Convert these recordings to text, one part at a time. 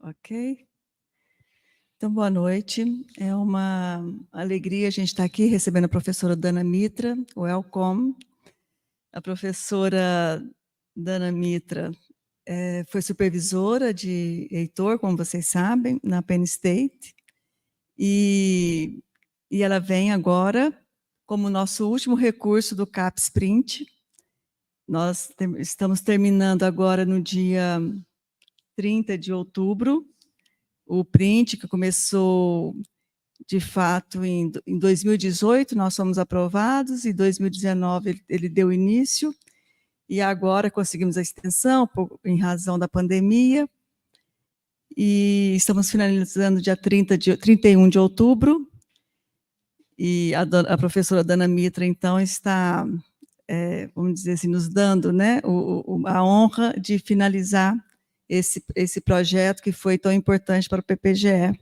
Ok. Então, boa noite. É uma alegria a gente estar aqui recebendo a professora Dana Mitra. Welcome. A professora Dana Mitra foi supervisora de Heitor, como vocês sabem, na Penn State. E ela vem agora como nosso último recurso do CAP Sprint. Nós estamos terminando agora no dia 30 de outubro, o print que começou, de fato, em 2018, nós fomos aprovados, em 2019 ele deu início, e agora conseguimos a extensão em razão da pandemia, e estamos finalizando dia 31 de outubro, e a professora Dana Mitra, então, está, vamos dizer assim, nos dando, né, a honra de finalizar esse projeto que foi tão importante para o PPGE.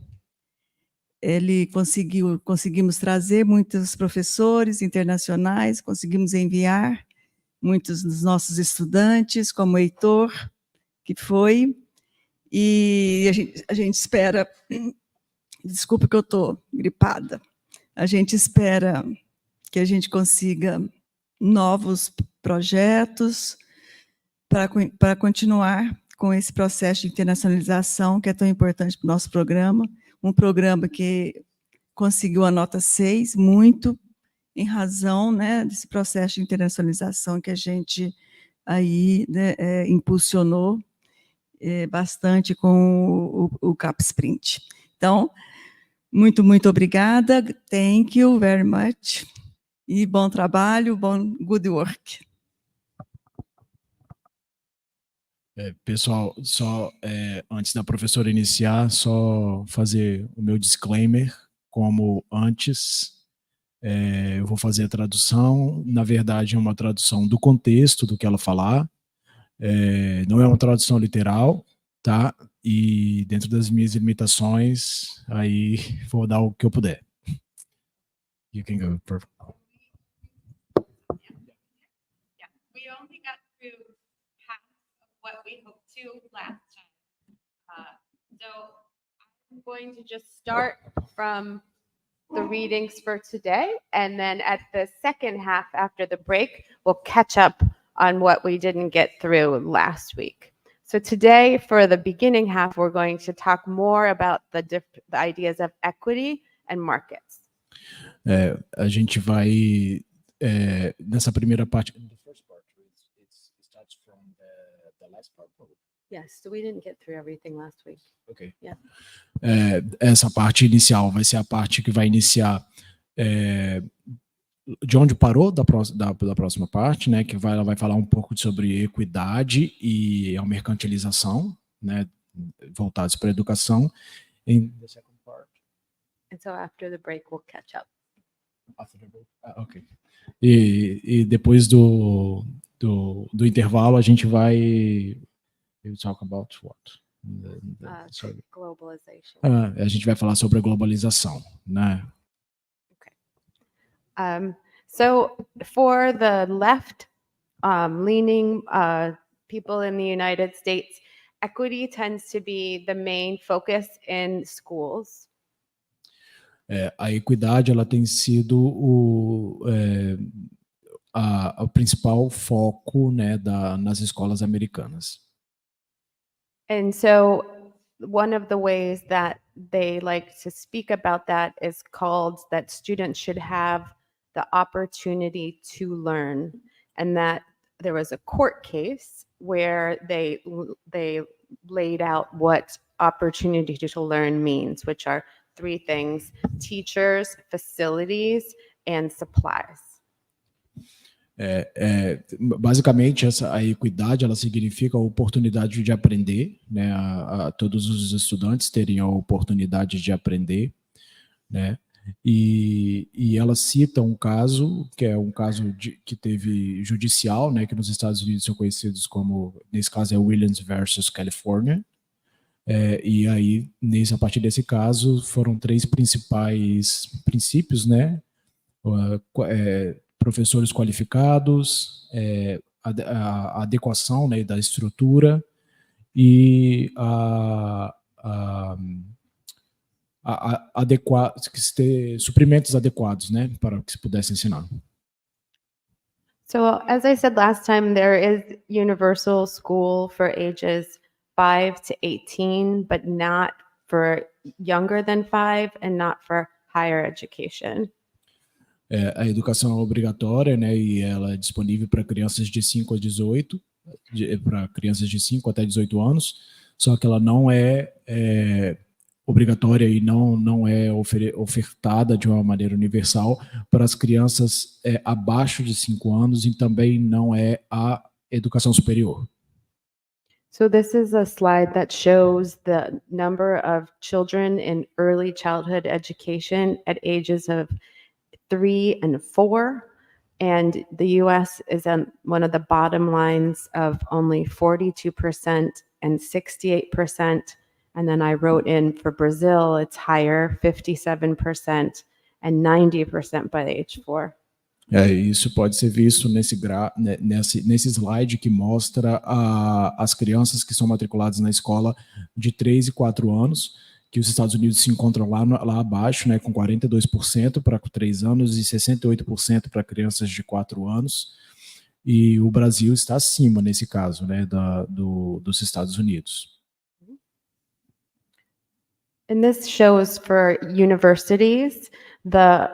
Conseguimos trazer muitos professores internacionais, conseguimos enviar muitos dos nossos estudantes, como o Heitor, que foi, e a gente espera, desculpa que eu estou gripada, a gente espera que a gente consiga novos projetos para continuar com esse processo de internacionalização que é tão importante para o nosso programa, um programa que conseguiu a nota 6, muito em razão, né, desse processo de internacionalização que a gente aí, né, impulsionou bastante com o CAP Sprint. Então, muito obrigada, thank you very much, e bom trabalho, good work. Pessoal, só antes da professora iniciar, só fazer o meu disclaimer, como antes, eu vou fazer a tradução, na verdade é uma tradução do contexto do que ela falar, não é uma tradução literal, tá? E dentro das minhas limitações, aí vou dar o que eu puder. You can go, perfect. Yeah, we only got through half of what we hoped to last time. So I'm going to just start from the readings for today, and then at the second half after the break, we'll catch up on what we didn't get through last week. So today, for the beginning half, we're going to talk more about the ideas of equity and markets. A gente vai, nessa primeira parte... Yes, so we didn't get through everything last week. Okay. Yeah. Essa parte inicial vai ser a parte que vai iniciar de onde parou da próxima parte, né, que ela vai falar um pouco sobre equidade e a mercantilização, né, voltados para a educação. In the second part. And so after the break, we'll catch up. After the break? Ok. E depois do intervalo, a gente vai... We'll talk about what? Globalization. A gente vai falar sobre a globalização, né? Okay. So for the left leaning people in the United States, equity tends to be the main focus in schools. A equidade, ela tem sido o principal foco, né, nas escolas americanas. And so one of the ways that they like to speak about that is called that students should have the opportunity to learn, and that there was a court case where they laid out what opportunity to learn means, which are three things: teachers, facilities, and supplies. Basicamente, a equidade, ela significa a oportunidade de aprender, né? Todos os estudantes teriam a oportunidade de aprender, né? E ela cita um caso, que é um caso que teve judicial, né? Que nos Estados Unidos são conhecidos como, nesse caso é Williams versus California. E aí, a partir desse caso, foram três principais princípios, né? Professores qualificados, a adequação, né, da estrutura e a ter suprimentos adequados, né, para que se pudesse ensinar. So as I said last time, there is universal school for ages 5 to 18, but not for younger than 5 and not for higher education. A educação é obrigatória, né, e ela é disponível para crianças de 5 a 18, para crianças de 5 até 18 anos, só que ela não é, obrigatória e não é ofertada de uma maneira universal para as crianças abaixo de 5 anos e também não é a educação superior. So this is a slide that shows the number of children in early childhood education at ages of 3 and 4. And the US is on one of the bottom lines of only 42% and 68%. And then I wrote in for Brazil, it's higher, 57% and 90% by age 4. Isso pode ser visto nesse slide que mostra as crianças que são matriculadas na escola de 3 e 4 anos, que os Estados Unidos se encontram lá abaixo, né, com 42% para 3 anos e 68% para crianças de 4 anos. E o Brasil está acima, nesse caso, né, dos Estados Unidos. And this shows for universities, the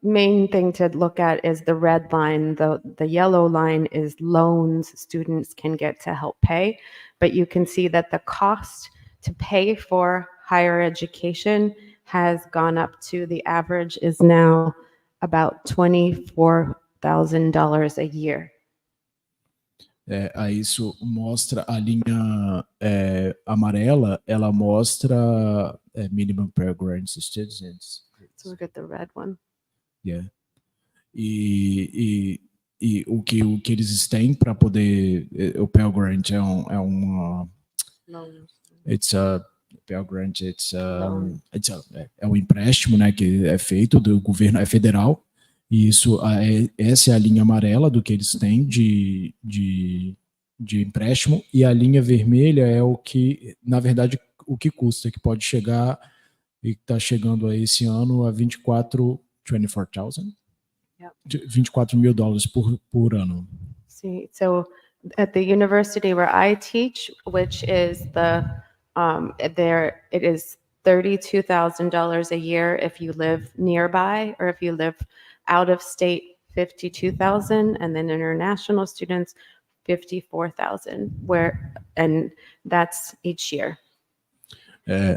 main thing to look at is the red line. The yellow line is loans students can get to help pay. But you can see that the cost to pay for higher education has gone up to, the average is now about $24,000 a year. Isso mostra a linha amarela, ela mostra minimum per grant students. So look at the red one. Yeah. E o que eles têm para poder, o Pell Grant é uma it's a Pell Grant, é um empréstimo, né, que é feito do governo, é federal, e essa é a linha amarela do que eles têm de empréstimo, e a linha vermelha é o que, na verdade, o que custa, que pode chegar, e está chegando a esse ano a $24,000 mil por ano. See, so at the university where I teach, which is it is $32,000 a year if you live nearby, or if you live out of state, 52,000, and then international students, 54,000, and that's each year.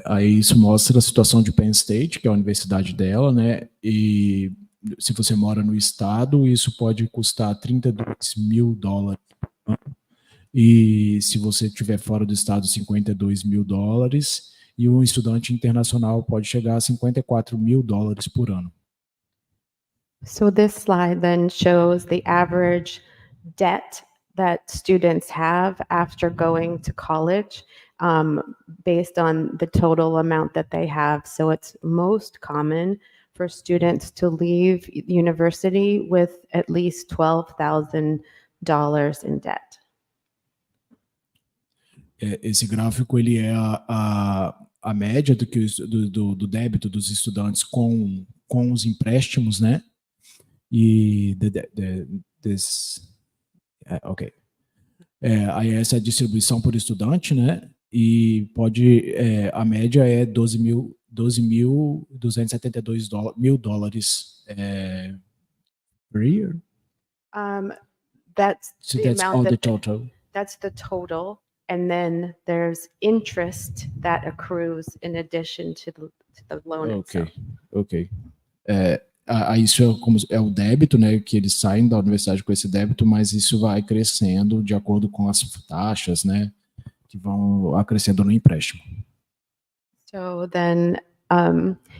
Aí isso mostra a situação de Penn State, que é a universidade dela, né? E se você mora no estado, isso pode custar $32 mil. E se você estiver fora do estado, $52 mil. E um estudante internacional pode chegar a $54 mil por ano. So this slide then shows the average debt that students have after going to college, based on the total amount that they have. So it's most common for students to leave university with at least $12,000 in debt. Esse gráfico ele é a média do débito dos estudantes com os empréstimos, né? E aí essa é a distribuição por estudante, né? E a média é $12.272 mil per year. That's So the that's amount all that the total. That's the total, and then there's interest that accrues in addition to the loan itself. Ok. Isso é o débito, né? Que eles saem da universidade com esse débito, mas isso vai crescendo de acordo com as taxas, né? Que vão acrescendo no empréstimo. So then,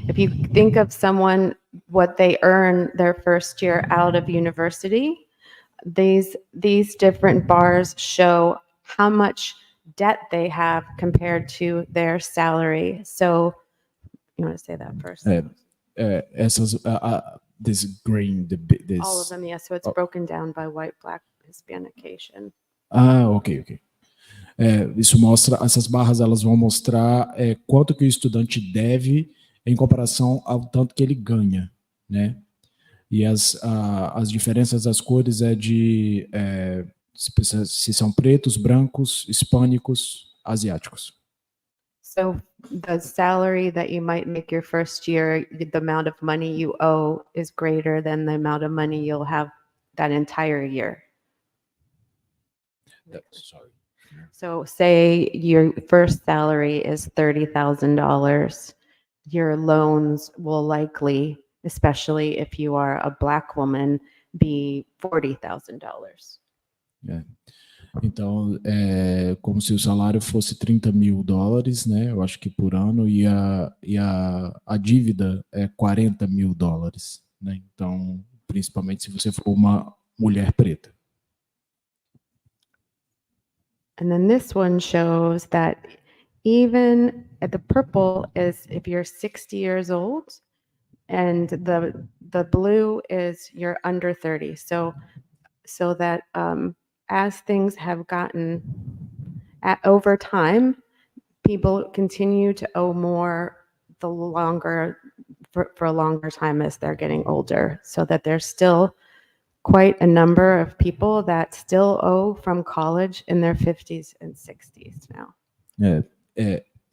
if you think of someone, what they earn their first year out of university, these different bars show how much debt they have compared to their salary. So you want to say that first? Essas, this green, this. All of them, yes. So it's broken down by white, black, Hispanic, Asian. Ok. Isso mostra, essas barras elas vão mostrar quanto que o estudante deve em comparação ao tanto que ele ganha, né? E as diferenças das cores se são pretos, brancos, hispânicos, asiáticos. So the salary that you might make your first year, the amount of money you owe is greater than the amount of money you'll have that entire year. Sorry. So say your first salary is $30,000, your loans will likely, especially if you are a Black woman, be $40,000. Então, é como se o salário fosse $30 mil, né? Eu acho que por ano, e a dívida é $40 mil, né? Então, principalmente se você for uma mulher preta. And then this one shows that even at the purple is if you're 60 years old, and the blue is you're under 30. So that as things have gotten over time, people continue to owe more the longer for a longer time as they're getting older, so that there's still quite a number of people that still owe from college in their 50s and 60s now.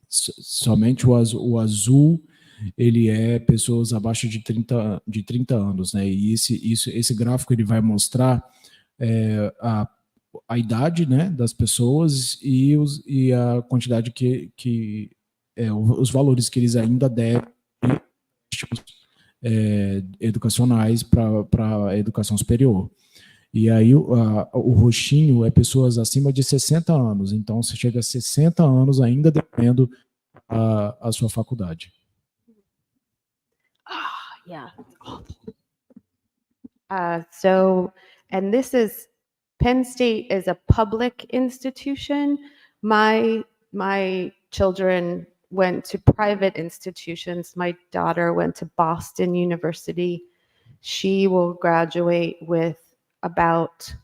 Somente o azul, ele é pessoas abaixo de 30 anos, né? E esse gráfico ele vai mostrar a idade, né, das pessoas e a quantidade os valores que eles ainda devem educacionais para a educação superior. E aí o roxinho é pessoas acima de 60 anos. Então, você chega a 60 anos ainda devendo a sua faculdade. Yeah. So, and this is, Penn State is a public institution. My children went to private institutions. My daughter went to Boston University. She will graduate with about,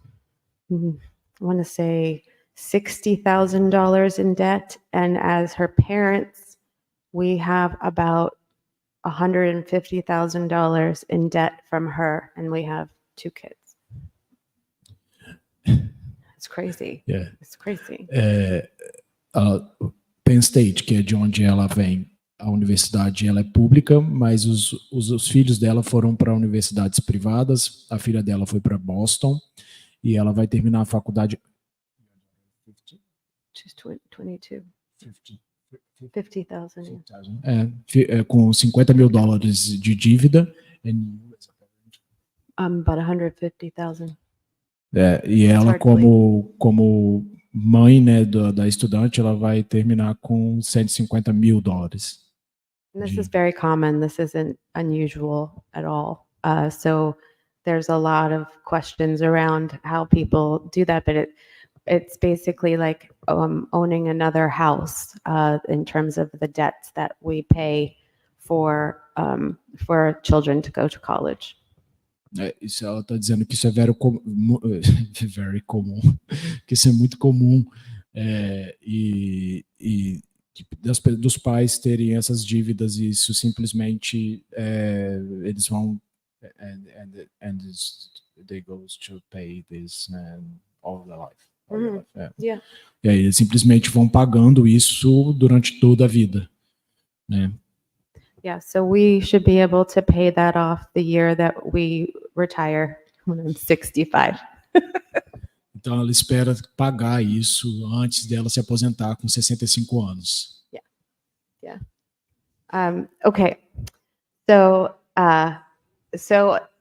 I want to say, $60,000 in debt. And as her parents, we have about $150,000 in debt from her, and we have 2 kids. It's crazy. Yeah. It's crazy. Penn State, que é de onde ela vem, a universidade ela é pública, mas os filhos dela foram para universidades privadas. A filha dela foi para Boston e ela vai terminar a faculdade. She's 22. 50,000. Com $50 mil de dívida. About 150,000. E ela, como mãe, né, da estudante, ela vai terminar com $150 mil. And this is very common. This isn't unusual at all. So there's a lot of questions around how people do that, but it's basically like owning another house in terms of the debts that we pay for children to go to college. Isso ela está dizendo que isso é very comum, que isso é muito comum dos pais terem essas dívidas e isso simplesmente eles vão and they goes to pay this all their life. Yeah. E aí eles simplesmente vão pagando isso durante toda a vida, né? Yeah, so we should be able to pay that off the year that we retire when I'm 65. Então ela espera pagar isso antes dela se aposentar com 65 anos. Yeah. Okay. So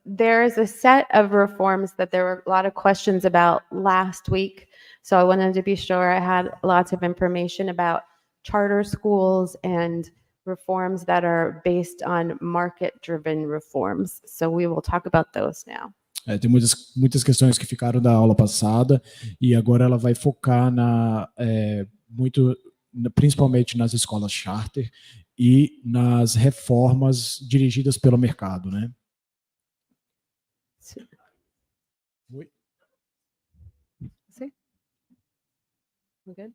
there's a set of reforms that there were a lot of questions about last week. So I wanted to be sure I had lots of information about charter schools and reforms that are based on market-driven reforms. So we will talk about those now. Tem muitas questões que ficaram da aula passada e agora ela vai focar principalmente nas escolas charter e nas reformas dirigidas pelo mercado, né? Oi? See? We good?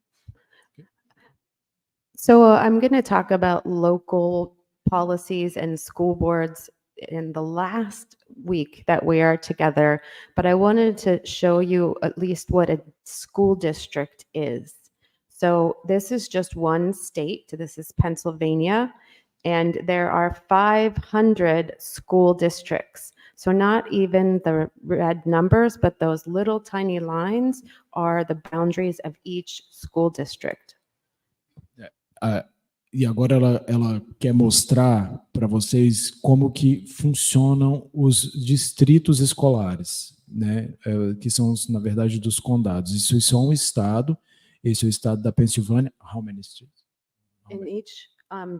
So I'm going to talk about local policies and school boards in the last week that we are together, but I wanted to show you at least what a school district is. So this is just one state. This is Pennsylvania, and there are 500 school districts. So not even the red numbers, but those little tiny lines are the boundaries of each school district. E agora ela quer mostrar para vocês como que funcionam os distritos escolares, né? Que são, na verdade, dos condados. Isso é um estado, esse é o estado da Pensilvânia. How many states? In each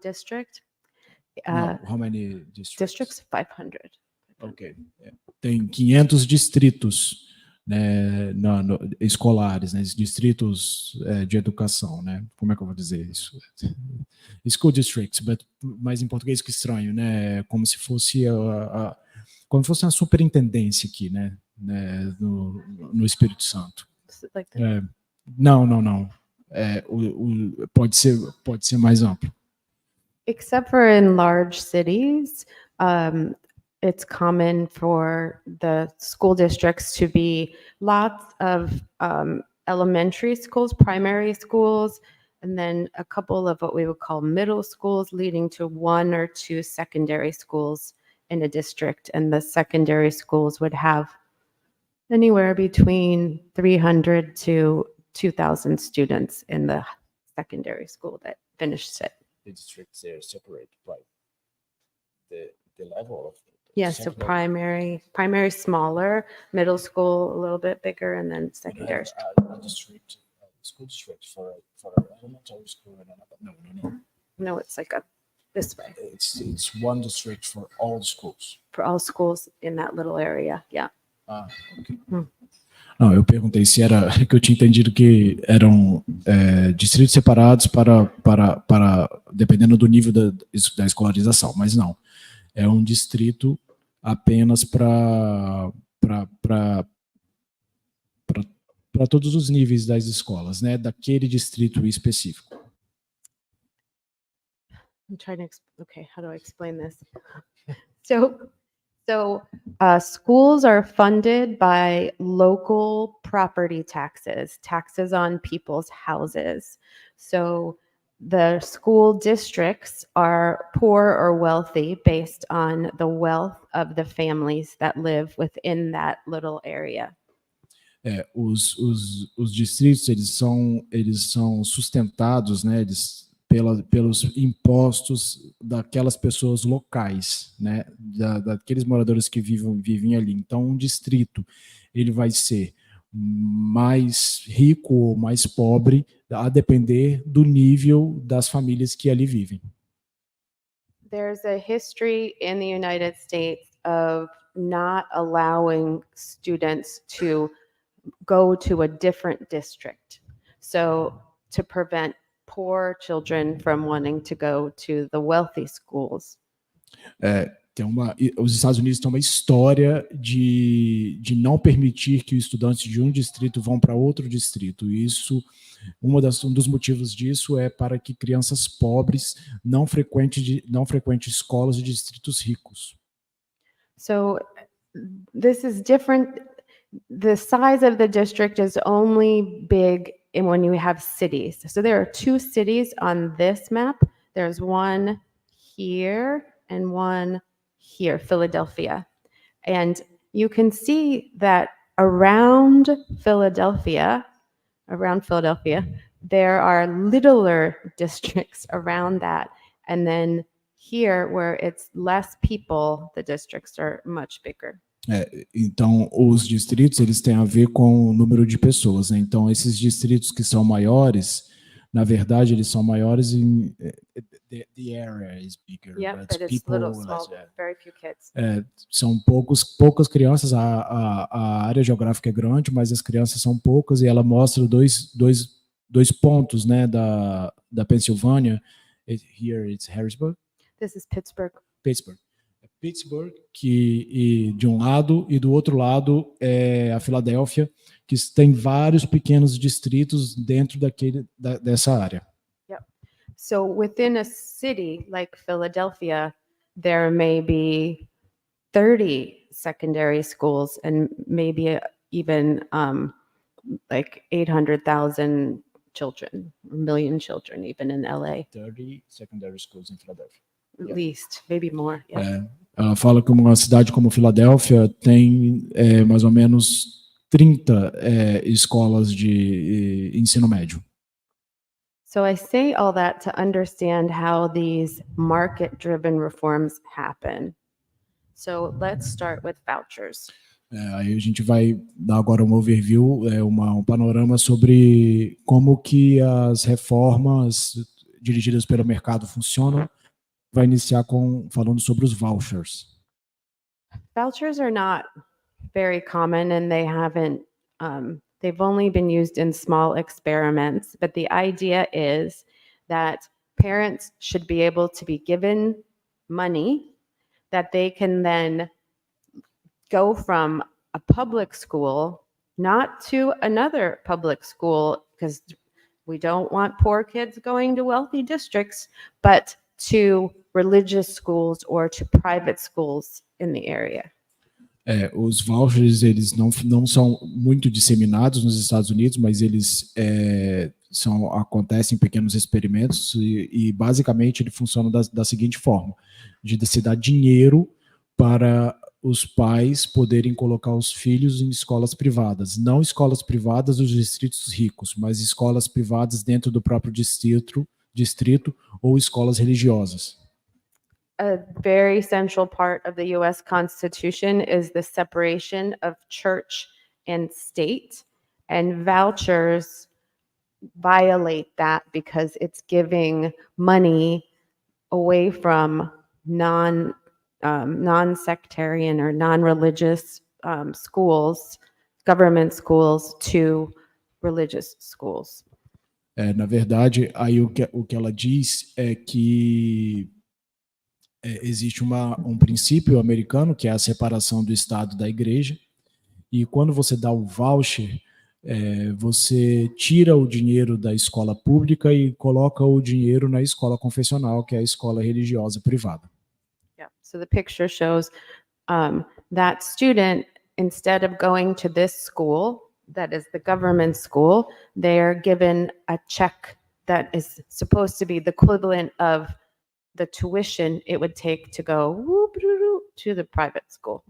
district, No, how many districts 500. Ok. Tem 500 distritos, né, escolares, né, distritos de educação, né? Como é que eu vou dizer isso? School districts, mas em português que estranho, né? Como se fosse como se fosse uma superintendência aqui, né? No Espírito Santo. Não. Pode ser mais amplo. Except for in large cities, it's common for the school districts to be lots of elementary schools, primary schools, and then a couple of what we would call middle schools, leading to 1 or 2 secondary schools in a district. And the secondary schools would have anywhere between 300 to 2,000 students in the secondary school that finished it. The districts are separated by the level of Yes, so primary smaller, middle school a little bit bigger, and then secondary. School district for elementary school and another. No, it's like this way. It's one district for all the schools. For all schools in that little area, yeah. Ok. Não, eu perguntei se era que eu tinha entendido que eram distritos separados para dependendo do nível da escolarização, mas não. É um distrito apenas para todos os níveis das escolas, né? Daquele distrito específico. I'm trying to okay, how do I explain this? So schools are funded by local property taxes on people's houses. So the school districts are poor or wealthy based on the wealth of the families that live within that little area. Os distritos eles são sustentados, né? Pelos impostos daquelas pessoas locais, né? Daqueles moradores que vivem ali. Então, um distrito ele vai ser mais rico ou mais pobre, a depender do nível das famílias que ali vivem. There's a history in the United States of not allowing students to go to a different district. So to prevent poor children from wanting to go to the wealthy schools. Os Estados Unidos têm uma história de não permitir que os estudantes de um distrito vão para outro distrito. Isso, um dos motivos disso é para que crianças pobres não frequentem escolas de distritos ricos. So this is different. The size of the district is only big when you have cities. So there are 2 cities on this map. There's one here and one here, Philadelphia. And you can see that around Philadelphia, there are littler districts around that. And then here, where it's less people, the districts are much bigger. Então, os distritos eles têm a ver com o número de pessoas, né? Então, esses distritos que são maiores, na verdade, eles são maiores em the area is bigger, but it's little, small, very few kids. São poucas crianças. A área geográfica é grande, mas as crianças são poucas, e ela mostra dois pontos, né, da Pensilvânia. Here it's Harrisburg. This is Pittsburgh. Pittsburgh, que de um lado, e do outro lado é a Filadélfia, que tem vários pequenos distritos dentro dessa área. Yep. So within a city like Philadelphia, there may be 30 secondary schools and maybe even like 800,000 children, a million children, even in LA, 30 secondary schools in Philadelphia. at least, maybe more. Yeah. Ela fala que uma cidade como Filadélfia tem mais ou menos 30 escolas de ensino médio. So I say all that to understand how these market-driven reforms happen. So let's start with vouchers. Aí a gente vai dar agora um overview, um panorama sobre como que as reformas dirigidas pelo mercado funcionam. Vai iniciar falando sobre os vouchers. Vouchers are not very common and they've only been used in small experiments, but the idea is that parents should be able to be given money that they can then go from a public school, not to another public school, because we don't want poor kids going to wealthy districts, but to religious schools or to private schools in the area. Os vouchers, eles não são muito disseminados nos Estados Unidos, mas eles acontecem em pequenos experimentos e basicamente ele funciona da seguinte forma: de se dar dinheiro para os pais poderem colocar os filhos em escolas privadas, não escolas privadas dos distritos ricos, mas escolas privadas dentro do próprio distrito ou escolas religiosas. A very central part of the US Constitution is the separation of church and state, and vouchers violate that because it's giving money away from non-sectarian or non-religious schools, government schools, to religious schools. Na verdade, aí o que ela diz é que existe um princípio americano, que é a separação do Estado da Igreja, e quando você dá o voucher, você tira o dinheiro da escola pública e coloca o dinheiro na escola confessional, que é a escola religiosa privada. Yeah. So the picture shows that student, instead of going to this school, that is the government school, they are given a check that is supposed to be the equivalent of the tuition it would take to go to the private school.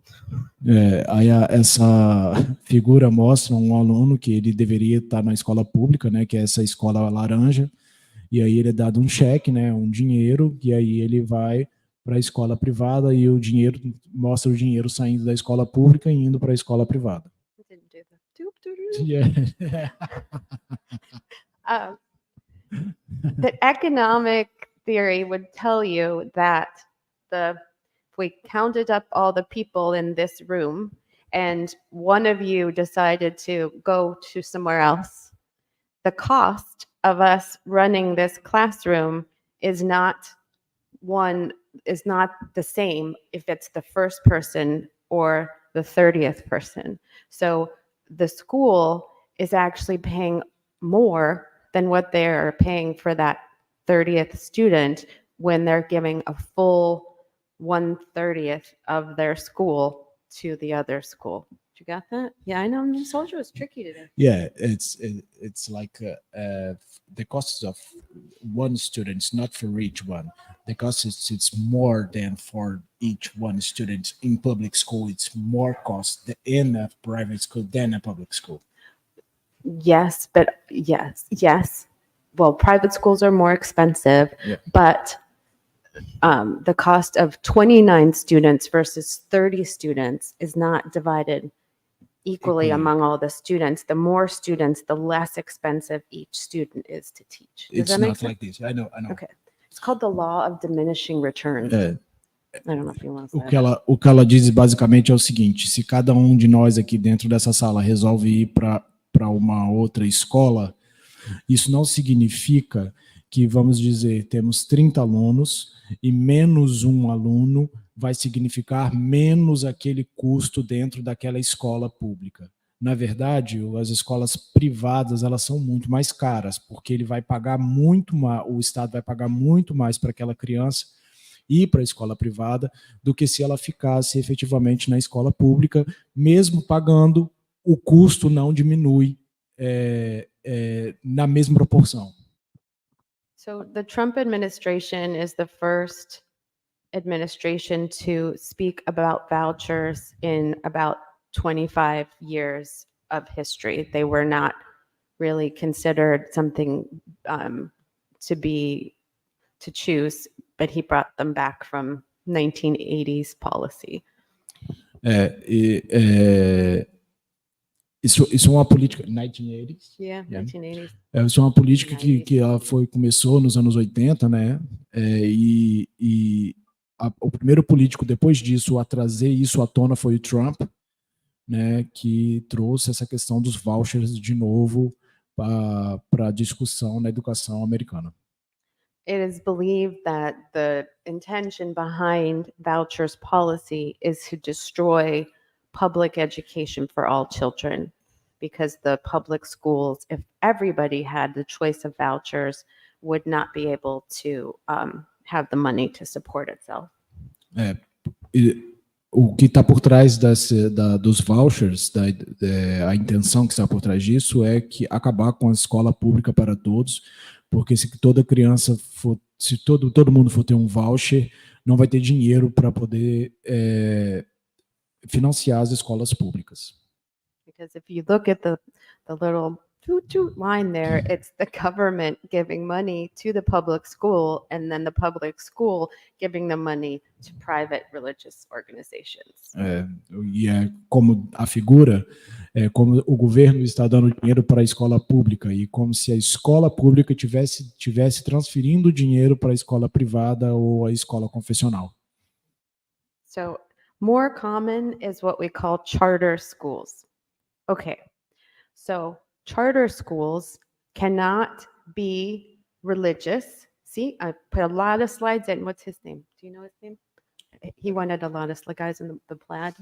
Aí essa figura mostra um aluno que ele deveria estar na escola pública, né, que é essa escola laranja, e aí ele é dado um cheque, né, um dinheiro, e aí ele vai para a escola privada e mostra o dinheiro saindo da escola pública e indo para a escola privada. The economic theory would tell you that if we counted up all the people in this room and one of you decided to go to somewhere else, the cost of us running this classroom is not the same if it's the first person or the 30th person. So the school is actually paying more than what they're paying for that 30th student when they're giving a full 1/30th of their school to the other school. Did you got that? Yeah, I know. New Soldier was tricky today. Yeah, it's like the costs of one student, not for each one. The cost it's more than for each one student in public school. It's more cost in a private school than a public school. Yes, but yes. Well, private schools are more expensive, Yeah. but the cost of 29 students versus 30 students is not divided equally among all the students. The more students, the less expensive each student is to teach. Does It's that make not sense? like this. I know. Okay. It's called the law of diminishing returns. I don't know if you want to say that. O que ela diz basicamente é o seguinte: se cada um de nós aqui dentro dessa sala resolve ir para uma outra escola, isso não significa que, vamos dizer, temos 30 alunos e menos um aluno vai significar menos aquele custo dentro daquela escola pública. Na verdade, as escolas privadas, elas são muito mais caras, porque ele vai pagar muito mais, o Estado vai pagar muito mais para aquela criança ir para a escola privada do que se ela ficasse efetivamente na escola pública, mesmo pagando, o custo não diminui na mesma proporção. So the Trump administration is the first administration to speak about vouchers in about 25 years of history. They were not really considered something to choose, but he brought them back from 1980s policy. Isso é uma política 1980s. Yeah, 1980s. Isso é uma política que ela começou nos anos 80, né? O primeiro político depois disso a trazer isso à tona foi o Trump, né? Que trouxe essa questão dos vouchers de novo para a discussão na educação americana. It is believed that the intention behind vouchers policy is to destroy public education for all children, because the public schools, if everybody had the choice of vouchers, would not be able to have the money to support itself. O que está por trás dos vouchers, a intenção que está por trás disso é que acabar com a escola pública para todos, porque se toda criança for, se todo mundo for ter um voucher, não vai ter dinheiro para poder financiar as escolas públicas. Because if you look at the little toot line there, it's the government giving money to the public school, and then the public school giving the money to private religious organizations. Como a figura, como o governo está dando dinheiro para a escola pública, e como se a escola pública tivesse transferindo dinheiro para a escola privada ou a escola confessional. So more common is what we call charter schools. Okay, so charter schools cannot be religious. See, I put a lot of slides in. What's his name? Do you know his name? He wanted a lot of guys in the plaid.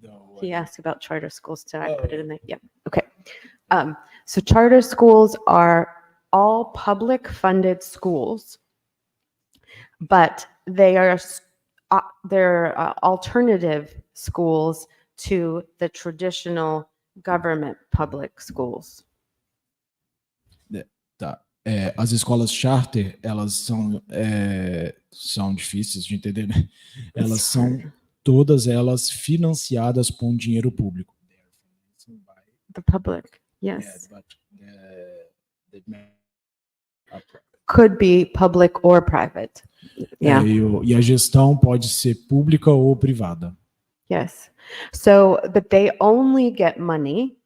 No, He asked about charter schools too. I put it in there. Yeah. Okay. So charter schools are all public funded schools, but they're alternative schools to the traditional government public schools. Tá. As escolas charter, elas são difíceis de entender, né? Elas são todas elas financiadas com dinheiro público. The public, yes. Could be public or private. Yeah. E a gestão pode ser pública ou privada. Yes. So, but they only get money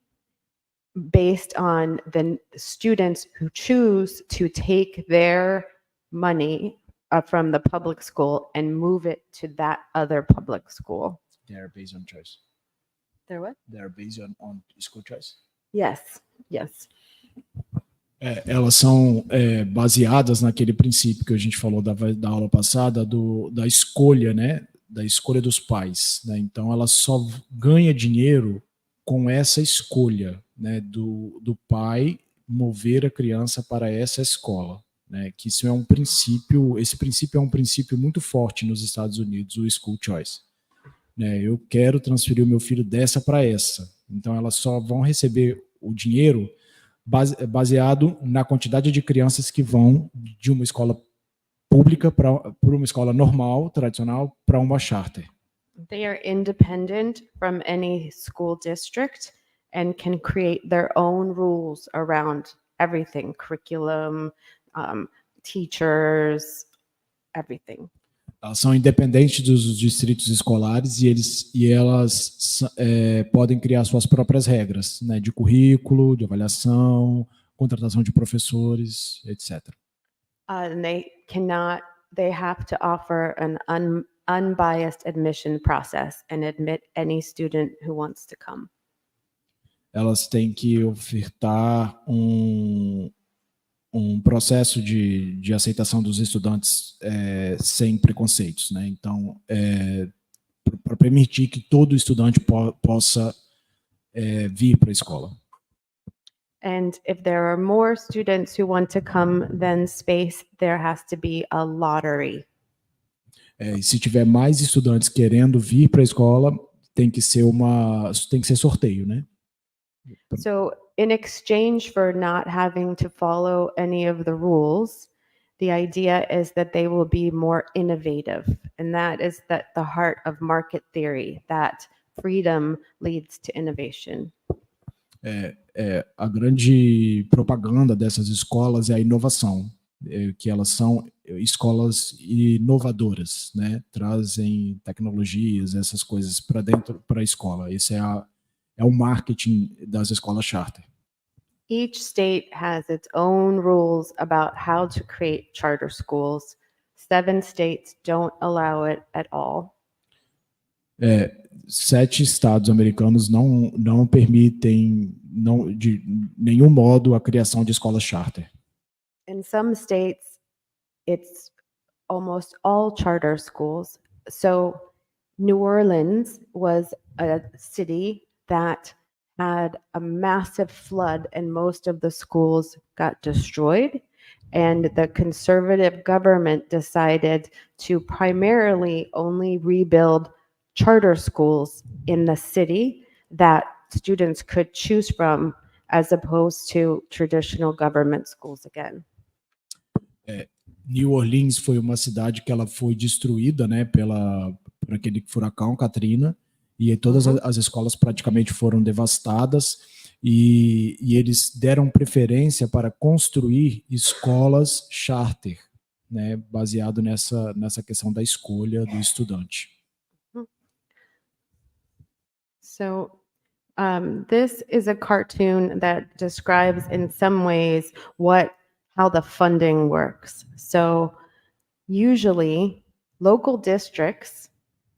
based on the students who choose to take their money from the public school and move it to that other public school. They are based on choice. They're what? They are based on school choice. Yes, yes. Elas são baseadas naquele princípio que a gente falou da aula passada, da escolha, né? Da escolha dos pais, né? Então ela só ganha dinheiro com essa escolha, né? Do pai mover a criança para essa escola, né? Que isso é um princípio, esse princípio é um princípio muito forte nos Estados Unidos, o school choice, né? Eu quero transferir o meu filho dessa para essa, então elas só vão receber o dinheiro baseado na quantidade de crianças que vão de uma escola pública para uma escola normal, tradicional, para uma charter. They are independent from any school district and can create their own rules around everything, curriculum, teachers, everything. Elas são independentes dos distritos escolares e elas podem criar suas próprias regras, né, de currículo, de avaliação, contratação de professores, etc. And they have to offer an unbiased admission process and admit any student who wants to come. Elas têm que ofertar um processo de aceitação dos estudantes sem preconceitos, né? Então, para permitir que todo estudante possa vir para a escola. And if there are more students who want to come than space, there has to be a lottery. E se tiver mais estudantes querendo vir para a escola, tem que ser sorteio, né? So in exchange for not having to follow any of the rules, the idea is that they will be more innovative. And that is the heart of market theory, that freedom leads to innovation. A grande propaganda dessas escolas é a inovação, que elas são escolas inovadoras, né? Trazem tecnologias, essas coisas para dentro, para a escola. Esse é o marketing das escolas charter. Each state has its own rules about how to create charter schools. 7 states don't allow it at all. 7 estados americanos não permitem de nenhum modo a criação de escolas charter. In some states, it's almost all charter schools. So New Orleans was a city that had a massive flood and most of the schools got destroyed. And the conservative government decided to primarily only rebuild charter schools in the city that students could choose from, as opposed to traditional government schools again. New Orleans foi uma cidade que ela foi destruída, né, por aquele furacão Katrina, e todas as escolas praticamente foram devastadas, e eles deram preferência para construir escolas charter, né, baseado nessa questão da escolha do estudante. So this is a cartoon that describes in some ways how the funding works. So usually local districts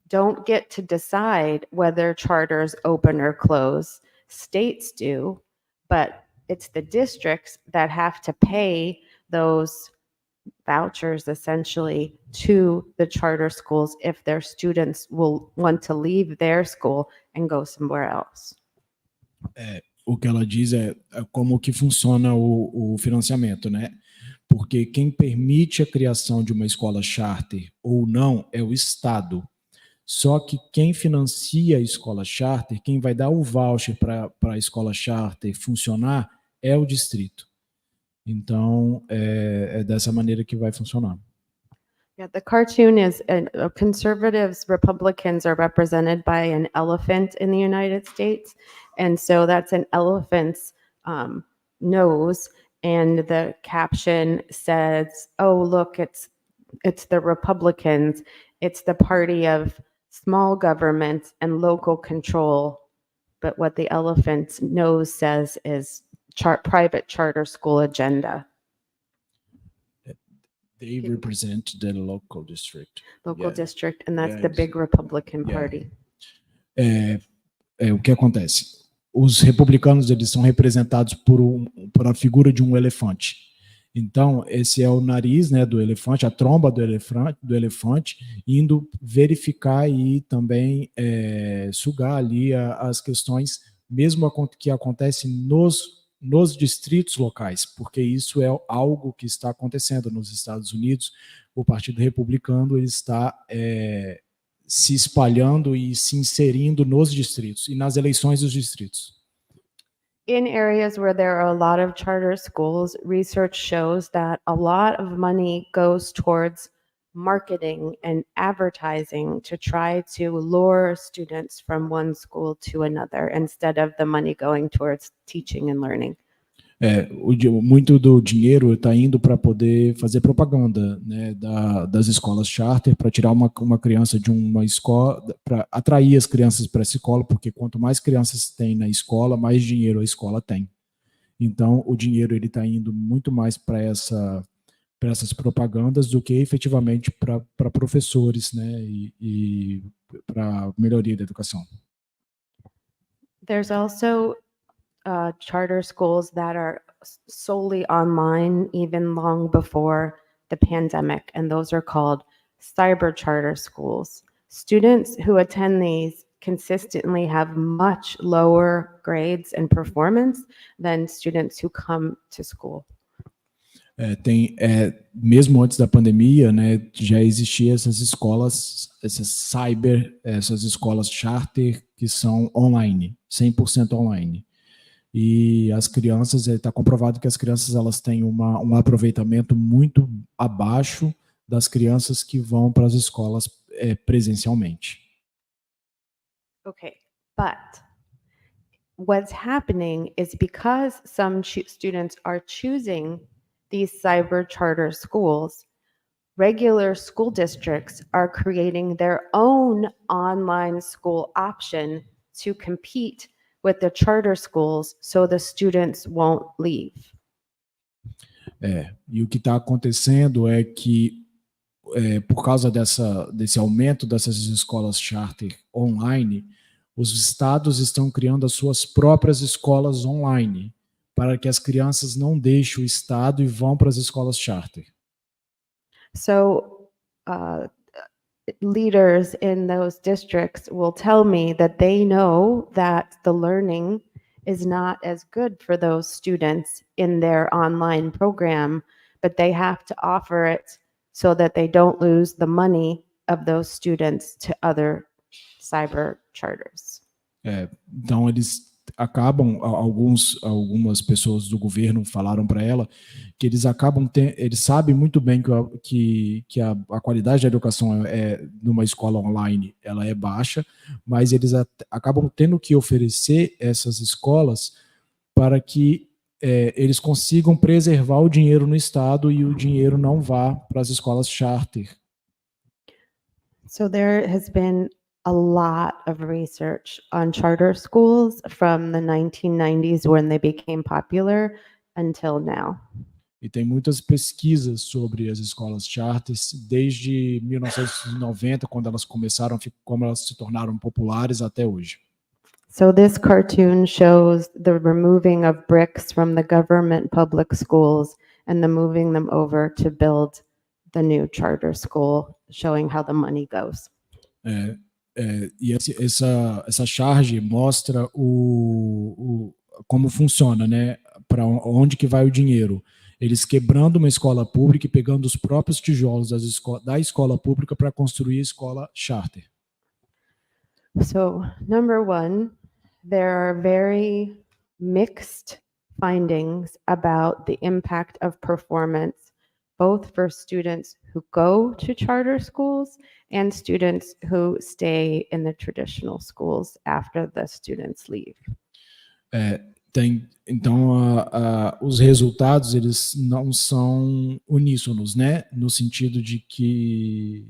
don't get to decide whether charters open or close. States do, but it's the districts that have to pay those vouchers essentially to the charter schools if their students will want to leave their school and go somewhere else. O que ela diz é como que funciona o financiamento, né? Porque quem permite a criação de uma escola charter ou não é o Estado. Só que quem financia a escola charter, quem vai dar o voucher para a escola charter funcionar é o distrito. Então, é dessa maneira que vai funcionar. Yeah, the cartoon is conservatives, Republicans are represented by an elephant in the United States. And so that's an elephant's nose. And the caption says, oh, look, it's the Republicans. It's the party of small government and local control. But what the elephant's nose says is private charter school agenda. They represent the local district. Local district, and that's the big Republican Party. O que acontece? Os republicanos, eles são representados por a figura de um elefante. Então, esse é o nariz, né, do elefante, a tromba do elefante, indo verificar e também sugar ali as questões, mesmo que acontecem nos distritos locais, porque isso é algo que está acontecendo nos Estados Unidos. O Partido Republicano ele está se espalhando e se inserindo nos distritos e nas eleições dos distritos. In areas where there are a lot of charter schools, research shows that a lot of money goes towards marketing and advertising to try to lure students from one school to another instead of the money going towards teaching and learning. Muito do dinheiro está indo para poder fazer propaganda, né, das escolas charter, para tirar uma criança de uma escola, para atrair as crianças para essa escola, porque quanto mais crianças tem na escola, mais dinheiro a escola tem. Então, o dinheiro ele está indo muito mais para essas propagandas do que efetivamente para professores, né, e para melhoria da educação. There's also charter schools that are solely online even long before the pandemic, and those are called cyber charter schools. Students who attend these consistently have much lower grades and performance than students who come to school. Mesmo antes da pandemia, né, já existiam essas escolas, essas escolas charter que são online, 100% online. E as crianças, está comprovado que as crianças elas têm um aproveitamento muito abaixo das crianças que vão para as escolas presencialmente. Okay, but what's happening is because some students are choosing these cyber charter schools, regular school districts are creating their own online school option to compete with the charter schools so the students won't leave. E o que está acontecendo é que, por causa desse aumento dessas escolas charter online, os estados estão criando as suas próprias escolas online, para que as crianças não deixem o estado e vão para as escolas charter. So leaders in those districts will tell me that they know that the learning is not as good for those students in their online program, but they have to offer it so that they don't lose the money of those students to other cyber charters. Então eles acabam, algumas pessoas do governo falaram para ela que eles eles sabem muito bem que a qualidade da educação numa escola online ela é baixa, mas eles acabam tendo que oferecer essas escolas para que eles consigam preservar o dinheiro no estado e o dinheiro não vá para as escolas charter. So there has been a lot of research on charter schools from the 1990s when they became popular until now. E tem muitas pesquisas sobre as escolas charters desde 1990, quando elas começaram, como elas se tornaram populares até hoje. So this cartoon shows the removing of bricks from the government public schools and the moving them over to build the new charter school, showing how the money goes. E essa charge mostra como funciona, né? Para onde que vai o dinheiro. Eles quebrando uma escola pública e pegando os próprios tijolos da escola pública para construir a escola charter. So, number one, there are very mixed findings about the impact of performance, both for students who go to charter schools and students who stay in the traditional schools after the students leave. Então, os resultados eles não são uníssonos, né? No sentido de que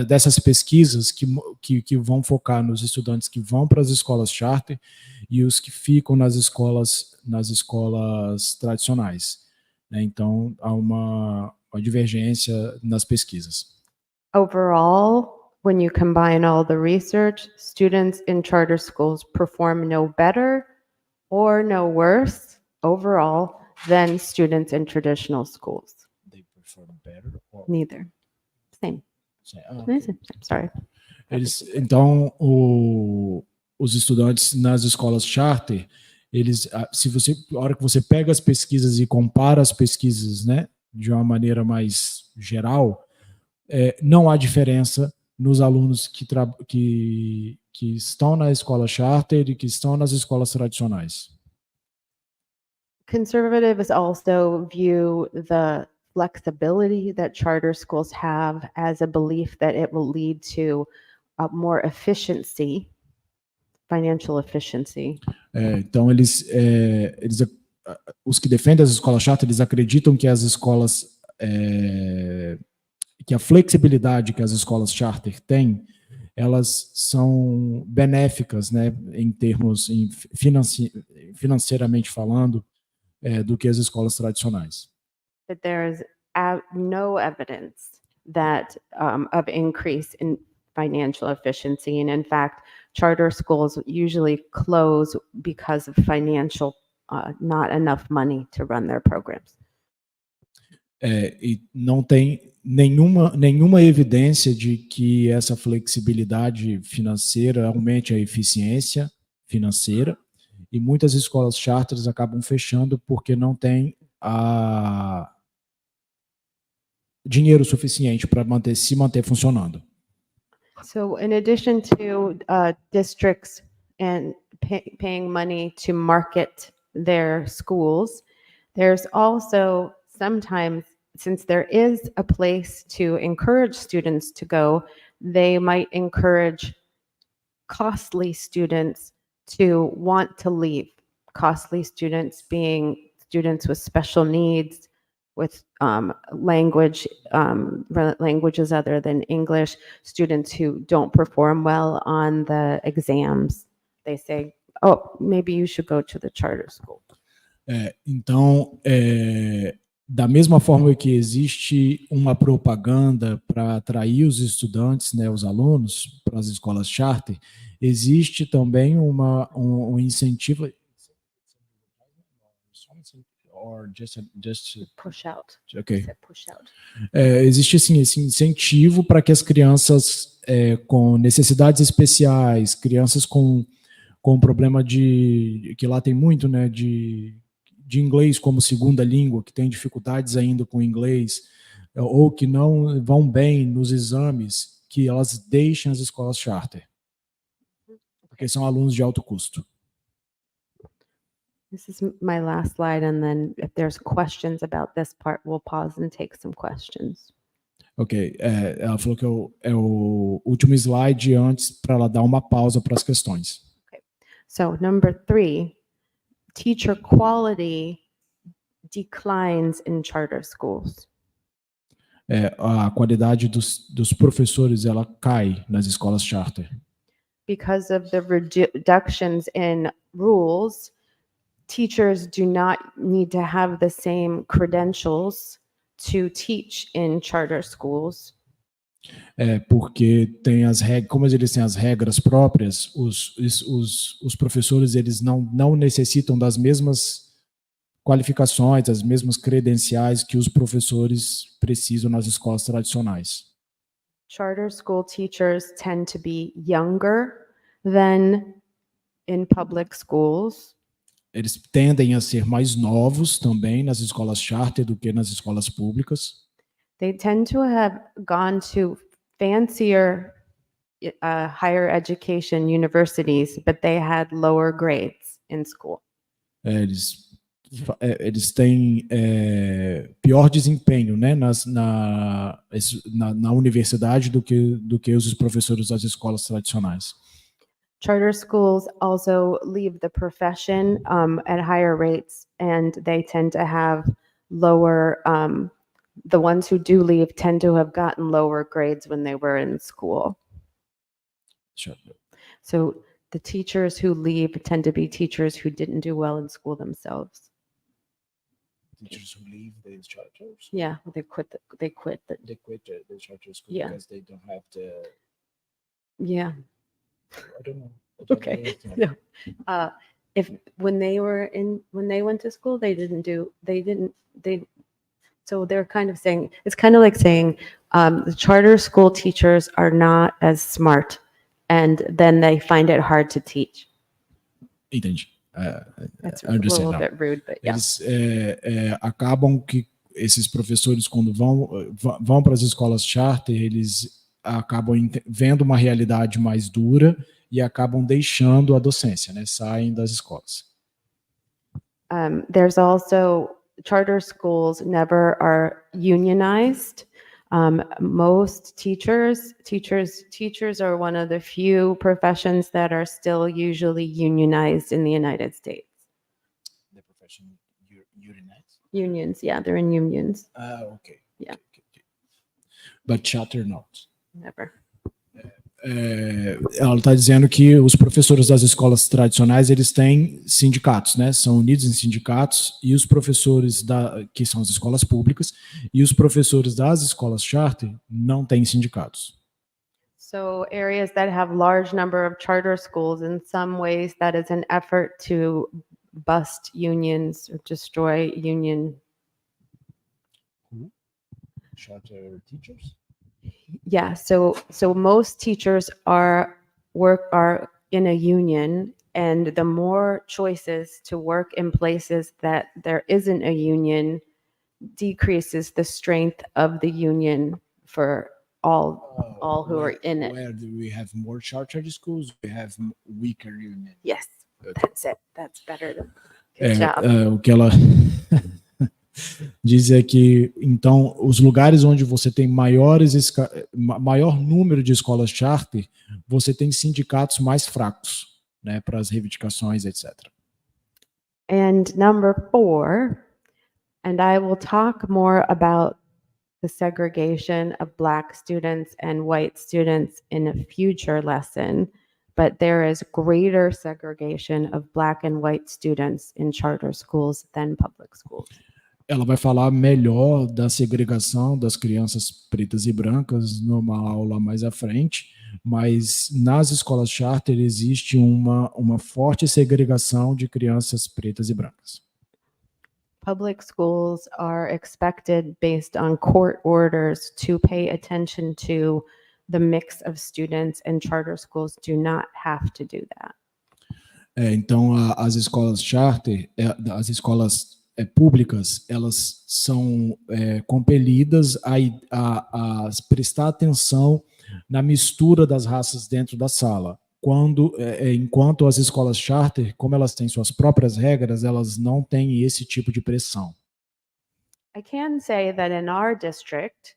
dessas pesquisas que vão focar nos estudantes que vão para as escolas charter e os que ficam nas escolas tradicionais, né? Então, há uma divergência nas pesquisas. Overall, when you combine all the research, students in charter schools perform no better or no worse overall than students in traditional schools. They perform better or... Neither. Same. Sorry. Então, os estudantes nas escolas charter, a hora que você pega as pesquisas e compara as pesquisas, né, de uma maneira mais geral, não há diferença nos alunos que estão na escola charter e que estão nas escolas tradicionais. Conservatives also view the flexibility that charter schools have as a belief that it will lead to more efficiency, financial efficiency. Então, os que defendem as escolas charter, eles acreditam que as escolas que a flexibilidade que as escolas charter têm, elas são benéficas, né, em termos financeiramente falando, do que as escolas tradicionais. But there is no evidence that of increase in financial efficiency, and in fact, charter schools usually close because of financial, not enough money to run their programs. E não tem nenhuma evidência de que essa flexibilidade financeira aumente a eficiência financeira, e muitas escolas charters acabam fechando porque não tem dinheiro suficiente para se manter funcionando. So in addition to districts and paying money to market their schools, there's also sometimes, since there is a place to encourage students to go, they might encourage costly students to want to leave. Costly students being students with special needs, with languages other than English, students who don't perform well on the exams. They say, oh, maybe you should go to the charter school. Então, da mesma forma que existe uma propaganda para atrair os estudantes, né, os alunos, para as escolas charter, existe também um incentivo. Or just push out. Okay. Push out. Existe assim, esse incentivo para que as crianças com necessidades especiais, crianças com problema que lá tem muito, né, de inglês como segunda língua, que tem dificuldades ainda com inglês, ou que não vão bem nos exames, que elas deixem as escolas charter, porque são alunos de alto custo. This is my last slide, and then if there's questions about this part, we'll pause and take some questions. Ok, ela falou que é o último slide antes para ela dar uma pausa para as questões. Okay. So number 3, teacher quality declines in charter schools. A qualidade dos professores ela cai nas escolas charter. Because of the reductions in rules, teachers do not need to have the same credentials to teach in charter schools. Porque tem como eles têm as regras próprias, os professores eles não necessitam das mesmas qualificações, as mesmas credenciais que os professores precisam nas escolas tradicionais. Charter school teachers tend to be younger than in public schools. Eles tendem a ser mais novos também nas escolas charter do que nas escolas públicas. They tend to have gone to fancier higher education universities, but they had lower grades in school. Eles têm pior desempenho, né, na universidade do que os professores das escolas tradicionais. Charter schools also leave the profession at higher rates, and they tend to have lower, the ones who do leave tend to have gotten lower grades when they were in school. Sure. So the teachers who leave tend to be teachers who didn't do well in school themselves. Teachers who leave the charters? Yeah, they quit the charter school because they don't have the. Yeah. I don't know. Okay. No. When they went to school, so they're kind of saying, it's kind of like saying the charter school teachers are not as smart, and then they find it hard to teach. Entendi. That's a little bit rude, but yeah. Eles acabam que esses professores, quando vão para as escolas charter, eles acabam vendo uma realidade mais dura e acabam deixando a docência, né? Saem das escolas. There's also charter schools never are unionized. Most teachers are one of the few professions that are still usually unionized in the United States. The profession unionized? Unions, yeah, they're in unions. Okay. Yeah. Okay. But charter not. Never. Ela está dizendo que os professores das escolas tradicionais eles têm sindicatos, né? São unidos em sindicatos, e os professores que são as escolas públicas, e os professores das escolas charter não têm sindicatos. So areas that have large number of charter schools, in some ways that is an effort to bust unions or destroy union. charter teachers? Yeah, so most teachers are in a union, and the more choices to work in places that there isn't a union decreases the strength of the union for all who are in it. Where do we have more charter schools? We have weaker union. Yes, that's it. That's better than É, good job. o que ela diz é que, então, os lugares onde você tem maior número de escolas charter, você tem sindicatos mais fracos, né, para as reivindicações, etc. And number 4, and I will talk more about the segregation of Black students and white students in a future lesson, but there is greater segregation of Black and white students in charter schools than public schools. Ela vai falar melhor da segregação das crianças pretas e brancas numa aula mais à frente, mas nas escolas charter existe uma forte segregação de crianças pretas e brancas. Public schools are expected based on court orders to pay attention to the mix of students, and charter schools do not have to do that. Então, as escolas charter, as escolas públicas, elas são compelidas a prestar atenção na mistura das raças dentro da sala. Enquanto as escolas charter, como elas têm suas próprias regras, elas não têm esse tipo de pressão. I can say that in our district,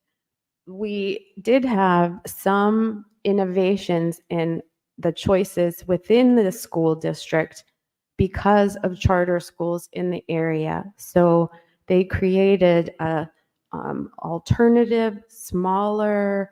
we did have some innovations in the choices within the school district because of charter schools in the area. So they created a alternative, smaller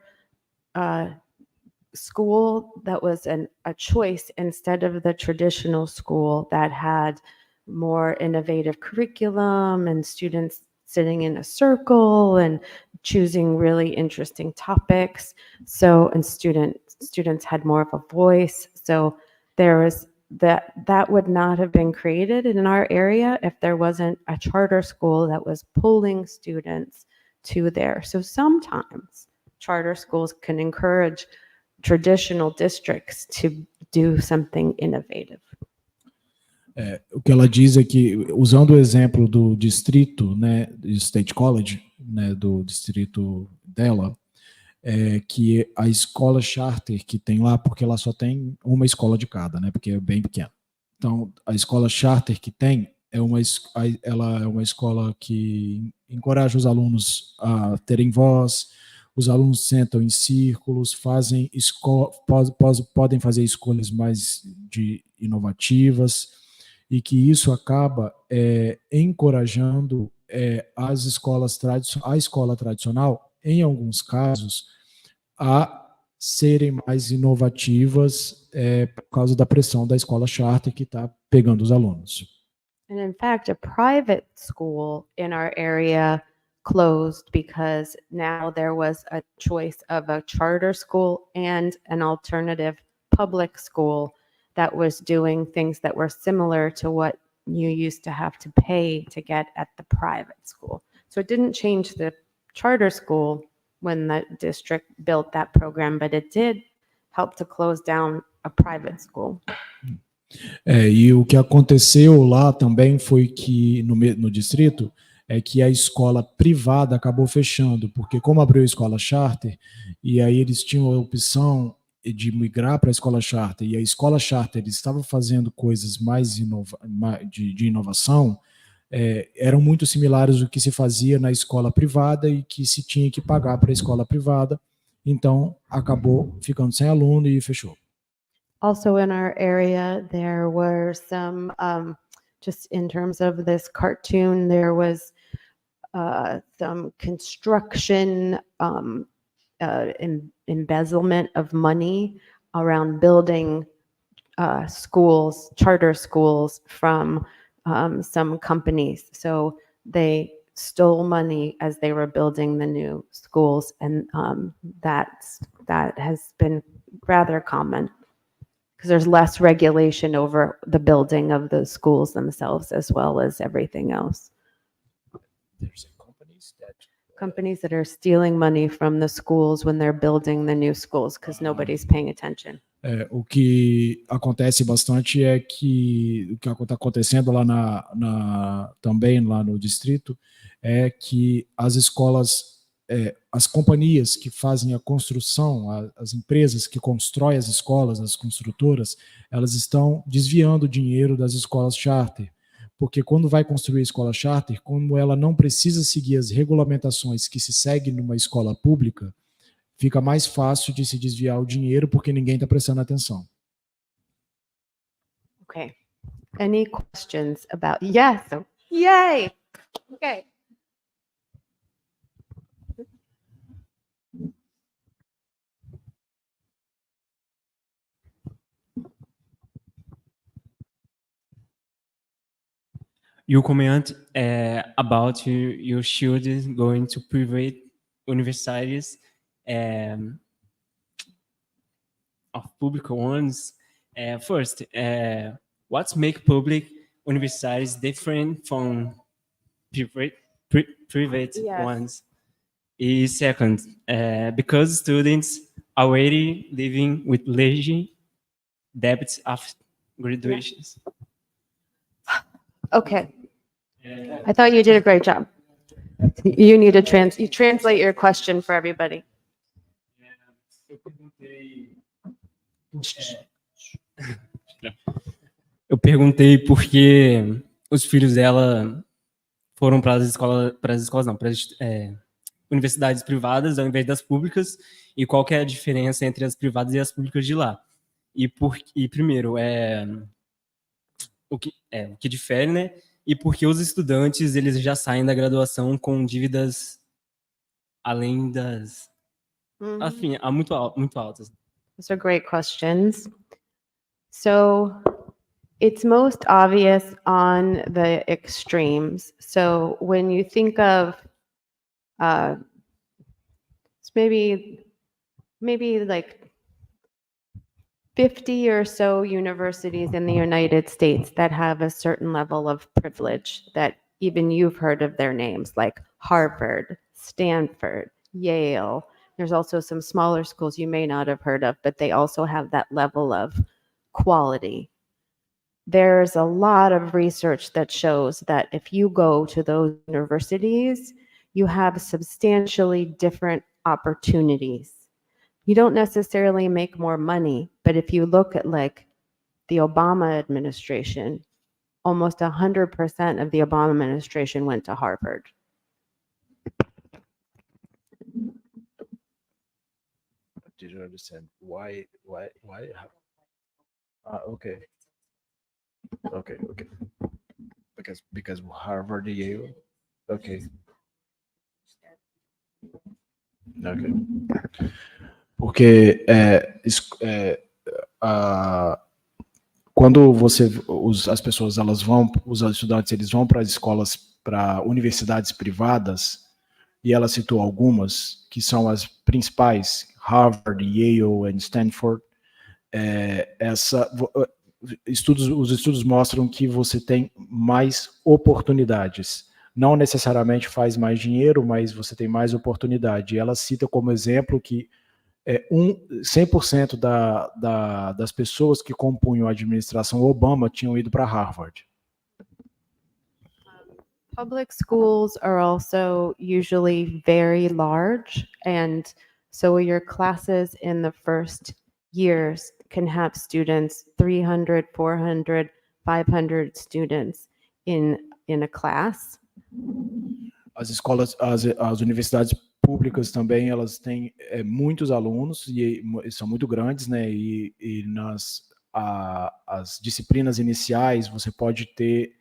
school that was a choice instead of the traditional school that had more innovative curriculum and students sitting in a circle and choosing really interesting topics. So, and students had more of a voice. So there was that would not have been created in our area if there wasn't a charter school that was pulling students to there. So sometimes charter schools can encourage traditional districts to do something innovative. O que ela diz é que, usando o exemplo do distrito, né, do State College, né, do distrito dela, que a escola charter que tem lá, porque ela só tem uma escola de cada, né, porque é bem pequena. Então, a escola charter que tem ela é uma escola que encoraja os alunos a terem voz, os alunos sentam em círculos, podem fazer escolhas mais inovativas, e que isso acaba encorajando a escola tradicional, em alguns casos, a serem mais inovativas por causa da pressão da escola charter que está pegando os alunos. And in fact, a private school in our area closed because now there was a choice of a charter school and an alternative public school that was doing things that were similar to what you used to have to pay to get at the private school. So it didn't change the charter school when the district built that program, but it did help to close down a private school. E o que aconteceu lá também foi que, no distrito, é que a escola privada acabou fechando, porque como abriu a escola charter, e aí eles tinham a opção de migrar para a escola charter, e a escola charter estava fazendo coisas mais de inovação, eram muito similares ao que se fazia na escola privada e que se tinha que pagar para a escola privada, então acabou ficando sem aluno e fechou. Also in our area, there were some, just in terms of this cartoon, there was some construction embezzlement of money around building schools, charter schools from some companies. So they stole money as they were building the new schools, and that has been rather common, because there's less regulation over the building of the schools themselves as well as everything else. There's companies that companies that are stealing money from the schools when they're building the new schools because nobody's paying attention. O que acontece bastante é que o que está acontecendo lá também lá no distrito é que as escolas, as companhias que fazem a construção, as empresas que constroem as escolas, as construtoras, elas estão desviando o dinheiro das escolas charter. Porque quando vai construir a escola charter, como ela não precisa seguir as regulamentações que se segue numa escola pública, fica mais fácil de se desviar o dinheiro porque ninguém está prestando atenção. Okay. Any questions about? Yes. Yay. Okay. You comment about your children going to private universities of public ones. First, what make public universities different from private Yes. ones? Is second, because students already living with large debts after graduations. Okay. I thought you did a great job. You need to translate your question for everybody. Eu perguntei por que os filhos dela foram para as escolas não, para as universidades privadas ao invés das públicas e qual que é a diferença entre as privadas e as públicas de lá. E primeiro, o que difere, né? E porque os estudantes eles já saem da graduação com dívidas além das, enfim, muito altas. Those are great questions. So it's most obvious on the extremes. So when you think of it's maybe like 50 or so universities in the United States that have a certain level of privilege that even you've heard of their names, like Harvard, Stanford, Yale. There's also some smaller schools you may not have heard of, but they also have that level of quality. There's a lot of research that shows that if you go to those universities, you have substantially different opportunities. You don't necessarily make more money, but if you look at like the Obama administration, almost 100% of the Obama administration went to Harvard. Did you understand why? Okay. Because Harvard, Yale. Okay. Porque quando as pessoas elas vão, os estudantes eles vão para as escolas, para universidades privadas, e ela citou algumas que são as principais, Harvard, Yale e Stanford. Os estudos mostram que você tem mais oportunidades. Não necessariamente faz mais dinheiro, mas você tem mais oportunidade. E ela cita como exemplo que 100% das pessoas que compunham a administração Obama tinham ido para Harvard. Public schools are also usually very large, and so your classes in the first years can have students, 300, 400, 500 students in a class. As universidades públicas também, elas têm muitos alunos e são muito grandes, né? E as disciplinas iniciais você pode ter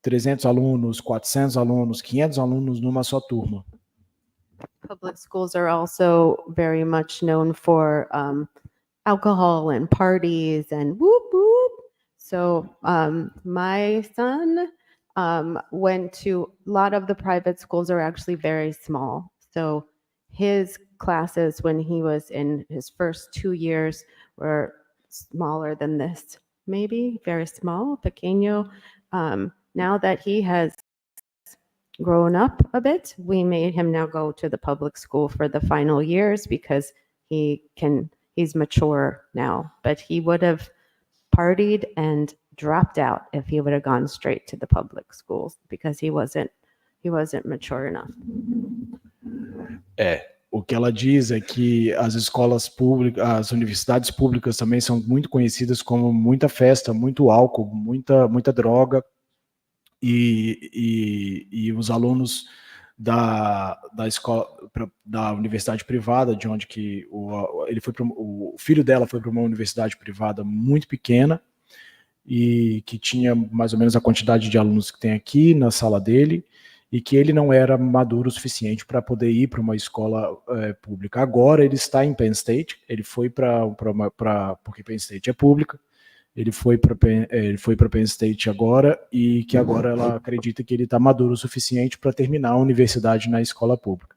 300 alunos, 400 alunos, 500 alunos numa só turma. Public schools are also very much known for alcohol and parties and whoop whoop. So my son went to, a lot of the private schools are actually very small. So his classes when he was in his first 2 years were smaller than this, maybe very small, pequeño. Now that he has grown up a bit, we made him now go to the public school for the final years because he's mature now, but he would have partied and dropped out if he would have gone straight to the public schools because he wasn't mature enough. O que ela diz é que as escolas públicas, as universidades públicas também são muito conhecidas como muita festa, muito álcool, muita droga, e os alunos da escola, da universidade privada, de onde que o filho dela foi para uma universidade privada muito pequena e que tinha mais ou menos a quantidade de alunos que tem aqui na sala dele, e que ele não era maduro o suficiente para poder ir para uma escola pública. Agora ele está em Penn State, ele foi porque Penn State é pública, ele foi para Penn State agora, e que agora ela acredita que ele está maduro o suficiente para terminar a universidade na escola pública.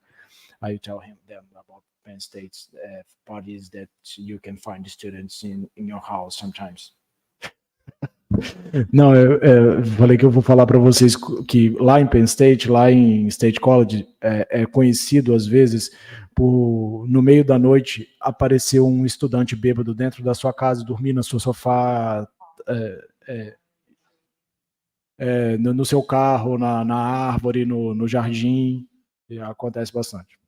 I tell him them about Penn State's parties that you can find students in your house sometimes. Não, eu falei que eu vou falar para vocês que lá em Penn State, lá em State College, é conhecido às vezes por, no meio da noite, aparecer um estudante bêbado dentro da sua casa, dormir no seu sofá, no seu carro, na árvore, no jardim. Acontece bastante.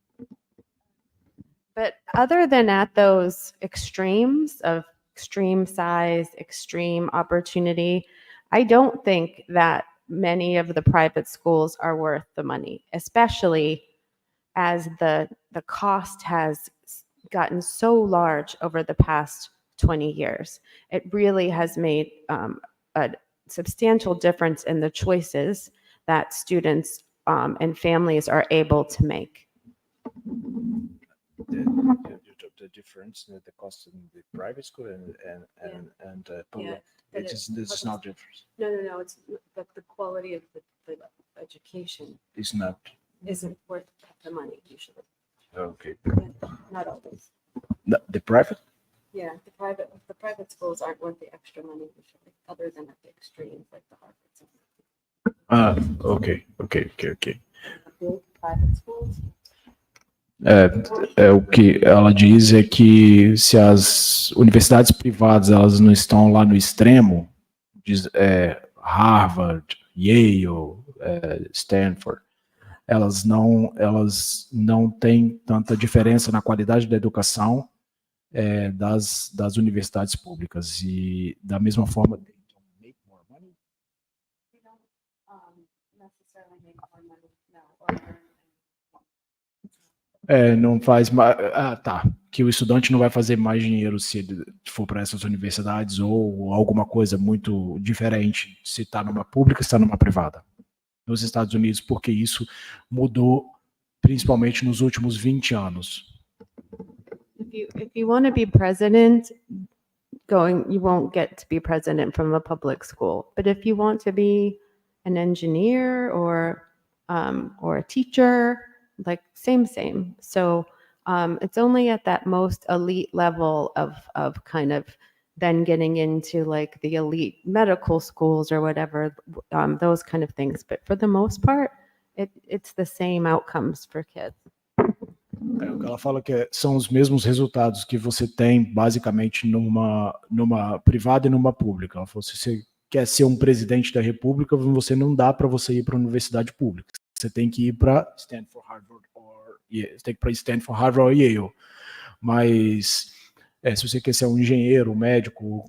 But other than at those extremes of extreme size, extreme opportunity, I don't think that many of the private schools are worth the money, especially as the cost has gotten so large over the past 20 years. It really has made a substantial difference in the choices that students and families are able to make. The difference, the cost in the private school and public, Yeah, this is not different. No, it's but the quality of the education It's not. isn't worth the money usually. Okay. Not always. The private? Yeah, the private schools aren't worth the extra money usually, other than at the extremes like the Harvard. Okay. The big private schools. O que ela diz é que se as universidades privadas elas não estão lá no extremo, Harvard, Yale, Stanford, elas não têm tanta diferença na qualidade da educação das universidades públicas, e da mesma forma não faz mais. Que o estudante não vai fazer mais dinheiro se ele for para essas universidades, ou alguma coisa muito diferente se está numa pública, se está numa privada nos Estados Unidos, porque isso mudou principalmente nos últimos 20 anos. If you want to be president, you won't get to be president from a public school. But if you want to be an engineer or a teacher, like same. So it's only at that most elite level of kind of then getting into like the elite medical schools or whatever, those kind of things. But for the most part, it's the same outcomes for kids. O que ela fala que são os mesmos resultados que você tem basicamente numa privada e numa pública. Ela falou, se você quer ser um presidente da república, você não dá para você ir para a universidade pública. Você tem que ir para Stanford, Harvard ou Yale. Mas se você quer ser um engenheiro, um médico,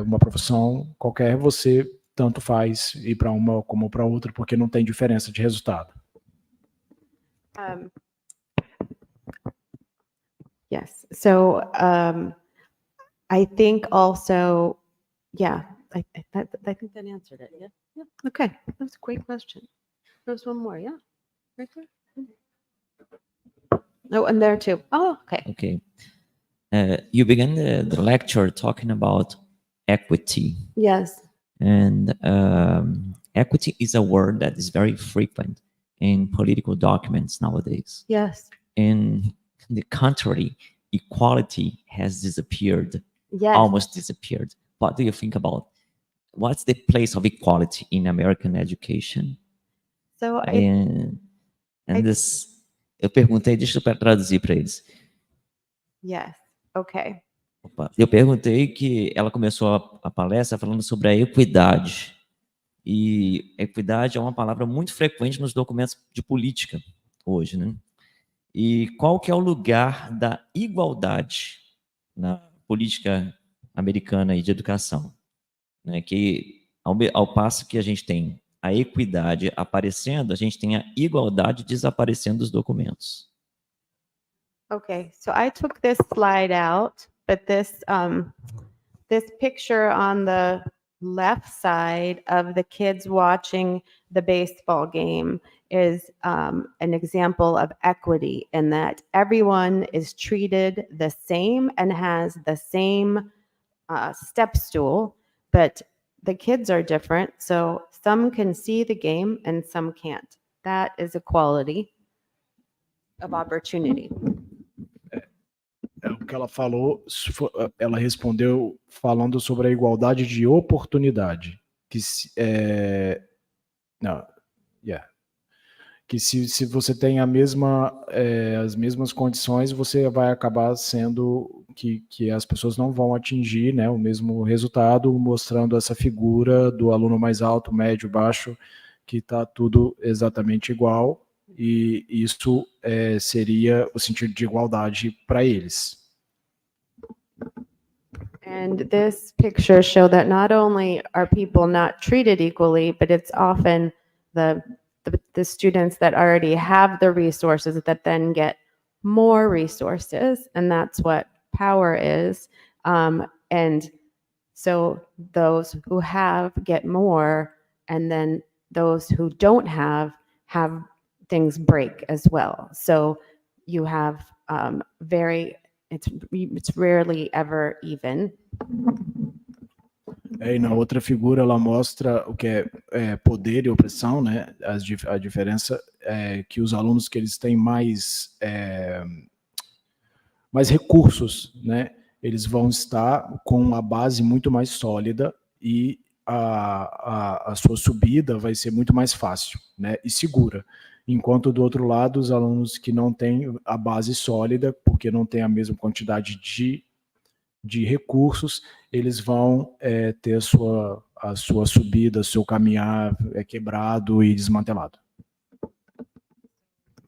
uma profissão qualquer, você tanto faz ir para uma como para outra, porque não tem diferença de resultado. Yes. So I think also, yeah, I think that answered it. Yeah. Okay. That was a great question. There's one more. Yeah. Right there. Oh, and there too. Oh, okay. Okay. You began the lecture talking about equity. Yes. And equity is a word that is very frequent in political documents nowadays. Yes. In the contrary, equality has disappeared, Yes. almost disappeared. What do you think about what's the place of equality in American education? So And this, eu perguntei, deixa eu traduzir para eles. yes, okay. Opa, eu perguntei que ela começou a palestra falando sobre a equidade. E equidade é uma palavra muito frequente nos documentos de política hoje, né? E qual que é o lugar da igualdade na política americana e de educação? Né? Que ao passo que a gente tem a equidade aparecendo, a gente tem a igualdade desaparecendo dos documentos. Okay, so I took this slide out, but this picture on the left side of the kids watching the baseball game is an example of equity in that everyone is treated the same and has the same step stool, but the kids are different. So some can see the game and some can't. That is equality of opportunity. É o que ela falou, ela respondeu falando sobre a igualdade de oportunidade, que não, que se você tem as mesmas condições, você vai acabar sendo que as pessoas não vão atingir, né, o mesmo resultado, mostrando essa figura do aluno mais alto, médio, baixo, que está tudo exatamente igual, e isso seria o sentido de igualdade para eles. And this picture showed that not only are people not treated equally, but it's often the students that already have the resources that then get more resources, and that's what power is. And so those who have get more, and then those who don't have things break as well. So you have it's rarely ever even. E na outra figura ela mostra o que é poder e opressão, né? A diferença é que os alunos que eles têm mais recursos, né? Eles vão estar com uma base muito mais sólida e a sua subida vai ser muito mais fácil, né? E segura. Enquanto do outro lado, os alunos que não têm a base sólida, porque não têm a mesma quantidade de recursos, eles vão ter a sua subida, seu caminhar quebrado e desmantelado.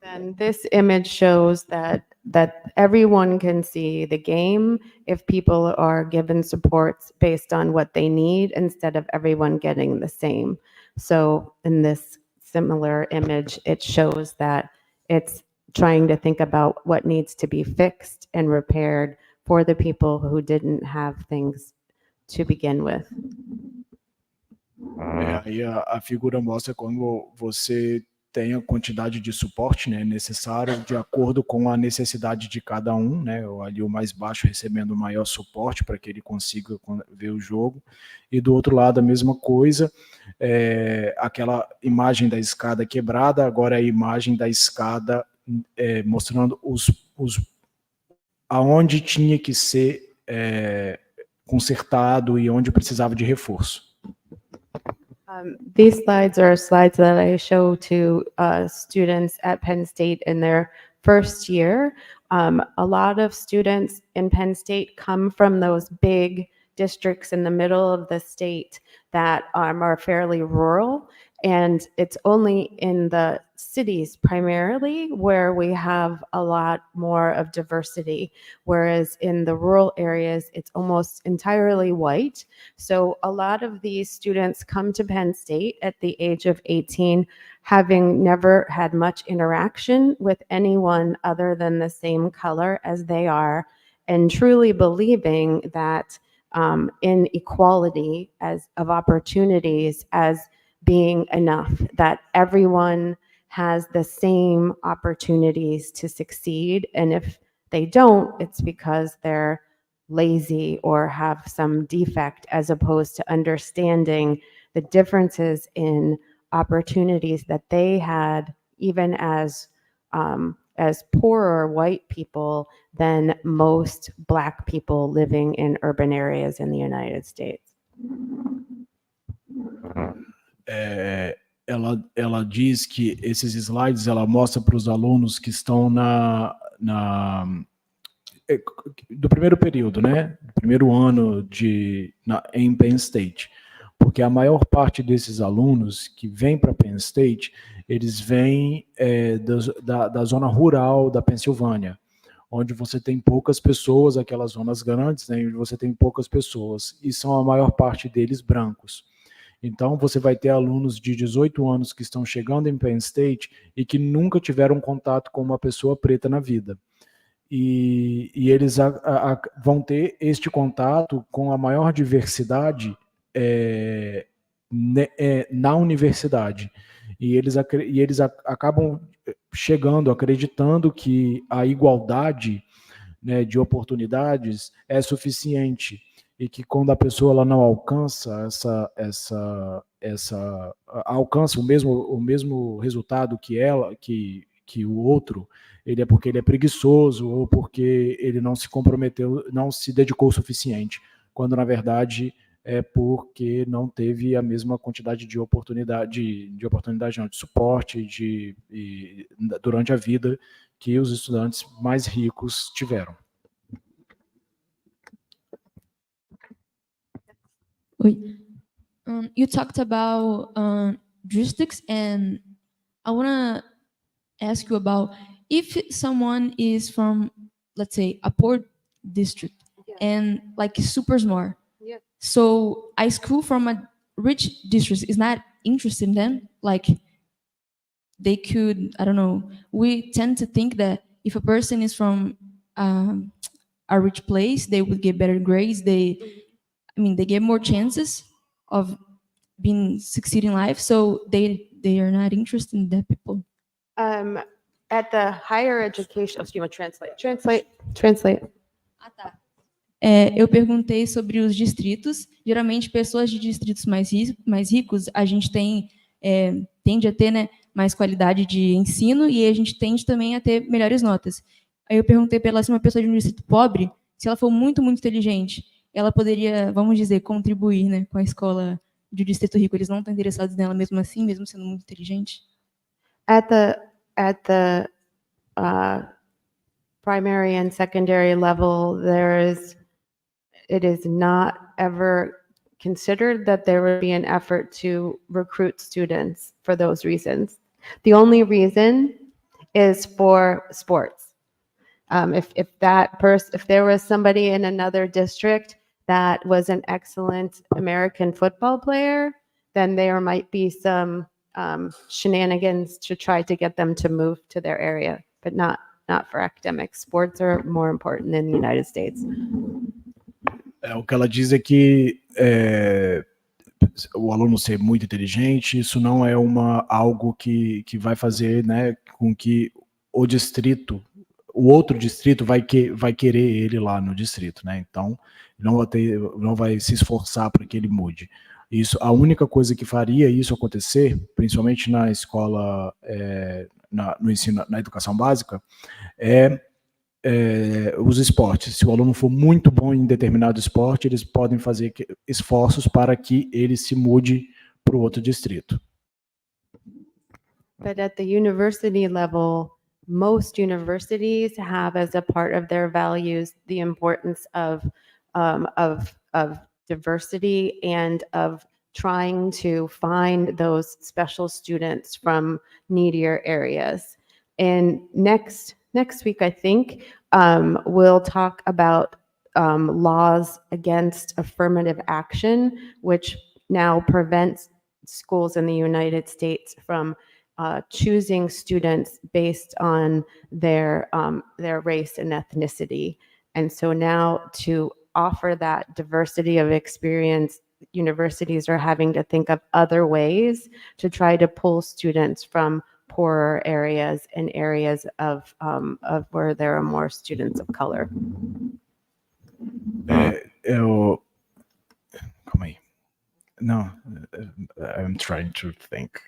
And this image shows that everyone can see the game if people are given supports based on what they need instead of everyone getting the same. So in this similar image, it shows that it's trying to think about what needs to be fixed and repaired for the people who didn't have things to begin with. Aí a figura mostra quando você tem a quantidade de suporte, né, necessário de acordo com a necessidade de cada um, né, ali o mais baixo recebendo maior suporte para que ele consiga ver o jogo, e do outro lado a mesma coisa, aquela imagem da escada quebrada, agora a imagem da escada mostrando aonde tinha que ser consertado e onde precisava de reforço. These slides are slides that I show to students at Penn State in their first year. A lot of students in Penn State come from those big districts in the middle of the state that are fairly rural, and it's only in the cities primarily where we have a lot more of diversity, whereas in the rural areas, it's almost entirely white. So a lot of these students come to Penn State at the age of 18, having never had much interaction with anyone other than the same color as they are, and truly believing that in equality of opportunities as being enough, that everyone has the same opportunities to succeed. And if they don't, it's because they're lazy or have some defect, as opposed to understanding the differences in opportunities that they had, even as poorer white people than most Black people living in urban areas in the United States. ela diz que esses slides ela mostra para os alunos que estão do primeiro período, né? Do primeiro ano em Penn State. Porque a maior parte desses alunos que vêm para Penn State, eles vêm da zona rural da Pensilvânia, onde você tem poucas pessoas, aquelas zonas grandes, né, onde você tem poucas pessoas, e são a maior parte deles brancos. Então, você vai ter alunos de 18 anos que estão chegando em Penn State e que nunca tiveram contato com uma pessoa preta na vida. E eles vão ter este contato com a maior diversidade na universidade. E eles acabam chegando, acreditando que a igualdade, né, de oportunidades é suficiente, e que quando a pessoa ela não alcança alcança o mesmo resultado que o outro, ele é porque ele é preguiçoso ou porque ele não se comprometeu, não se dedicou o suficiente, quando na verdade é porque não teve a mesma quantidade de oportunidade, não, de suporte durante a vida que os estudantes mais ricos tiveram. Oi. You talked about districts, and I want to ask you about if someone is from, let's say, a poor district, Yeah. and like super smart. Yeah. So a school from a rich district is not interested in them. Like they could, I don't know. We tend to think that if a person is from a rich place, they would get better grades. They get more chances of being succeed in life. So they are not interested in that people. At the higher education, you want to translate. Ah, tá. Eu perguntei sobre os distritos. Geralmente, pessoas de distritos mais ricos, a gente tende a ter, né, mais qualidade de ensino e a gente tende também a ter melhores notas. Aí eu perguntei para ela se uma pessoa de um distrito pobre, se ela for muito, muito inteligente, ela poderia, vamos dizer, contribuir, né, com a escola de distrito rico. Eles não estão interessados nela mesmo assim, mesmo sendo muito inteligente? At the primary and secondary level, it is not ever considered that there would be an effort to recruit students for those reasons. The only reason is for sports. If there was somebody in another district that was an excellent American football player, then there might be some shenanigans to try to get them to move to their area, but not for academics. Sports are more important in the United States. O que ela diz é que o aluno ser muito inteligente, isso não é algo que vai fazer, né, com que o outro distrito vai querer ele lá no distrito, né? Então, não vai se esforçar para que ele mude. Isso, a única coisa que faria isso acontecer, principalmente na escola, no ensino, na educação básica, os esportes. Se o aluno for muito bom em determinado esporte, eles podem fazer esforços para que ele se mude para o outro distrito. But at the university level, most universities have as a part of their values the importance of diversity and of trying to find those special students from needier areas. And next week, I think, we'll talk about laws against affirmative action, which now prevents schools in the United States from choosing students based on their race and ethnicity. And so now to offer that diversity of experience, universities are having to think of other ways to try to pull students from poorer areas and areas of where there are more students of color. Calma aí. No, I'm trying to think.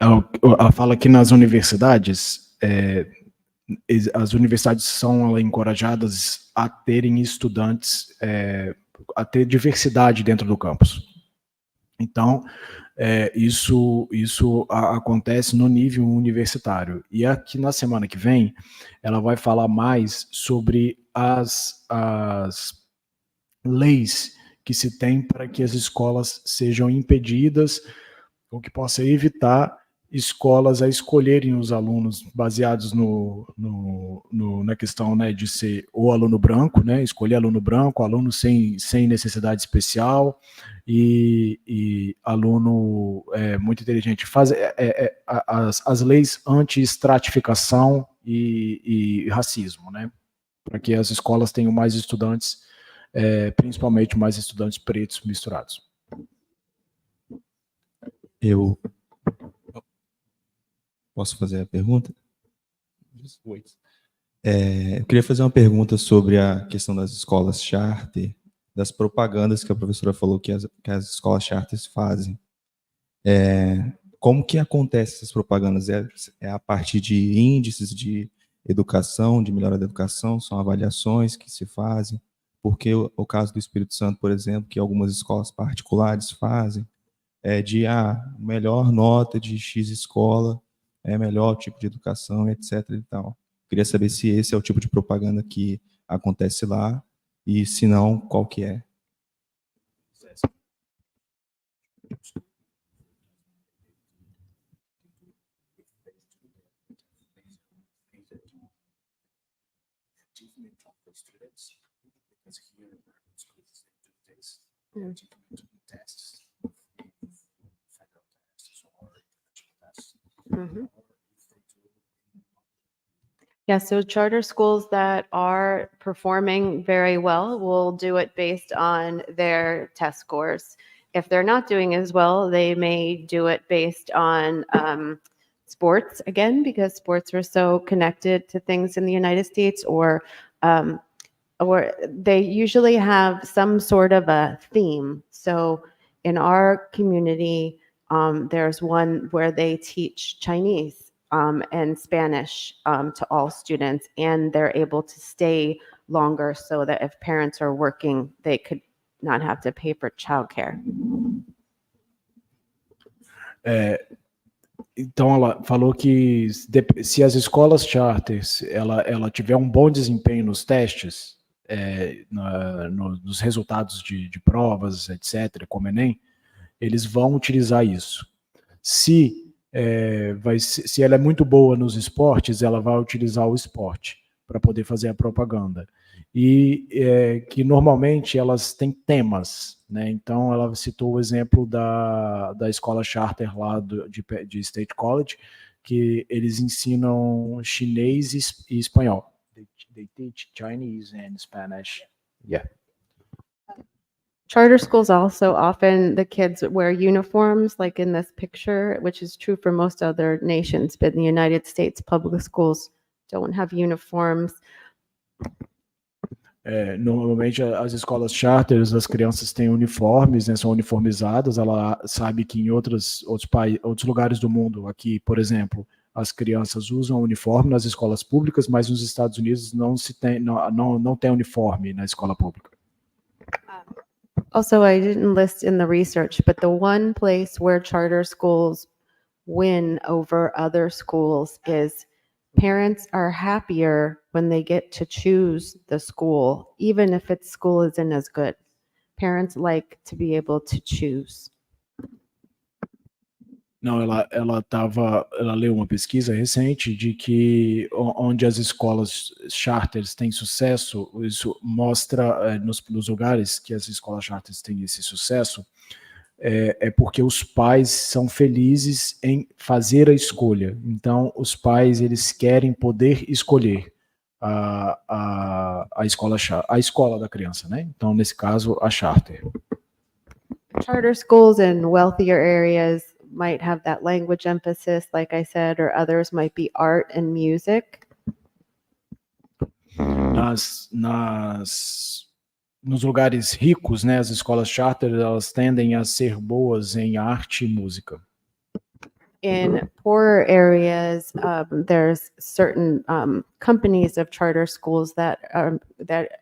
Ela fala que nas universidades, as universidades são encorajadas a terem estudantes, a ter diversidade dentro do campus. Então, isso acontece no nível universitário. E aqui na semana que vem, ela vai falar mais sobre as leis que se tem para que as escolas sejam impedidas ou que possa evitar escolas a escolherem os alunos baseados na questão, né, de ser o aluno branco, né, escolher aluno branco, aluno sem necessidade especial e aluno muito inteligente. As leis anti-estratificação e racismo, né, para que as escolas tenham mais estudantes, principalmente mais estudantes pretos misturados. Eu posso fazer a pergunta? Eu queria fazer uma pergunta sobre a questão das escolas charter, das propagandas que a professora falou que as escolas charters fazem. Como que acontecem essas propagandas? É a partir de índices de educação, de melhora da educação? São avaliações que se fazem? Porque o caso do Espírito Santo, por exemplo, que algumas escolas particulares fazem, melhor nota de X escola, melhor tipo de educação, etc. e tal. Queria saber se esse é o tipo de propaganda que acontece lá e, se não, qual que é. Mhm. Yeah, so charter schools that are performing very well will do it based on their test scores. If they're not doing as well, they may do it based on sports, again, because sports are so connected to things in the United States, or they usually have some sort of a theme. So in our community, there's one where they teach Chinese and Spanish to all students, and they're able to stay longer so that if parents are working, they could not have to pay for childcare. Então, ela falou que se as escolas charters ela tiver um bom desempenho nos testes, nos resultados de provas, etc., como Enem, eles vão utilizar isso. Se ela é muito boa nos esportes, ela vai utilizar o esporte para poder fazer a propaganda. E que normalmente elas têm temas, né? Então ela citou o exemplo da escola charter lá de State College, que eles ensinam chinês e espanhol. They teach Chinese and Spanish. Yeah. Charter schools also, often the kids wear uniforms, like in this picture, which is true for most other nations, but in the United States, public schools don't have uniforms. Normalmente as escolas charters, as crianças têm uniformes, né, são uniformizadas. Ela sabe que em outros lugares do mundo, aqui, por exemplo, as crianças usam uniforme nas escolas públicas, mas nos Estados Unidos não tem uniforme na escola pública. Also, I didn't list in the research, but the one place where charter schools win over other schools is parents are happier when they get to choose the school, even if its school isn't as good. Parents like to be able to choose. Não, ela leu uma pesquisa recente de que onde as escolas charters têm sucesso, isso mostra nos lugares que as escolas charters têm esse sucesso, porque os pais são felizes em fazer a escolha. Então, os pais eles querem poder escolher a escola da criança, né? Então, nesse caso, a charter. Charter schools in wealthier areas might have that language emphasis, like I said, or others might be art and music. Nos lugares ricos, né, as escolas charter elas tendem a ser boas em arte e música. In poorer areas, there's certain companies of charter schools that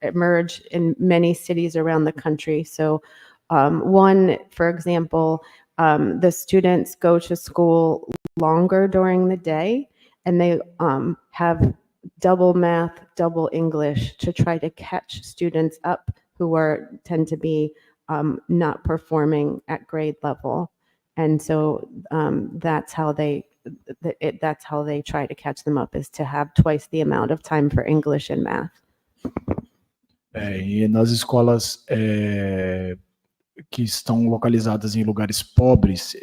emerge in many cities around the country. So One, for example, the students go to school longer during the day, and they have double math, double English to try to catch students up who tend to be not performing at grade level. And so that's how they try to catch them up, is to have twice the amount of time for English and math. E nas escolas que estão localizadas em lugares pobres,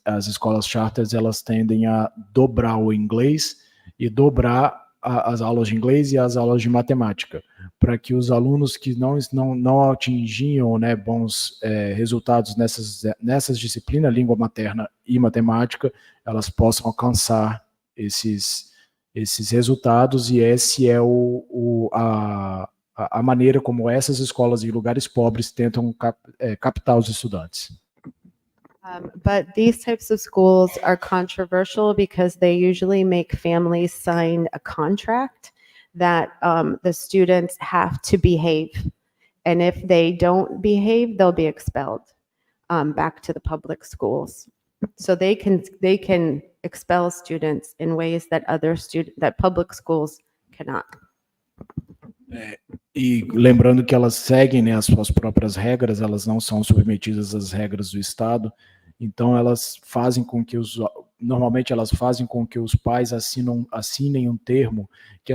as escolas charters, elas tendem a dobrar o inglês e dobrar as aulas de inglês e as aulas de matemática, para que os alunos que não atingiam, né, bons resultados nessas disciplinas, língua materna e matemática, elas possam alcançar esses resultados, e esse é a maneira como essas escolas em lugares pobres tentam captar os estudantes. But these types of schools are controversial because they usually make families sign a contract that the students have to behave. And if they don't behave, they'll be expelled back to the public schools. So they can expel students in ways that that public schools cannot. E lembrando que elas seguem, né, as suas próprias regras, elas não são submetidas às regras do Estado, então elas fazem com que normalmente elas fazem com que os pais assinem um termo que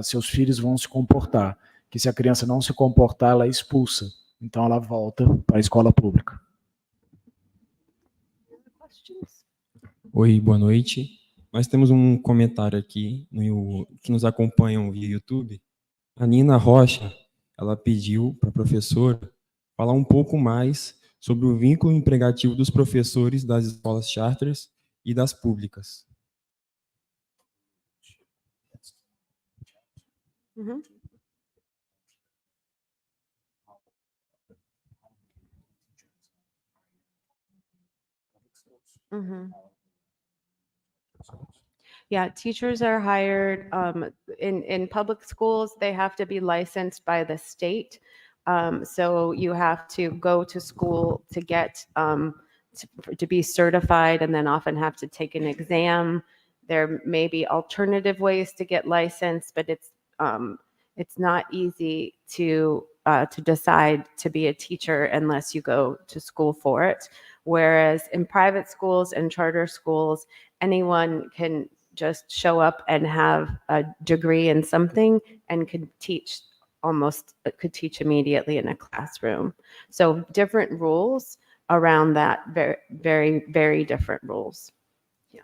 seus filhos vão se comportar, que se a criança não se comportar, ela é expulsa, então ela volta para a escola pública. Oi, boa noite. Nós temos um comentário aqui que nos acompanham via YouTube. A Nina Rocha, ela pediu para a professora falar um pouco mais sobre o vínculo emregativo dos professores das escolas charters e das públicas. Mm-hmm. Mm-hmm. Yeah, teachers are hired in public schools. They have to be licensed by the state. So you have to go to school to get to be certified, and then often have to take an exam. There may be alternative ways to get licensed, but it's not easy to decide to be a teacher unless you go to school for it. Whereas in private schools and charter schools, anyone can just show up and have a degree in something and could teach immediately in a classroom. So different rules around that, very, very, very different rules. Yeah.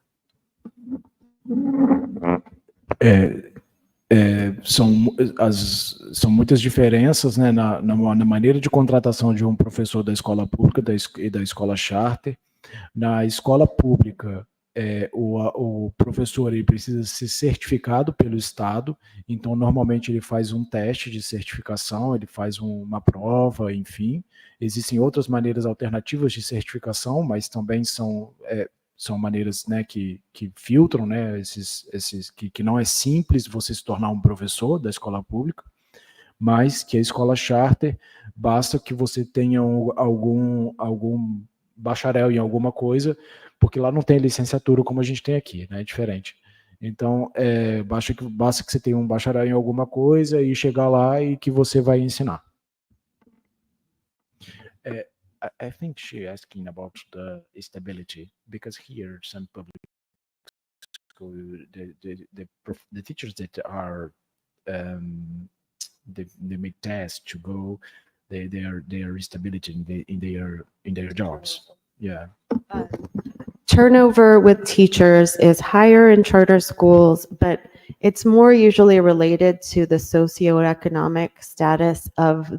São muitas diferenças, né, na maneira de contratação de um professor da escola pública e da escola charter. Na escola pública, o professor ele precisa ser certificado pelo Estado, então normalmente ele faz um teste de certificação, ele faz uma prova, enfim. Existem outras maneiras alternativas de certificação, mas também são maneiras, né, que filtram, né, que não é simples você se tornar um professor da escola pública, mas que a escola charter, basta que você tenha algum bacharel em alguma coisa, porque lá não tem licenciatura como a gente tem aqui, né, é diferente. Então, basta que você tenha um bacharel em alguma coisa e chegar lá e que você vai ensinar. I think she asking about the stability, because here some public school, the teachers that are they make tests to go, they are stability in their jobs. Yeah. Turnover with teachers is higher in charter schools, but it's more usually related to the socioeconomic status of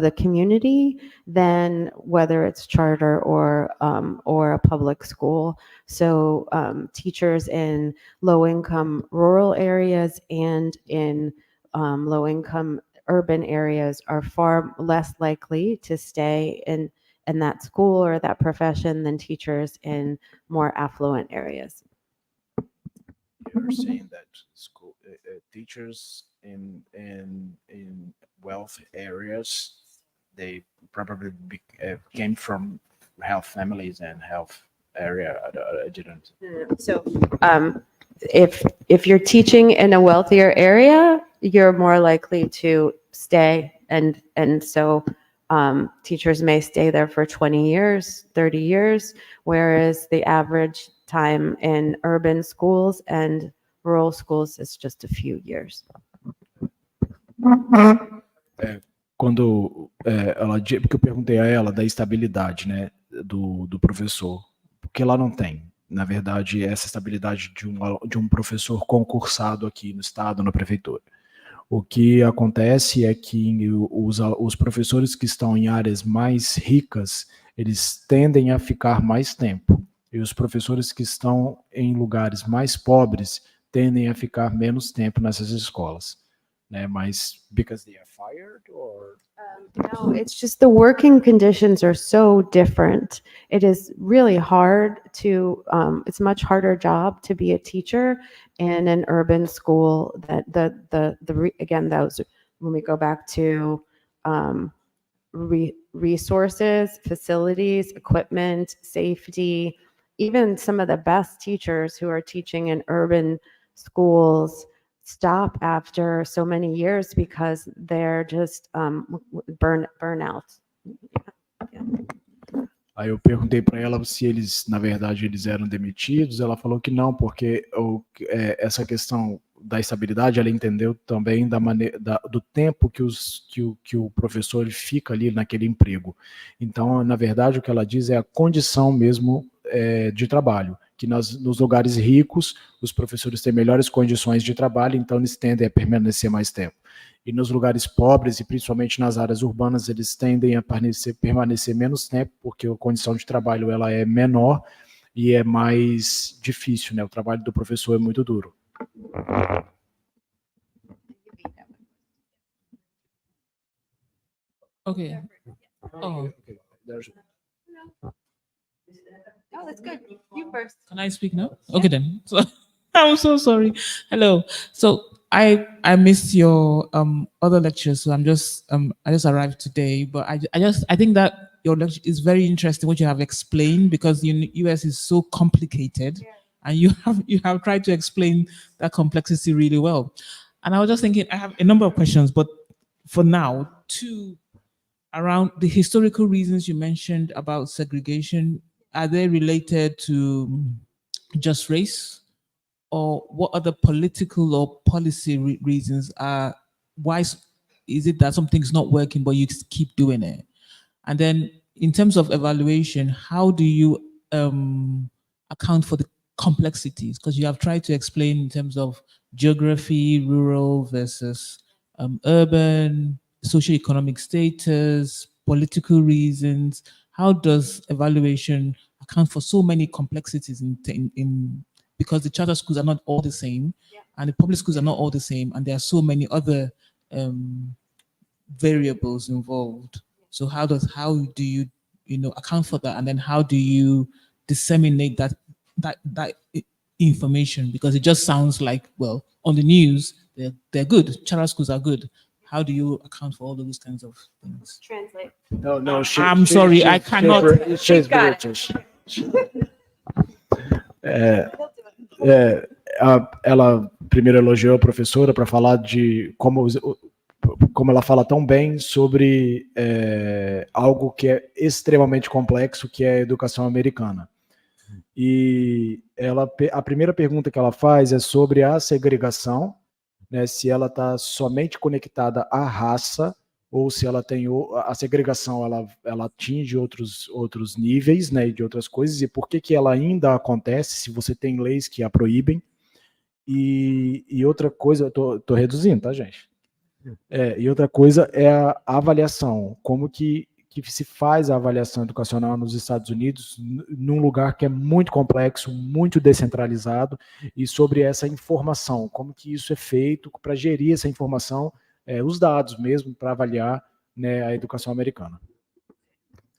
the community than whether it's charter or a public school. So teachers in low-income rural areas and in low-income urban areas are far less likely to stay in that school or that profession than teachers in more affluent areas. You're saying that teachers in wealth areas they probably came from health families and health area. I didn't. So, if you're teaching in a wealthier area, you're more likely to stay, and so teachers may stay there for 20 years, 30 years, whereas the average time in urban schools and rural schools is just a few years. Quando porque eu perguntei a ela da estabilidade, né, do professor, porque lá não tem. Na verdade, essa estabilidade de um professor concursado aqui no estado, na prefeitura. O que acontece é que os professores que estão em áreas mais ricas, eles tendem a ficar mais tempo. E os professores que estão em lugares mais pobres tendem a ficar menos tempo nessas escolas. Né? Mas because they are fired or No, it's just the working conditions are so different. It is really hard to, it's a much harder job to be a teacher in an urban school. That again, those, when we go back to resources, facilities, equipment, safety, even some of the best teachers who are teaching in urban schools stop after so many years because they're just burnout. Aí eu perguntei para ela se eles, na verdade, eles eram demitidos. Ela falou que não, porque essa questão da estabilidade, ela entendeu também do tempo que o professor fica ali naquele emprego. Então, na verdade, o que ela diz é a condição mesmo de trabalho, que nos lugares ricos, os professores têm melhores condições de trabalho, então eles tendem a permanecer mais tempo. E nos lugares pobres, e principalmente nas áreas urbanas, eles tendem a permanecer menos tempo, porque a condição de trabalho ela é menor e é mais difícil, né? O trabalho do professor é muito duro. Okay. Oh, Oh, that's good. You first. can I speak now? Okay then. So I'm so sorry. Hello. So I missed your other lectures, so I just arrived today, but I think that your lecture is very interesting what you have explained, because US is so complicated, and you have tried to explain that complexity really well. And I was just thinking, I have a number of questions, but for now, two around the historical reasons you mentioned about segregation. Are they related to just race, or what other political or policy reasons are? Why is it that something's not working but you keep doing it? And then in terms of evaluation, how do you account for the complexities? Because you have tried to explain in terms of geography, rural versus urban, socioeconomic status, political reasons. How does evaluation account for so many complexities in because the charter schools are not all the same, and the public schools are not all the same, and there are so many other variables involved. So how do you account for that, and then how do you disseminate that information? Because it just sounds like, well, on the news they're good, charter schools are good. How do you account for all of those kinds of things? Translate. No, I'm sorry, I cannot. She's got it. Ela primeiro elogiou a professora para falar de como ela fala tão bem sobre algo que é extremamente complexo, que é a educação americana. E a primeira pergunta que ela faz é sobre a segregação, né, se ela está somente conectada à raça, ou se ela tem a segregação, ela atinge outros níveis, né, de outras coisas, e por que ela ainda acontece, se você tem leis que a proíbem. E outra coisa, eu tô reduzindo, tá, gente? E outra coisa é a avaliação, como que se faz a avaliação educacional nos Estados Unidos, num lugar que é muito complexo, muito descentralizado, e sobre essa informação, como que isso é feito para gerir essa informação, os dados mesmo, para avaliar, né, a educação americana.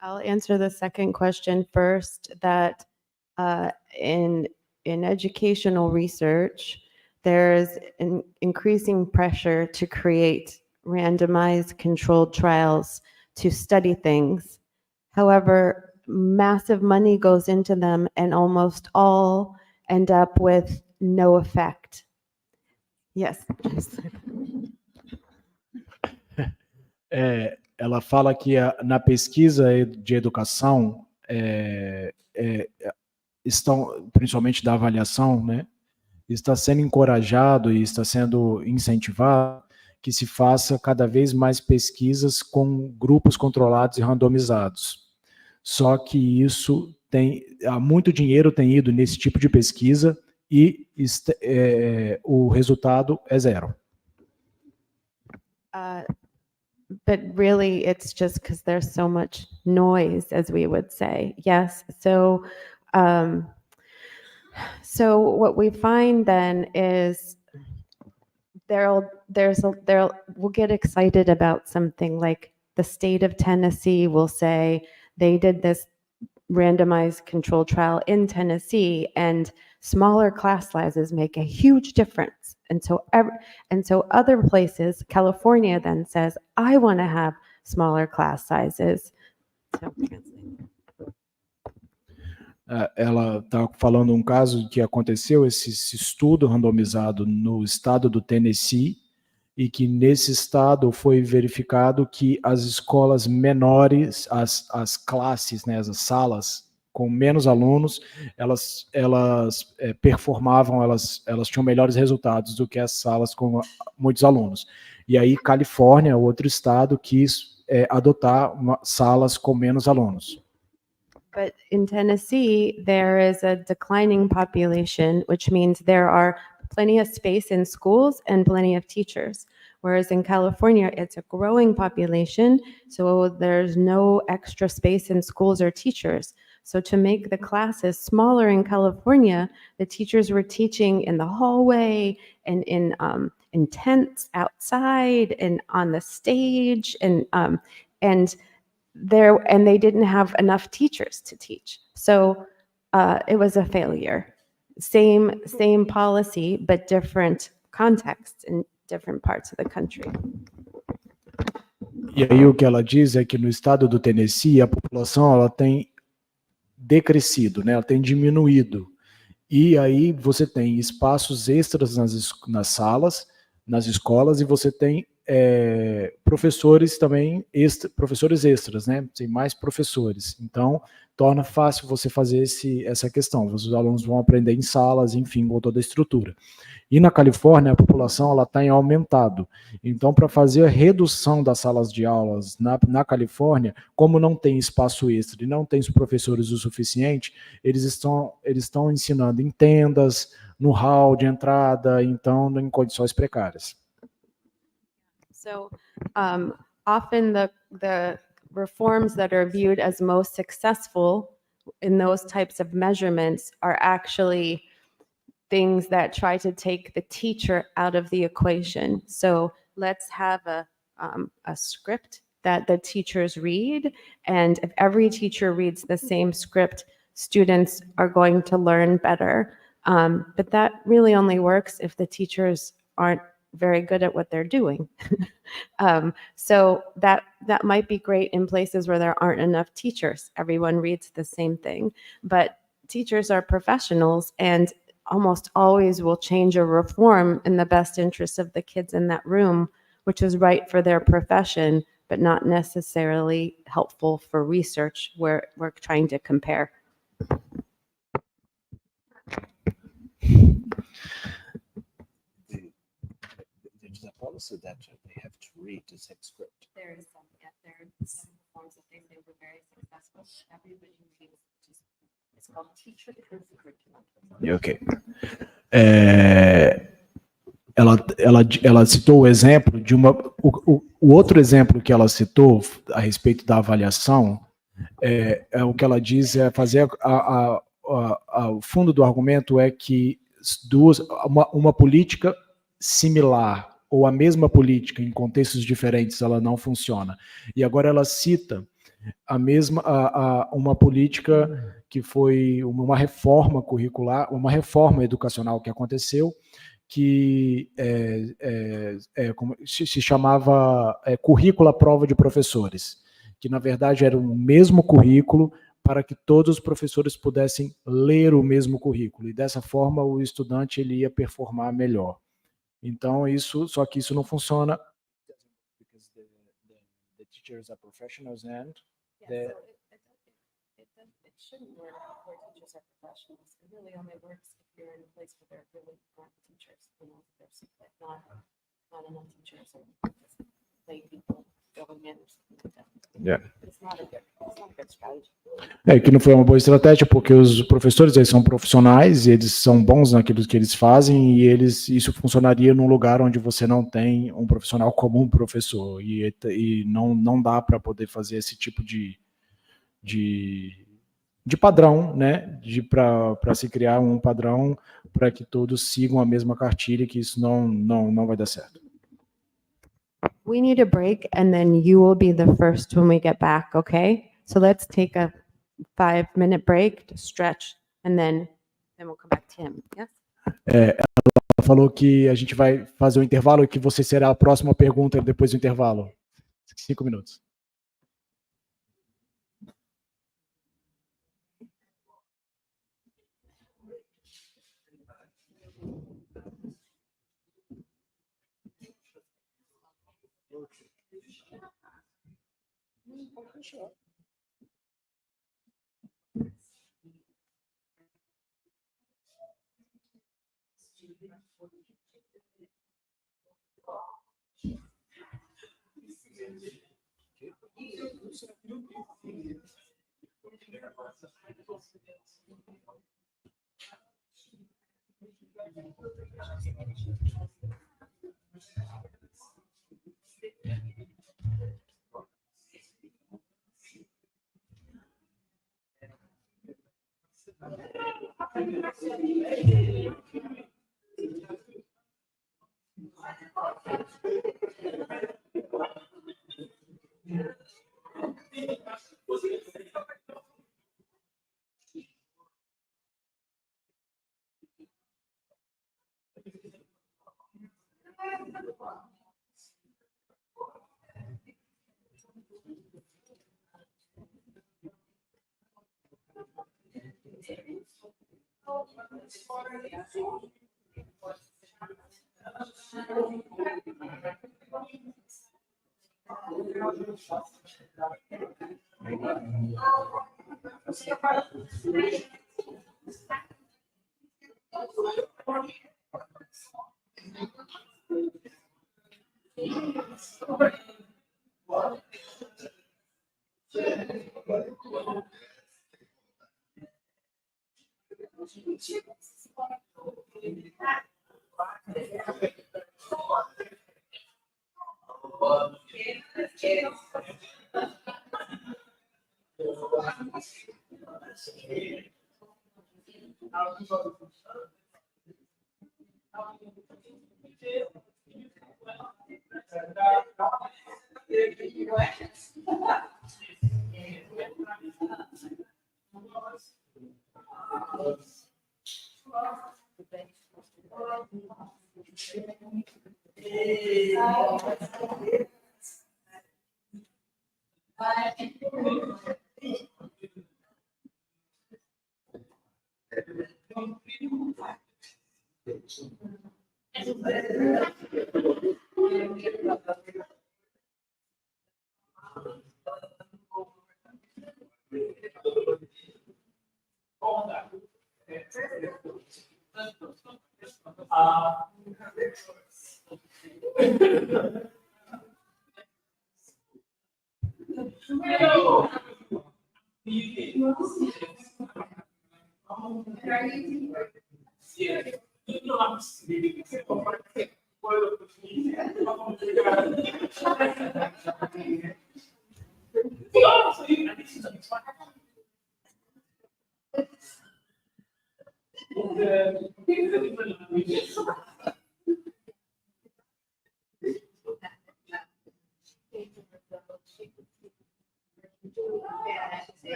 I'll answer the second question first, that in educational research, there's an increasing pressure to create randomized controlled trials to study things. However, massive money goes into them and almost all end up with no effect. Yes. Ela fala que na pesquisa de educação estão, principalmente da avaliação, né, está sendo encorajado e está sendo incentivado que se faça cada vez mais pesquisas com grupos controlados e randomizados. Só que isso muito dinheiro tem ido nesse tipo de pesquisa e o resultado é zero. But really, it's just because there's so much noise, as we would say. Yes. So what we find then is we'll get excited about something like the state of Tennessee will say they did this randomized control trial in Tennessee, and smaller class sizes make a huge difference. And so other places, California then says, I want to have smaller class sizes. So, ela está falando um caso que aconteceu, esse estudo randomizado no estado do Tennessee, e que nesse estado foi verificado que as escolas menores, as classes, né, as salas com menos alunos, elas performavam, elas tinham melhores resultados do que as salas com muitos alunos. E aí Califórnia, outro estado, quis adotar salas com menos alunos. But in Tennessee, there is a declining population, which means there are plenty of space in schools and plenty of teachers. Whereas in California, it's a growing population, so there's no extra space in schools or teachers. So to make the classes smaller in California, the teachers were teaching in the hallway and in tents outside and on the stage, and they didn't have enough teachers to teach. So it was a failure. Same policy, but different contexts in different parts of the country. E aí o que ela diz é que no estado do Tennessee a população ela tem decrescido, né? Ela tem diminuído. E aí você tem espaços extras nas salas, nas escolas, e você tem professores também, professores extras, né? Tem mais professores. Então, torna fácil você fazer essa questão. Os alunos vão aprender em salas, enfim, com toda a estrutura. E na Califórnia, a população ela tem aumentado. Então, para fazer a redução das salas de aulas na Califórnia, como não tem espaço extra e não tem os professores o suficiente, eles estão ensinando em tendas, no hall de entrada, então, em condições precárias. So often the reforms that are viewed as most successful in those types of measurements are actually things that try to take the teacher out of the equation. So let's have a script that the teachers read, and if every teacher reads the same script, students are going to learn better. But that really only works if the teachers aren't very good at what they're doing. So that might be great in places where there aren't enough teachers. Everyone reads the same thing, but teachers are professionals and almost always will change a reform in the best interest of the kids in that room, which is right for their profession, but not necessarily helpful for research where we're trying to compare. There's a policy that they have to read the same script. There is some reforms that they say were very successful. Everybody reads it's called teacher-driven curriculum. Ok. Ela citou o exemplo de o outro exemplo que ela citou a respeito da avaliação é o que ela diz é fazer o fundo do argumento é que uma política similar ou a mesma política em contextos diferentes ela não funciona. E agora ela cita uma política que foi uma reforma curricular, uma reforma educacional que aconteceu, que se chamava currículo à prova de professores. que na verdade era o mesmo currículo, para que todos os professores pudessem ler o mesmo currículo, e dessa forma o estudante ele ia performar melhor. Então, só que isso não funciona. Because the teachers are professionals and it shouldn't work where teachers are professionals. It really only works if you're in a place where there really aren't teachers, there's like not enough teachers or just lay people going in or something like that. Yeah. It's not a good strategy. Que não foi uma boa estratégia, porque os professores eles são profissionais, e eles são bons naquilo que eles fazem, e isso funcionaria num lugar onde você não tem um profissional como um professor, e não dá para poder fazer esse tipo de padrão, né, para se criar um padrão para que todos sigam a mesma cartilha, que isso não vai dar certo. We need a break and then you will be the first when we get back, okay? So let's take a 5-minute break to stretch and then we'll come back to him. Yes? Ela falou que a gente vai fazer um intervalo e que você será a próxima pergunta depois do intervalo. 5 minutos.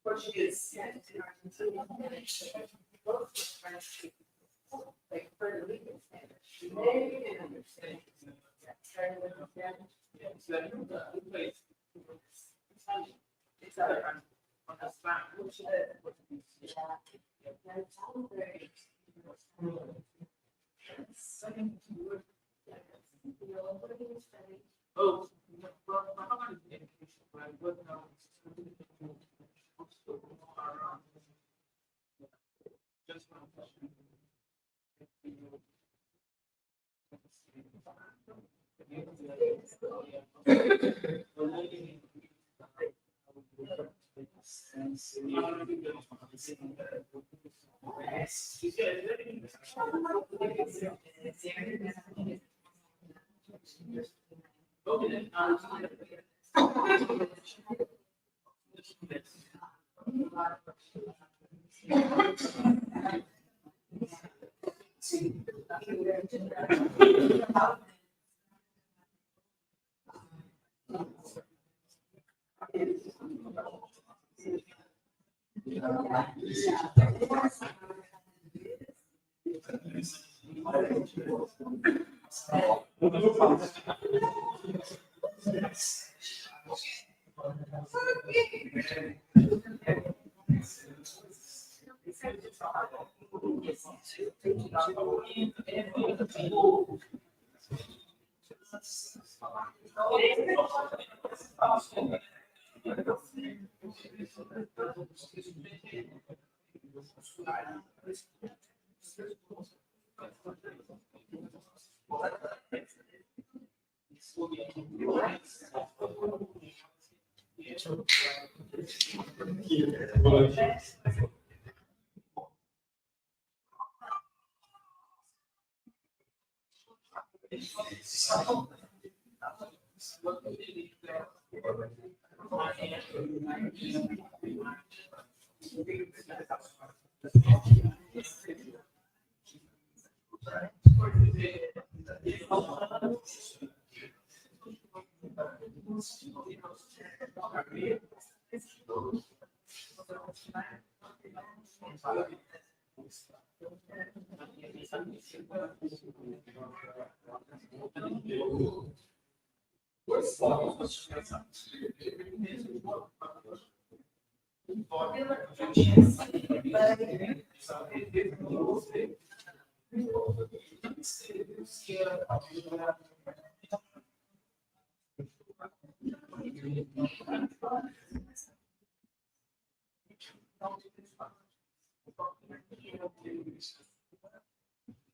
Portuguese in Argentina.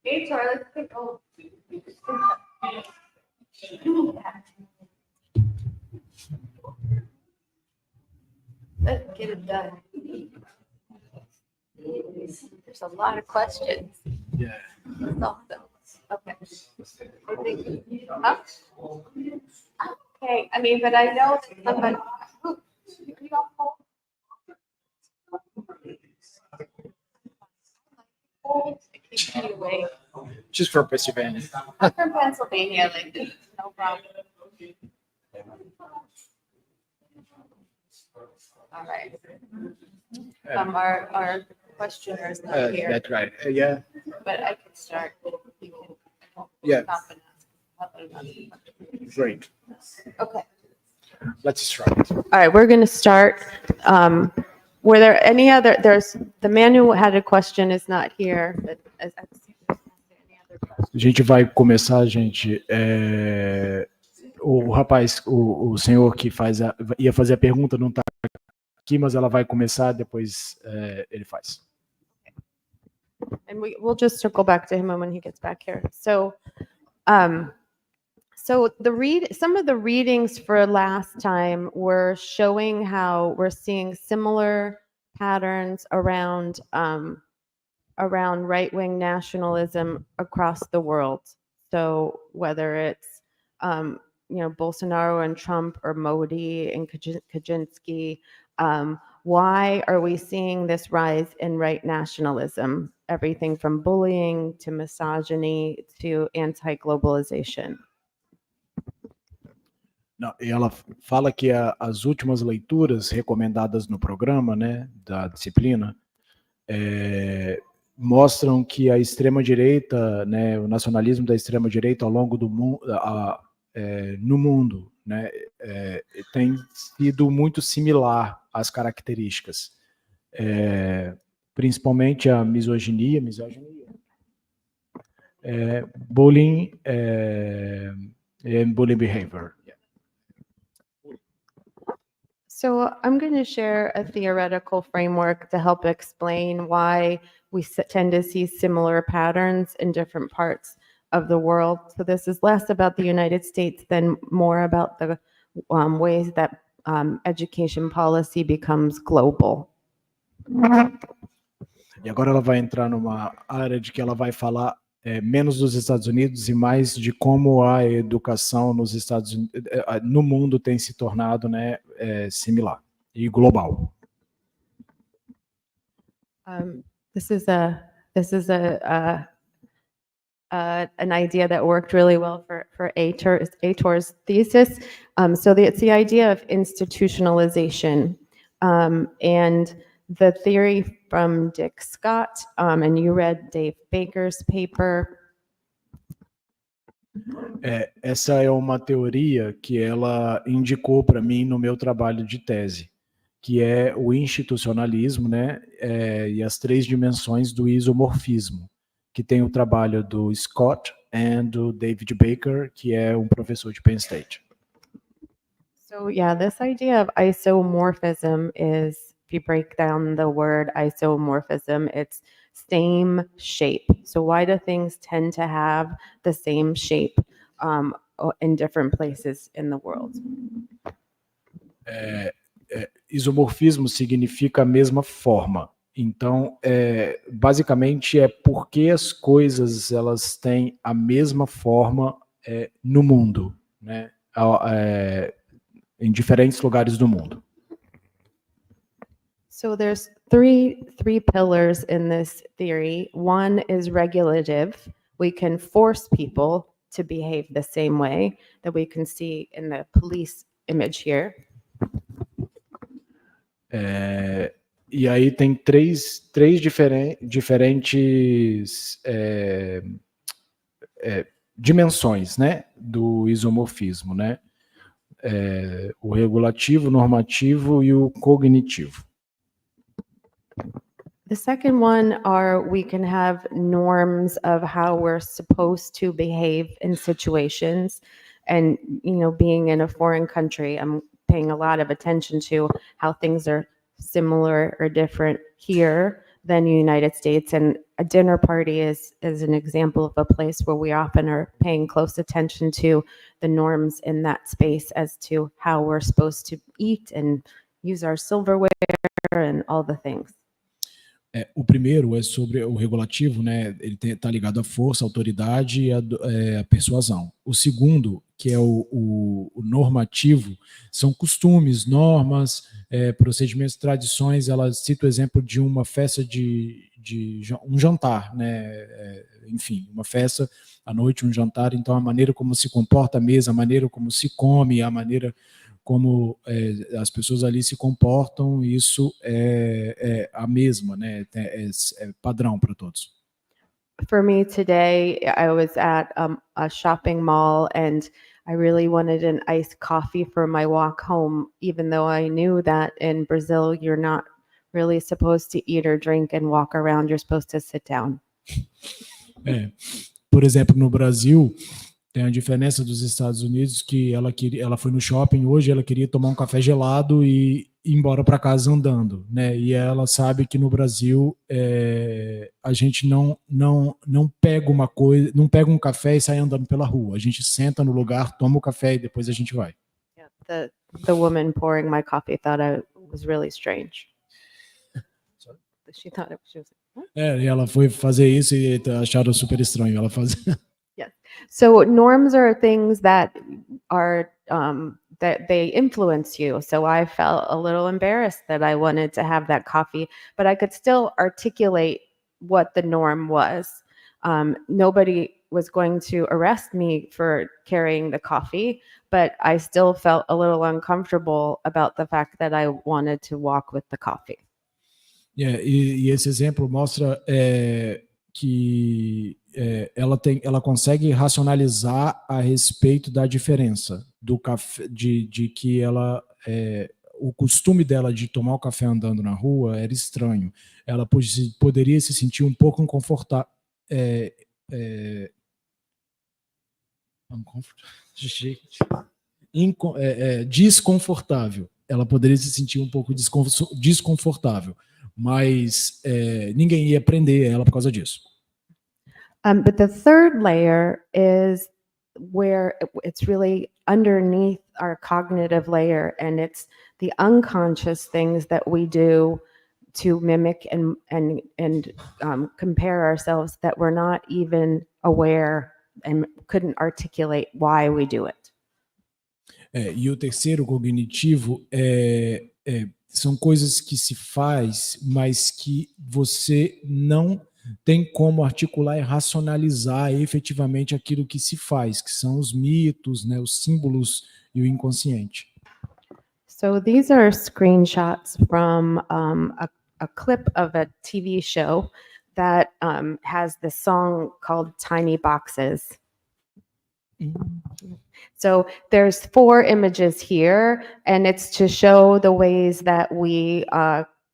Hey, Charlie, let's go. Let's get it done. There's a lot of questions. Yeah. Solve them. Okay. Huh? Okay, I mean, but I know that somebody. You don't hold- hold to keep you awake. She's from Pennsylvania. I'm from Pennsylvania, like, no problem. All right. Our questioner's not here, That's right. Yeah. but I can start. You can- Yeah. Stop and ask. Great. Okay. Let's start. All right, we're going to start. Were there any other, the man who had a question is not here, but any other questions? A gente vai começar, gente. O rapaz, o senhor que ia fazer a pergunta não está aqui, mas ela vai começar, depois ele faz. And we'll just circle back to him when he gets back here. So, some of the readings for last time were showing how we're seeing similar patterns around right-wing nationalism across the world. So whether it's Bolsonaro and Trump or Modi and Kaczynski, why are we seeing this rise in right nationalism? Everything from bullying to misogyny to anti-globalization. Não, e ela fala que as últimas leituras recomendadas no programa, né, da disciplina, mostram que a extrema-direita, né, o nacionalismo da extrema-direita ao longo do mundo, no mundo, né, tem sido muito similar as características, principalmente a misoginia, bullying and bullying behavior. So I'm going to share a theoretical framework to help explain why we tend to see similar patterns in different parts of the world. So this is less about the United States than more about the ways that education policy becomes global. E agora ela vai entrar numa área de que ela vai falar menos dos Estados Unidos e mais de como a educação nos Estados Unidos, no mundo tem se tornado, né, similar e global. This is an idea that worked really well for Aitor's thesis. So it's the idea of institutionalization, and the theory from Dick Scott, and you read Dave Baker's paper. Essa é uma teoria que ela indicou para mim no meu trabalho de tese, que é o institucionalismo, né, e as 3 dimensões do isomorfismo, que tem o trabalho do Scott e do David Baker, que é um professor de Penn State. So yeah, this idea of isomorphism is, if you break down the word isomorphism, it's same shape. So why do things tend to have the same shape in different places in the world? Isomorfismo significa a mesma forma. Então, basicamente é porque as coisas elas têm a mesma forma no mundo, né? Em diferentes lugares do mundo. So there's three pillars in this theory. One is regulative. We can force people to behave the same way that we can see in the police image here. E aí tem três diferentes dimensões, né, do isomorfismo, né? O regulativo, o normativo e o cognitivo. The second one are we can have norms of how we're supposed to behave in situations. And, you know, being in a foreign country, I'm paying a lot of attention to how things are similar or different here than the United States. And a dinner party is an example of a place where we often are paying close attention to the norms in that space as to how we're supposed to eat and use our silverware and all the things. O primeiro é sobre o regulativo, né? Ele está ligado à força, à autoridade e à persuasão. O segundo, que é o normativo, são costumes, normas, procedimentos, tradições. Ela cita o exemplo de uma festa de um jantar, né? Enfim, uma festa à noite, um jantar. Então, a maneira como se comporta a mesa, a maneira como se come, a maneira como as pessoas ali se comportam, isso é a mesma, né? É padrão para todos. For me today, I was at a shopping mall and I really wanted an iced coffee for my walk home, even though I knew that in Brazil, you're not really supposed to eat or drink and walk around, you're supposed to sit down. Por exemplo, no Brasil, tem a diferença dos Estados Unidos, que ela foi no shopping hoje, ela queria tomar um café gelado e ir embora para casa andando, né? E ela sabe que no Brasil a gente não pega uma coisa, não pega um café e sai andando pela rua. A gente senta no lugar, toma o café e depois a gente vai. Yeah, the woman pouring my coffee thought I was really strange. She thought it was. E ela foi fazer isso e acharam super estranho ela fazer. Yes. So norms are things that are that they influence you. So I felt a little embarrassed that I wanted to have that coffee, but I could still articulate what the norm was. Nobody was going to arrest me for carrying the coffee, but I still felt a little uncomfortable about the fact that I wanted to walk with the coffee. E esse exemplo mostra que ela consegue racionalizar a respeito da diferença do café, de que ela o costume dela de tomar o café andando na rua era estranho. Ela poderia se sentir um pouco inconfortável. Desconfortável. Ela poderia se sentir um pouco desconfortável, mas ninguém ia prender ela por causa disso. But the third layer is where it's really underneath our cognitive layer, and it's the unconscious things that we do to mimic and compare ourselves that we're not even aware and couldn't articulate why we do it. E o terceiro cognitivo são coisas que se faz, mas que você não tem como articular e racionalizar efetivamente aquilo que se faz, que são os mitos, né, os símbolos e o inconsciente. So these are screenshots from a clip of a TV show that has the song called Tiny Boxes. So there's 4 images here, and it's to show the ways that we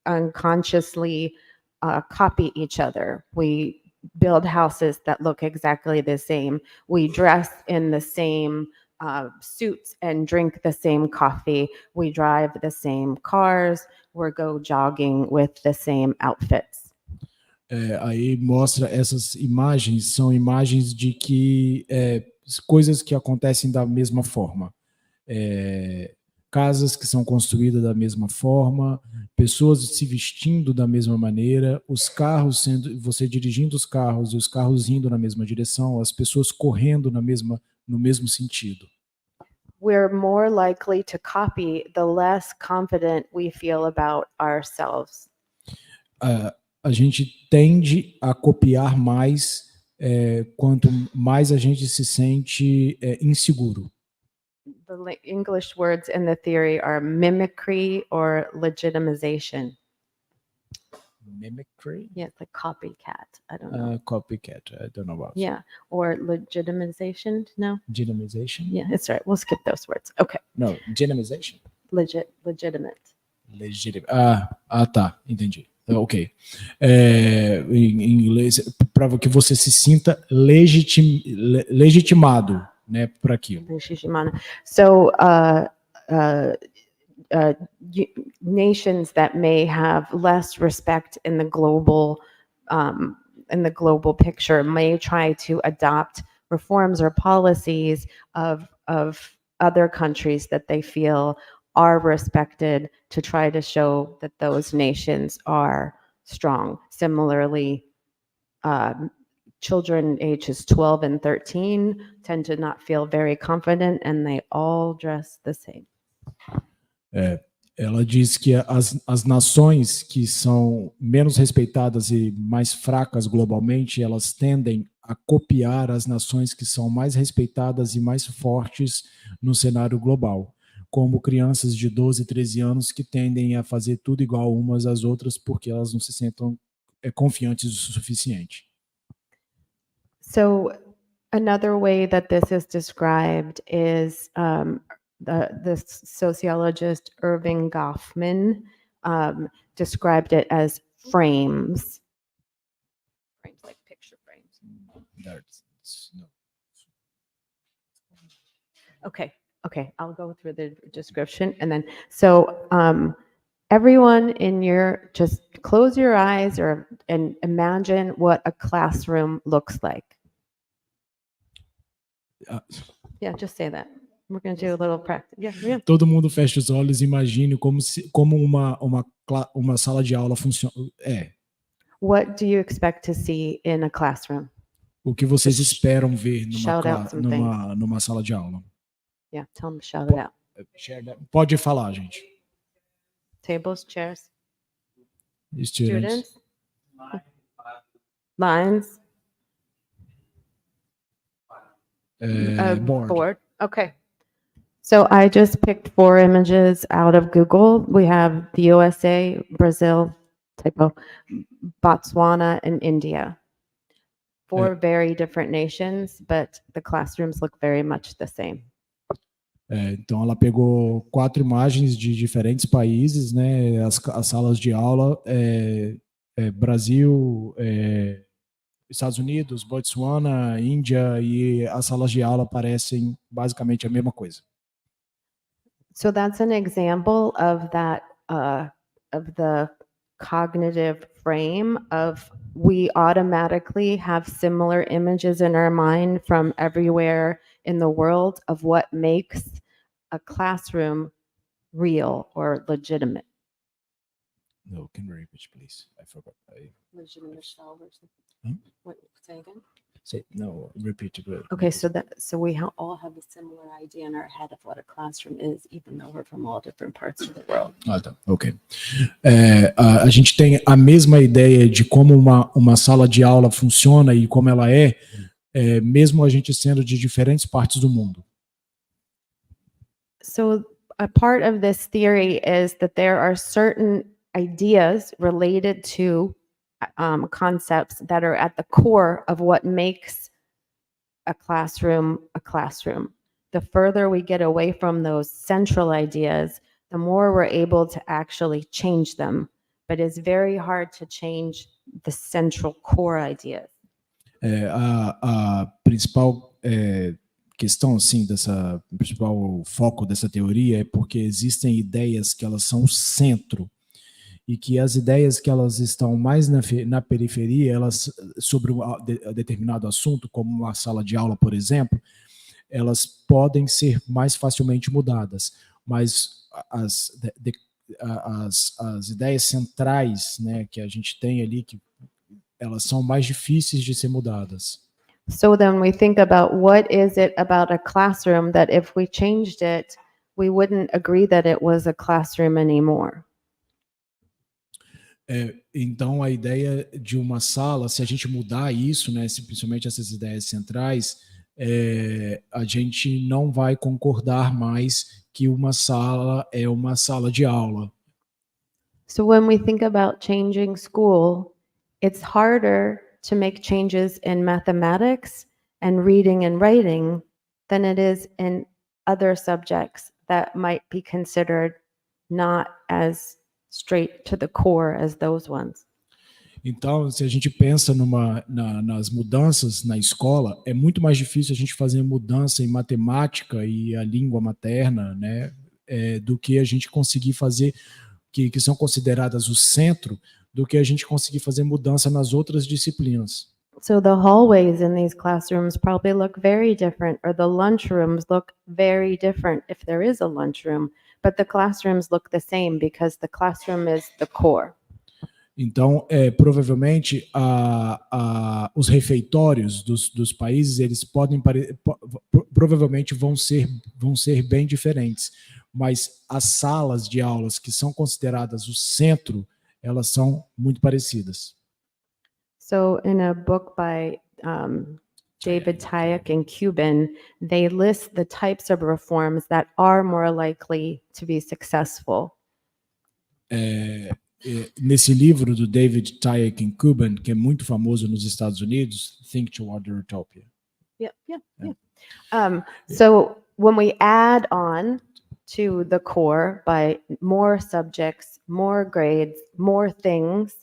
unconsciously copy each other. We build houses that look exactly the same. We dress in the same suits and drink the same coffee. We drive the same cars. We go jogging with the same outfits. Aí mostra essas imagens, são imagens de que coisas que acontecem da mesma forma. Casas que são construídas da mesma forma, pessoas se vestindo da mesma maneira, os carros você dirigindo os carros e os carros indo na mesma direção, as pessoas correndo no mesmo sentido. We're more likely to copy the less confident we feel about ourselves. A gente tende a copiar mais quanto mais a gente se sente inseguro. The English words in the theory are mimicry or legitimization. Mimicry? Yeah, it's like copycat. I don't know. Copycat, I don't know about. Yeah, or legitimization. No. Legitimization? Yeah, it's right. We'll skip those words. Okay. No, legitimization. Legitimate. Tá, entendi. Ok. Em inglês, para que você se sinta legitimado, né, por aquilo. So, nations that may have less respect in the global picture may try to adopt reforms or policies of other countries that they feel are respected to try to show that those nations are strong. Similarly, children ages 12 and 13 tend to not feel very confident, and they all dress the same. Ela diz que as nações que são menos respeitadas e mais fracas globalmente, elas tendem a copiar as nações que são mais respeitadas e mais fortes no cenário global, como crianças de 12, 13 anos que tendem a fazer tudo igual umas às outras porque elas não se sentem confiantes o suficiente. So another way that this is described is the sociologist Irving Goffman described it as frames. Frames like picture frames. Okay, I'll go through the description and then, so everyone just close your eyes and imagine what a classroom looks like. Yeah, just say that. We're going to do a little practice. Yeah. Todo mundo fecha os olhos e imagine como uma sala de aula funciona. What do you expect to see in a classroom? O que vocês esperam ver numa sala de aula? Yeah, tell them to shout it out. Pode falar, gente. Tables, chairs. Students. Lines. Board. Okay. So I just picked 4 images out of Google. We have the USA, Brazil, Botswana, and India. 4 very different nations, but the classrooms look very much the same. Então, ela pegou 4 imagens de diferentes países, né? As salas de aula, Brasil, Estados Unidos, Botsuana, Índia, e as salas de aula parecem basicamente a mesma coisa. So that's an example of that, of the cognitive frame of we automatically have similar images in our mind from everywhere in the world of what makes a classroom real or legitimate. No, can you repeat, please? I forgot. Legitimate or something. Hmm? What, say again? No, repeat. Okay, so we all have a similar idea in our head of what a classroom is, even though we're from all different parts of the world. Tá, ok. A gente tem a mesma ideia de como uma sala de aula funciona e como ela mesmo a gente sendo de diferentes partes do mundo. So a part of this theory is that there are certain ideas related to concepts that are at the core of what makes a classroom a classroom. The further we get away from those central ideas, the more we're able to actually change them. But it's very hard to change the central core ideas. A principal questão, assim, o principal foco dessa teoria é porque existem ideias que elas são o centro, e que as ideias que elas estão mais na periferia, elas sobre um determinado assunto, como uma sala de aula, por exemplo, elas podem ser mais facilmente mudadas, mas as ideias centrais, né, que a gente tem ali, que elas são mais difíceis de ser mudadas. So then we think about what is it about a classroom that if we changed it, we wouldn't agree that it was a classroom anymore. Então, a ideia de uma sala, se a gente mudar isso, né, principalmente essas ideias centrais, a gente não vai concordar mais que uma sala é uma sala de aula. So when we think about changing school, it's harder to make changes in mathematics and reading and writing than it is in other subjects that might be considered not as straight to the core as those ones. Então, se a gente pensa nas mudanças na escola, é muito mais difícil a gente fazer mudança em matemática e a língua materna, né, do que a gente conseguir fazer, que são consideradas o centro, do que a gente conseguir fazer mudança nas outras disciplinas. So the hallways in these classrooms probably look very different, or the lunchrooms look very different if there is a lunchroom, but the classrooms look the same because the classroom is the core. Então, provavelmente, os refeitórios dos países, eles provavelmente vão ser bem diferentes, mas as salas de aulas que são consideradas o centro, elas são muito parecidas. So in a book by David Tayak and Cuban, they list the types of reforms that are more likely to be successful. Nesse livro do David Tayak and Cuban, que é muito famoso nos Estados Unidos, Think Toward Utopia. Yeah. So when we add on to the core by more subjects, more grades, more things,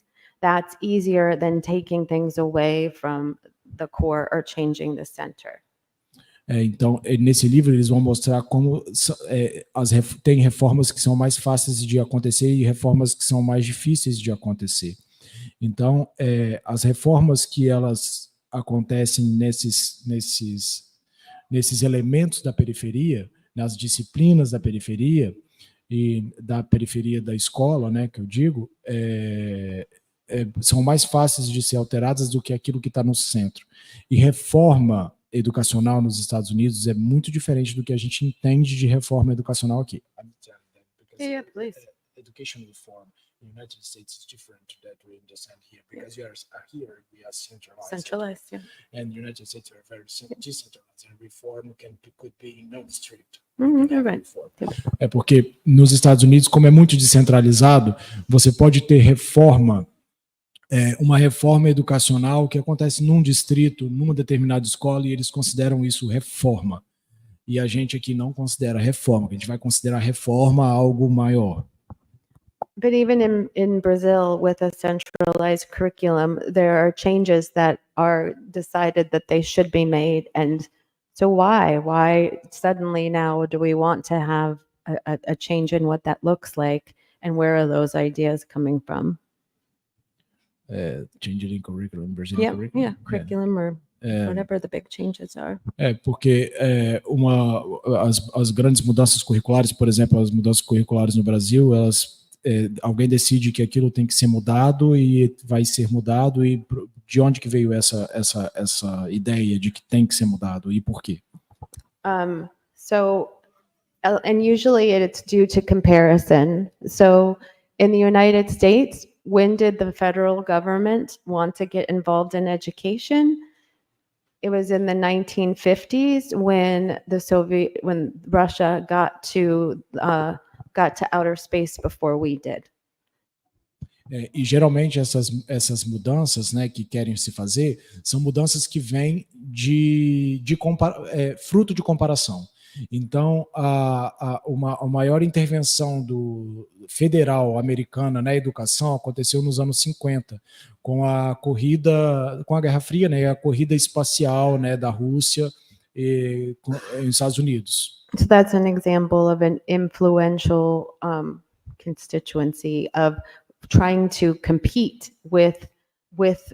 that's easier than taking things away from the core or changing the center. Então, nesse livro, eles vão mostrar como tem reformas que são mais fáceis de acontecer e reformas que são mais difíceis de acontecer. Então, as reformas que elas acontecem nesses elementos da periferia, nas disciplinas da periferia e da periferia da escola, né, que eu digo, são mais fáceis de ser alteradas do que aquilo que está no centro. E reforma educacional nos Estados Unidos é muito diferente do que a gente entende de reforma educacional aqui. Yeah, please. Education reform in the United States is different that we understand here, because here we are centralized. Centralized, yeah. And the United States are very decentralized, and reform could be non-strict. You're right. É porque nos Estados Unidos, como é muito descentralizado, você pode ter reforma, uma reforma educacional que acontece num distrito, numa determinada escola, e eles consideram isso reforma. e a gente aqui não considera reforma, a gente vai considerar reforma algo maior. But even in Brazil, with a centralized curriculum, there are changes that are decided that they should be made. And so why? Why suddenly now do we want to have a change in what that looks like? And where are those ideas coming from? Changing in curriculum, Brazilian curriculum. Yeah, curriculum or whatever the big changes are. Porque as grandes mudanças curriculares, por exemplo, as mudanças curriculares no Brasil, alguém decide que aquilo tem que ser mudado e vai ser mudado, e de onde que veio essa ideia de que tem que ser mudado e por quê? And usually it's due to comparison. So in the United States, when did the federal government want to get involved in education? It was in the 1950s when when Russia got to outer space before we did. E geralmente essas mudanças, né, que querem se fazer são mudanças que vêm fruto de comparação. Então, a maior intervenção do federal americana na educação aconteceu nos anos 50, com a Guerra Fria, né, a corrida espacial, né, da Rússia nos Estados Unidos. So that's an example of an influential constituency of trying to compete with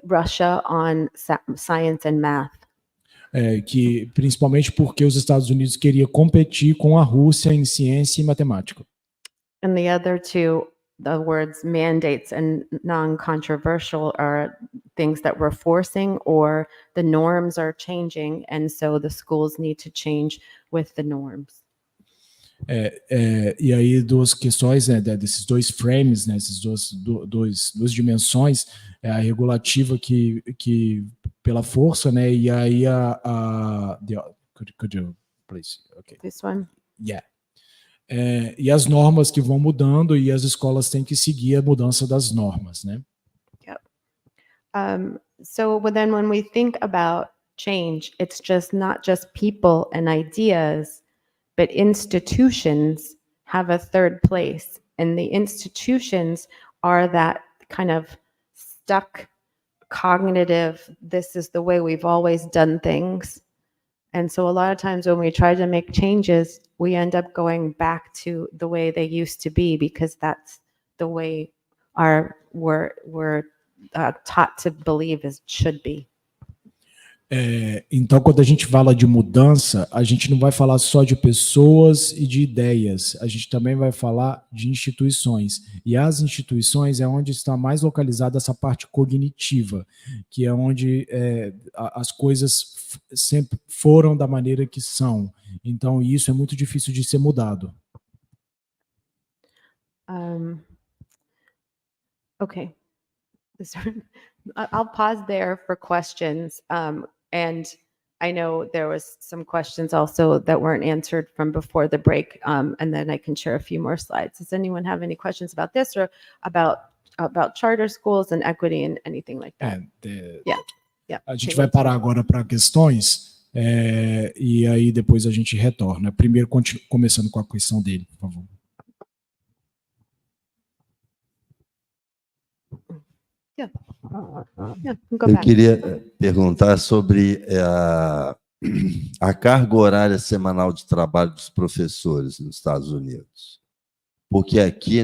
Russia on science and math. Que principalmente porque os Estados Unidos queriam competir com a Rússia em ciência e matemática. And the other two, the words mandates and non-controversial, are things that we're forcing or the norms are changing, and so the schools need to change with the norms. E aí duas questões, né, desses dois frames, né, esses duas dimensões, a regulativa que pela força, né, e aí could you please, okay. This one. Yeah. E as normas que vão mudando e as escolas têm que seguir a mudança das normas, né? Yep. So then when we think about change, it's just not just people and ideas, but institutions have a third place. And the institutions are that kind of stuck cognitive, this is the way we've always done things. And so a lot of times when we try to make changes, we end up going back to the way they used to be, because that's the way we're taught to believe it should be. Então, quando a gente fala de mudança, a gente não vai falar só de pessoas e de ideias, a gente também vai falar de instituições. E as instituições é onde está mais localizada essa parte cognitiva, que é onde as coisas sempre foram da maneira que são. Então, isso é muito difícil de ser mudado. Okay. I'll pause there for questions. And I know there was some questions also that weren't answered from before the break, and then I can share a few more slides. Does anyone have any questions about this or about charter schools and equity and anything like that? Yeah. A gente vai parar agora para questões e aí depois a gente retorna. Primeiro, começando com a questão dele, por favor. Eu queria perguntar sobre a carga horária semanal de trabalho dos professores nos Estados Unidos. Porque aqui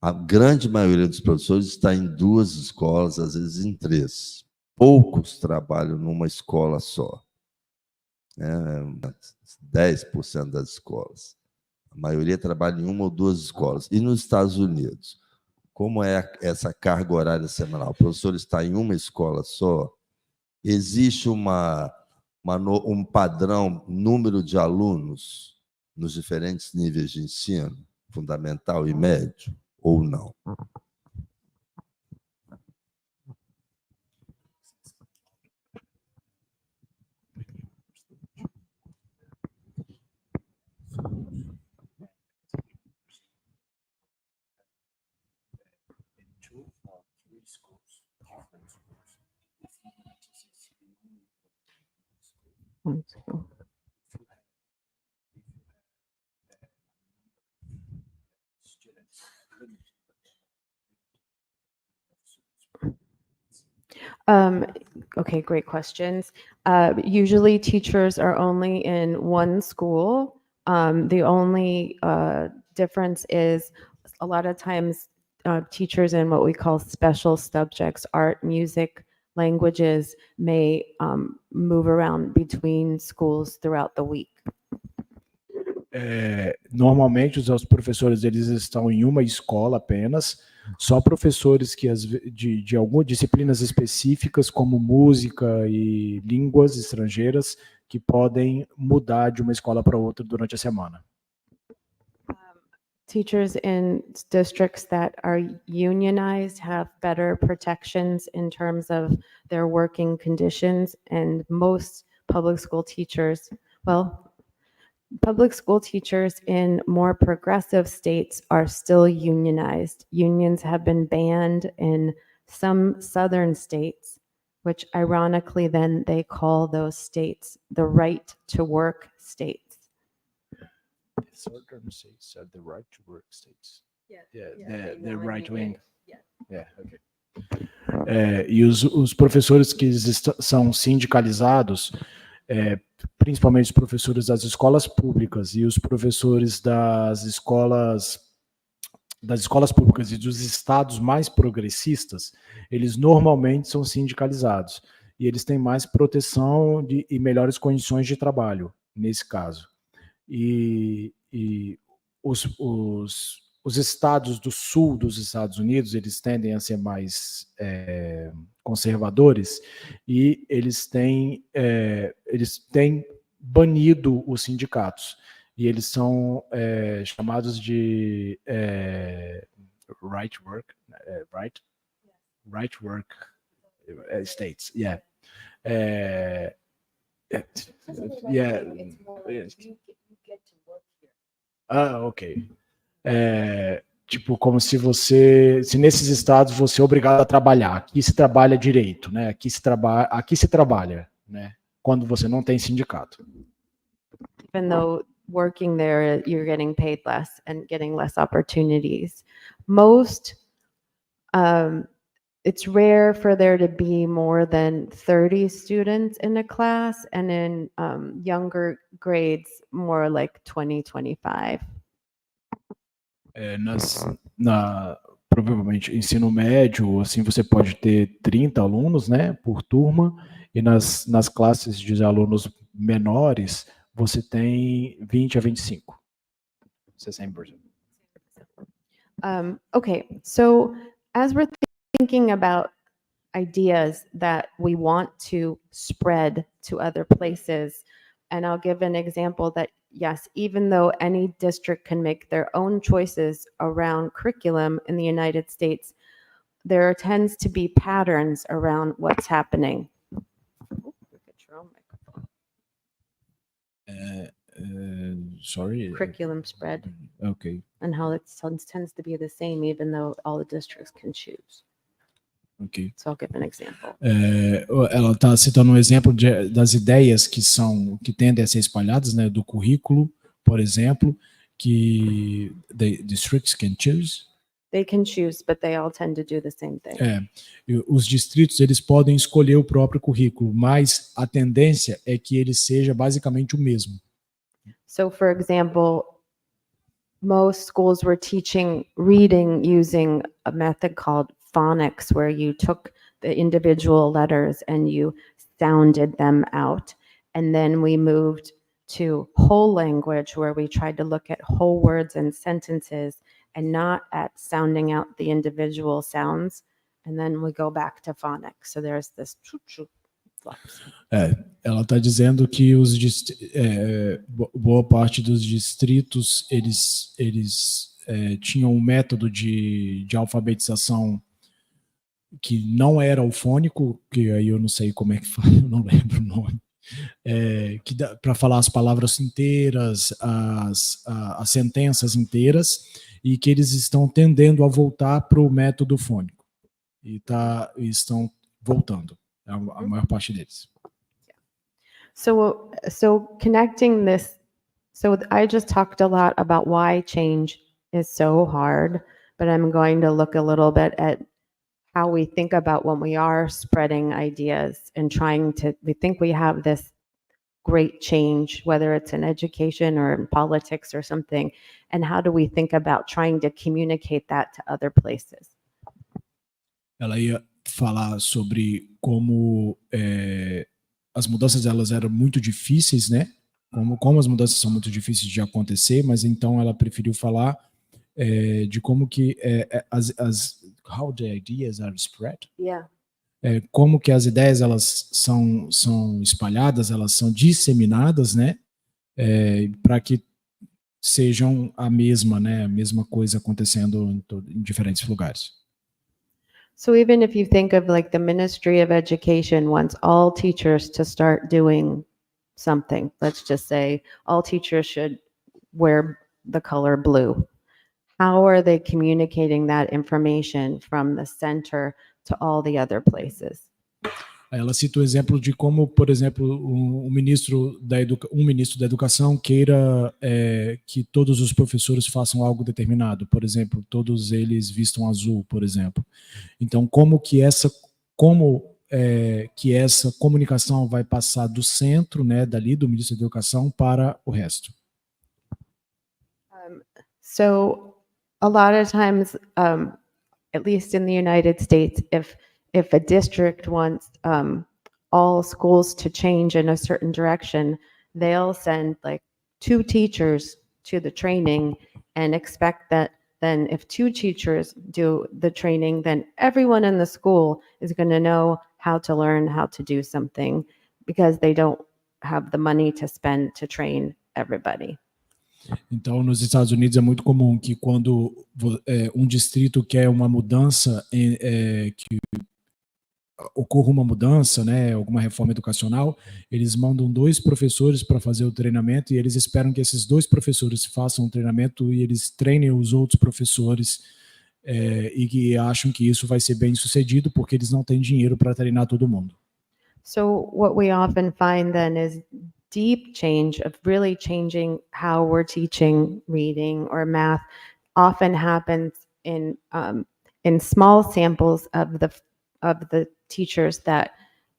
a grande maioria dos professores está em 2 escolas, às vezes em 3. Poucos trabalham numa escola só. 10% das escolas. A maioria trabalha em 1 ou 2 escolas. E nos Estados Unidos? Como é essa carga horária semanal? O professor está em uma escola só? Existe um padrão, número de alunos nos diferentes níveis de ensino, fundamental e médio, ou não? Okay, great questions. Usually teachers are only in one school. The only difference is a lot of times teachers in what we call special subjects, art, music, languages, may move around between schools throughout the week. Normalmente os professores eles estão em uma escola apenas, só professores que de algumas disciplinas específicas como música e línguas estrangeiras que podem mudar de uma escola para outra durante a semana. Teachers in districts that are unionized have better protections in terms of their working conditions, and most public school teachers, well, public school teachers in more progressive states are still unionized. Unions have been banned in some southern states, which ironically then they call those states the right to work states. Southern states are the right to work states. The right wing. Yeah, okay. E os professores que são sindicalizados, principalmente os professores das escolas públicas e os professores das escolas públicas e dos estados mais progressistas, eles normalmente são sindicalizados e eles têm mais proteção e melhores condições de trabalho nesse caso. E os estados do sul dos Estados Unidos, eles tendem a ser mais conservadores e eles têm banido os sindicatos. E eles são chamados de right work states. Yeah. Ok. Tipo, como se nesses estados você é obrigado a trabalhar. Aqui se trabalha direito, né? Aqui se trabalha, né? Quando você não tem sindicato. Even though working there, you're getting paid less and getting less opportunities. It's rare for there to be more than 30 students in a class, and in younger grades, more like 20, 25. Provavelmente ensino médio, assim, você pode ter 30 alunos, né, por turma, e nas classes de alunos menores, você tem 20 a 25. 60%. Okay, so as we're thinking about ideas that we want to spread to other places, and I'll give an example that, yes, even though any district can make their own choices around curriculum in the United States, there tends to be patterns around what's happening. Sorry. Curriculum spread. Okay. And how it tends to be the same, even though all the districts can choose. Okay. So I'll give an example. Ela está citando um exemplo das ideias que tendem a ser espalhadas, né, do currículo, por exemplo, que the districts can choose. They can choose, but they all tend to do the same thing. Os distritos eles podem escolher o próprio currículo, mas a tendência é que ele seja basicamente o mesmo. So, for example, most schools were teaching reading using a method called phonics, where you took the individual letters and you sounded them out. And then we moved to whole language, where we tried to look at whole words and sentences and not at sounding out the individual sounds. And then we go back to phonics. So there's this flux. Ela está dizendo que boa parte dos distritos eles tinham um método de alfabetização que não era o fônico, que aí eu não sei como é que fala, eu não lembro o nome, que para falar as palavras inteiras, as sentenças inteiras, e que eles estão tendendo a voltar para o método fônico. E estão voltando, a maior parte deles. So connecting this, so I just talked a lot about why change is so hard, but I'm going to look a little bit at how we think about when we are spreading ideas and we think we have this great change, whether it's in education or in politics or something, and how do we think about trying to communicate that to other places? Ela ia falar sobre como as mudanças elas eram muito difíceis, né? Como as mudanças são muito difíceis de acontecer, mas então ela preferiu falar de como que how the ideas are spread. Yeah. Como que as ideias elas são espalhadas, elas são disseminadas, né? Para que sejam a mesma coisa acontecendo em diferentes lugares. So even if you think of like the Ministry of Education wants all teachers to start doing something, let's just say all teachers should wear the color blue. How are they communicating that information from the center to all the other places? Ela cita o exemplo de como, por exemplo, um ministro da Educação queira que todos os professores façam algo determinado, por exemplo, todos eles vistam azul, por exemplo. Então, como que essa comunicação vai passar do centro, né, dali do ministro da Educação para o resto? So a lot of times, at least in the United States, if a district wants all schools to change in a certain direction, they'll send like 2 teachers to the training and expect that then if 2 teachers do the training, then everyone in the school is going to know how to learn how to do something because they don't have the money to spend to train everybody. Então, nos Estados Unidos é muito comum que quando um distrito quer uma mudança, que ocorra uma mudança, né, alguma reforma educacional, eles mandam 2 professores para fazer o treinamento e eles esperam que esses 2 professores façam o treinamento e eles treinem os outros professores e que acham que isso vai ser bem sucedido porque eles não têm dinheiro para treinar todo mundo. So what we often find then is deep change of really changing how we're teaching reading or math often happens in small samples of the teachers that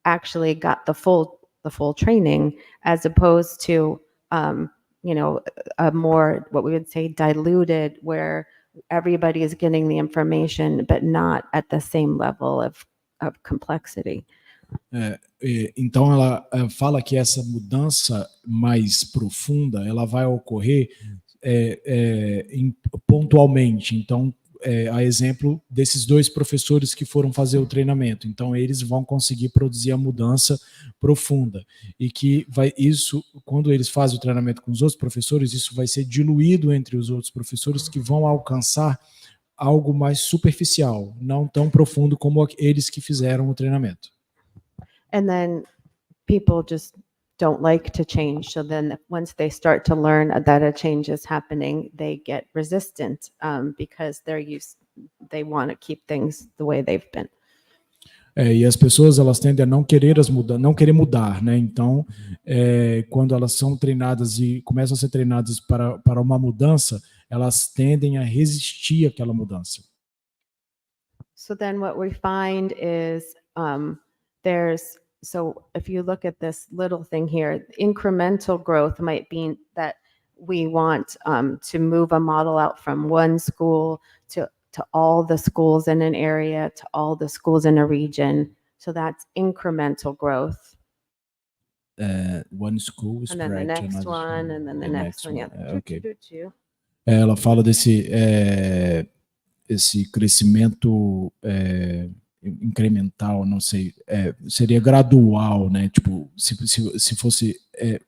actually got the full training, as opposed to a more what we would say diluted, where everybody is getting the information but not at the same level of complexity. Então ela fala que essa mudança mais profunda ela vai ocorrer pontualmente. Então, a exemplo desses 2 professores que foram fazer o treinamento. Então, eles vão conseguir produzir a mudança profunda e que isso, quando eles fazem o treinamento com os outros professores, isso vai ser diluído entre os outros professores que vão alcançar algo mais superficial, não tão profundo como eles que fizeram o treinamento. And then people just don't like to change. So then once they start to learn that a change is happening, they get resistant because they want to keep things the way they've been. E as pessoas elas tendem a não querer mudar, né? Então, quando elas são treinadas e começam a ser treinadas para uma mudança, elas tendem a resistir àquela mudança. So then what we find is so if you look at this little thing here, incremental growth might mean that we want to move a model out from one school to all the schools in an area, to all the schools in a region. So that's incremental growth. One school And then the next one, and then the next one. Yeah. Okay. Ela fala desse esse crescimento incremental, não sei, seria gradual, né? Tipo, se fosse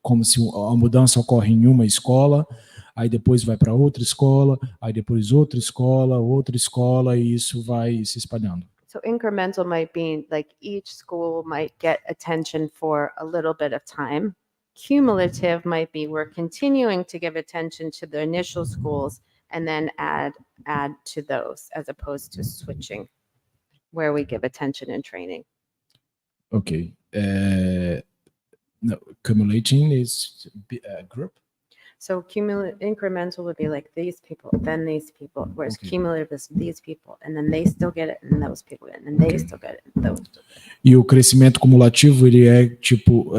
como se a mudança ocorre em uma escola, aí depois vai para outra escola, aí depois outra escola, e isso vai se espalhando. So incremental might be like each school might get attention for a little bit of time. Cumulative might be we're continuing to give attention to the initial schools and then add to those, as opposed to switching, where we give attention and training. Okay. No, accumulating is a group? So cumulative incremental would be like these people, then these people, whereas Okay. cumulative is these people, and then they still get it, and those people get it, and they Okay. still get it, and those still get it. E o crescimento cumulativo, ele é tipo,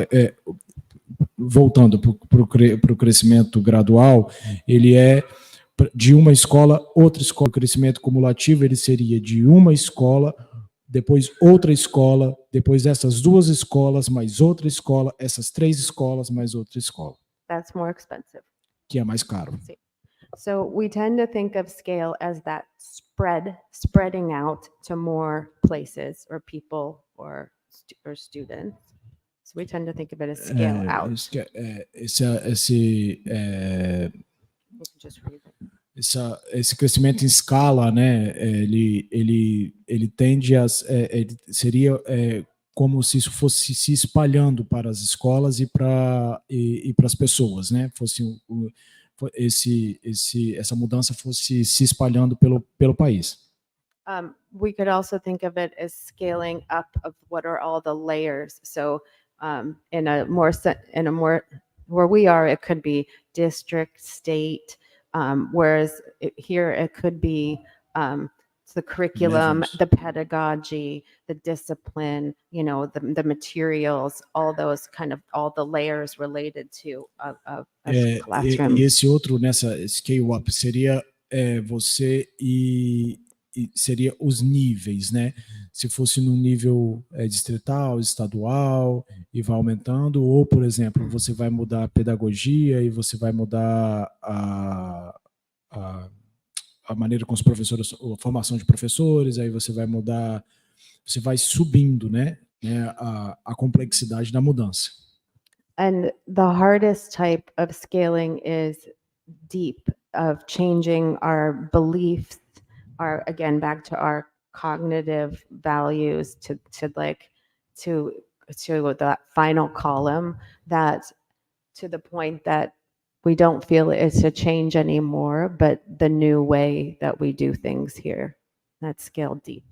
voltando para o crescimento gradual, ele é de uma escola, outra escola. O crescimento cumulativo, ele seria de uma escola, depois outra escola, depois essas duas escolas, mais outra escola, essas três escolas, mais outra escola, That's more expensive. que é mais caro. So we tend to think of scale as that spreading out to more places or people or students. So we tend to think of it as scale out. You can just read it. Esse crescimento em escala, né, ele tende a seria como se isso fosse se espalhando para as escolas e para as pessoas, né? Essa mudança fosse se espalhando pelo país. We could also think of it as scaling up of what are all the layers. So in a more where we are, it could be district, state, whereas here it could be the curriculum, Levels. the pedagogy, the discipline, you know, the materials, all those kind of all the layers related to a classroom. E esse outro nessa scale up seria você e seria os níveis, né? Se fosse no nível distrital, estadual e vai aumentando, ou por exemplo, você vai mudar a pedagogia e você vai mudar a maneira com os professores, a formação de professores, aí você vai mudar, você vai subindo, né? A complexidade da mudança. And the hardest type of scaling is deep, of changing our beliefs, again, back to our cognitive values to that final column, that to the point that we don't feel it's a change anymore, but the new way that we do things here. That's scale deep.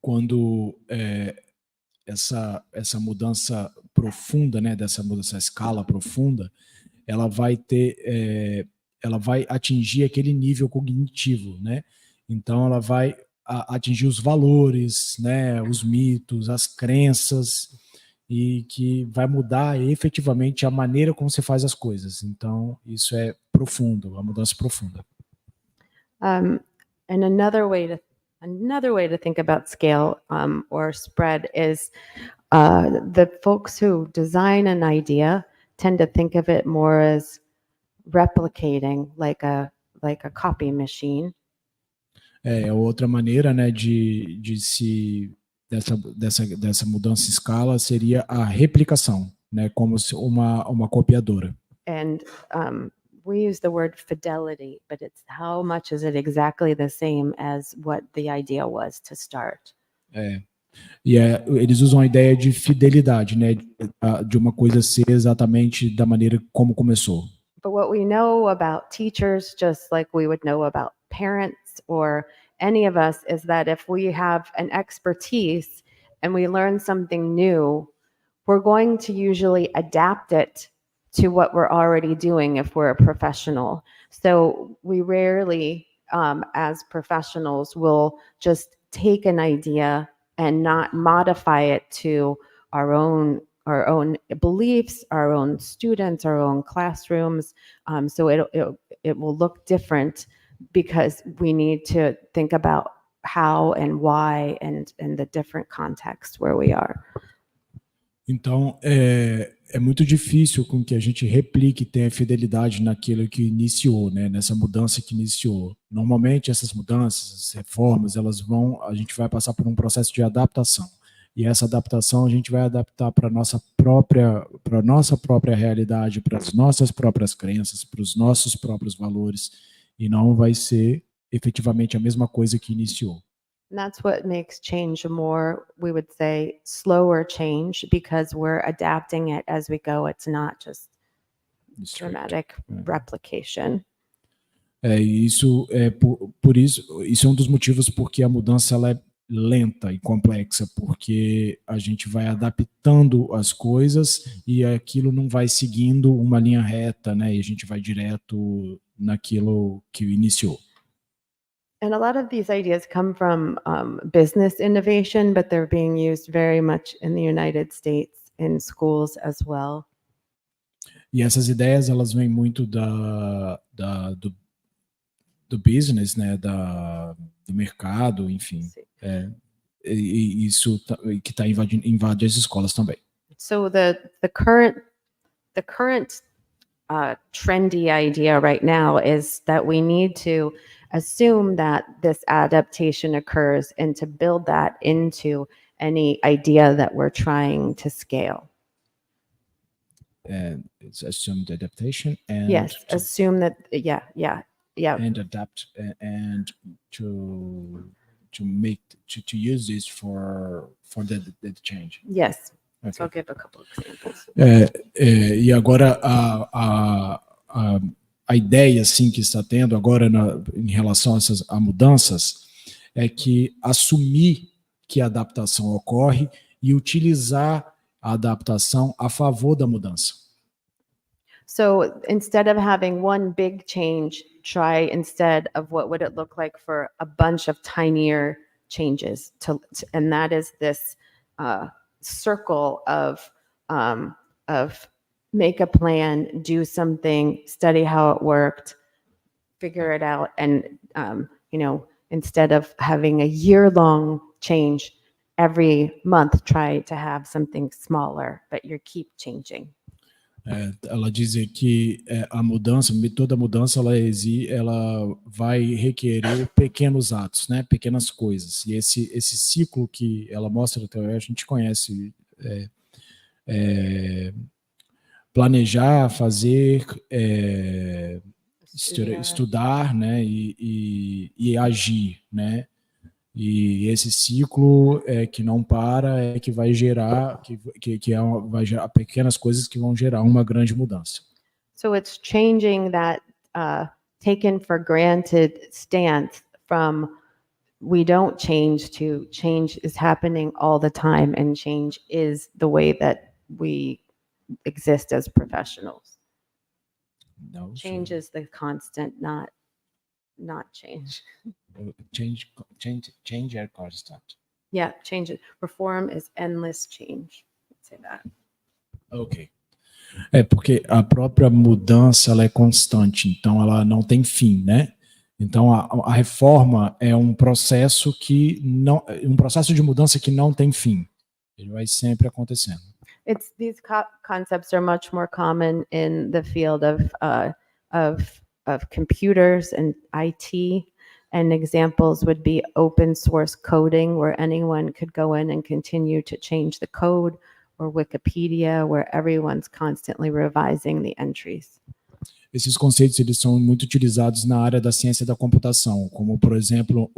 Quando essa mudança profunda, né, dessa escala profunda, ela vai atingir aquele nível cognitivo, né? Então ela vai atingir os valores, né, os mitos, as crenças, e que vai mudar efetivamente a maneira como você faz as coisas. Então isso é profundo, a mudança profunda. And another way to think about scale or spread is the folks who design an idea tend to think of it more as replicating, like a copy machine. Outra maneira, né, dessa mudança em escala seria a replicação, né, como se uma copiadora. And we use the word fidelity, but it's how much is it exactly the same as what the idea was to start. Eles usam a ideia de fidelidade, né, de uma coisa ser exatamente da maneira como começou. But what we know about teachers, just like we would know about parents or any of us, is that if we have an expertise and we learn something new, we're going to usually adapt it to what we're already doing if we're a professional. So we rarely, as professionals, will just take an idea and not modify it to our own beliefs, our own students, our own classrooms. So it will look different because we need to think about how and why and the different contexts where we are. Então, é muito difícil com que a gente replique e tenha fidelidade naquilo que iniciou, né? Nessa mudança que iniciou. Normalmente, essas mudanças, essas reformas, a gente vai passar por um processo de adaptação. E essa adaptação a gente vai adaptar para a nossa própria realidade, para as nossas próprias crenças, para os nossos próprios valores, e não vai ser efetivamente a mesma coisa que iniciou. And that's what makes change a more, we would say, slower change, because we're adapting it as we go. It's not just dramatic replication. Isso é um dos motivos porque a mudança ela lenta e complexa, porque a gente vai adaptando as coisas e aquilo não vai seguindo uma linha reta, né? E a gente vai direto naquilo que iniciou. And a lot of these ideas come from business innovation, but they're being used very much in the United States in schools as well. E essas ideias, elas vêm muito do business, né? Do mercado, enfim. Sim. E isso que invade as escolas também. So the current trendy idea right now is that we need to assume that this adaptation occurs and to build that into any idea that we're trying to scale. It's assumed adaptation and Yes, assume that, yeah, and adapt and to use this for the change. yes. Okay. So I'll give a couple examples. E agora a ideia assim que está tendo agora em relação a mudanças é que assumir que a adaptação ocorre e utilizar a adaptação a favor da mudança. So instead of having one big change, try instead of what would it look like for a bunch of tinier changes and that is this circle of make a plan, do something, study how it worked, figure it out, and instead of having a year-long change, every month try to have something smaller, but you keep changing. Ela diz que a mudança, toda mudança, ela vai requerer pequenos atos, né? Pequenas coisas. E esse ciclo que ela mostra até hoje, a gente conhece. Planejar, fazer, estudar, né? E agir, né? E esse ciclo que não para que vai gerar, vai gerar pequenas coisas que vão gerar uma grande mudança. So it's changing that taken for granted stance from we don't change to change is happening all the time and change is the way that we exist as professionals. No, Change is the constant, not change. Change are constant. Yeah, change it. Reform is endless change. Let's say that. Ok. Porque a própria mudança ela é constante, então ela não tem fim, né? Então a reforma é um processo de mudança que não tem fim. Ele vai sempre acontecendo. These concepts are much more common in the field of computers and IT. And examples would be open source coding, where anyone could go in and continue to change the code, or Wikipedia, where everyone's constantly revising the entries. Esses conceitos eles são muito utilizados na área da ciência da computação, como, por exemplo,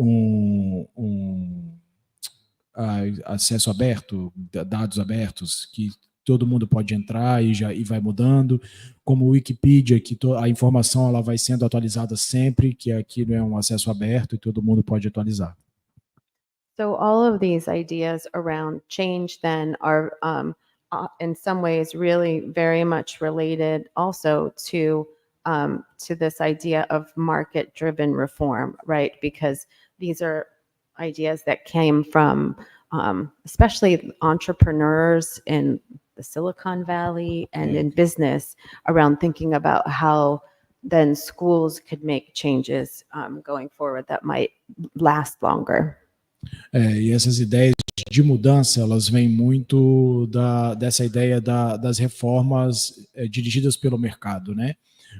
acesso aberto, dados abertos, que todo mundo pode entrar e vai mudando, como o Wikipedia, que a informação ela vai sendo atualizada sempre, que aquilo é um acesso aberto e todo mundo pode atualizar. So all of these ideas around change then are in some ways really very much related also to this idea of market-driven reform, right? Because these are ideas that came from especially entrepreneurs in the Silicon Valley and in business around thinking about how then schools could make changes going forward that might last longer. E essas ideias de mudança, elas vêm muito dessa ideia das reformas dirigidas pelo mercado, né?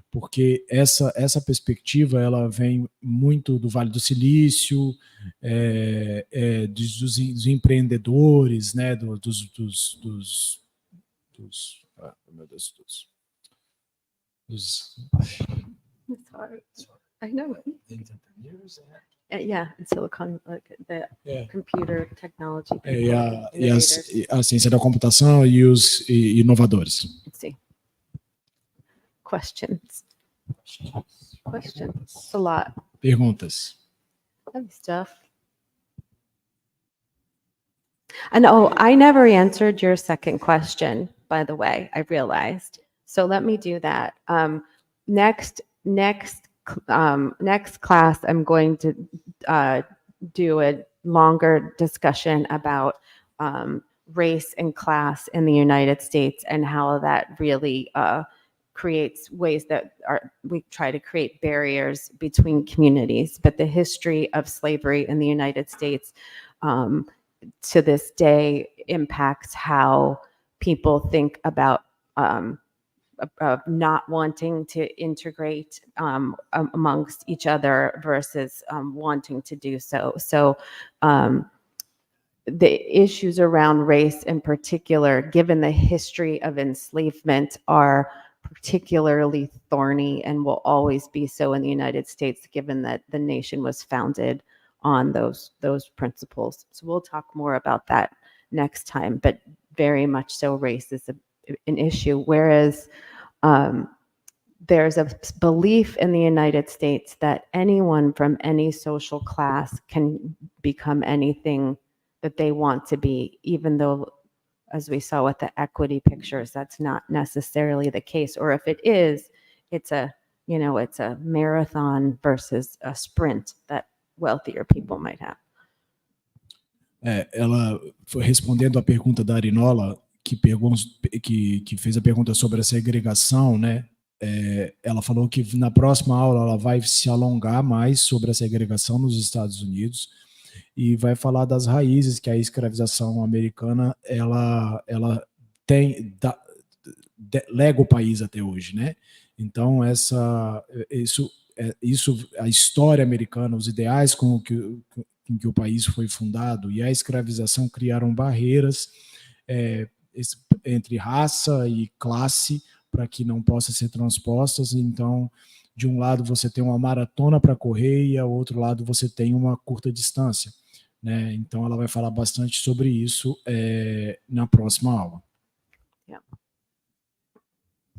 Porque essa perspectiva ela vem muito do Vale do Silício, dos empreendedores, né? It's hard. I know. Yeah, in Silicon, like the computer technology. E a ciência da computação e os inovadores. Let's see. Questions. It's a lot. Perguntas. Heavy stuff. And oh, I never answered your second question, by the way, I realized. So let me do that. Next class, I'm going to do a longer discussion about race and class in the United States and how that really creates ways that we try to create barriers between communities. But the history of slavery in the United States to this day impacts how people think about not wanting to integrate amongst each other versus wanting to do so. So the issues around race in particular, given the history of enslavement, are particularly thorny and will always be so in the United States, given that the nation was founded on those principles. So we'll talk more about that next time, but very much so race is an issue. Whereas there's a belief in the United States that anyone from any social class can become anything that they want to be, even though, as we saw with the equity pictures, that's not necessarily the case. Or if it is, it's a marathon versus a sprint that wealthier people might have. Ela foi respondendo a pergunta da Arinola, que fez a pergunta sobre a segregação, né? Ela falou que na próxima aula ela vai se alongar mais sobre a segregação nos Estados Unidos e vai falar das raízes que a escravização americana ela lega o país até hoje, né? Então isso a história americana, os ideais com que o país foi fundado e a escravização criaram barreiras entre raça e classe para que não possam ser transpostas. Então, de um lado você tem uma maratona para correr e ao outro lado você tem uma curta distância, né? Então, ela vai falar bastante sobre isso na próxima aula.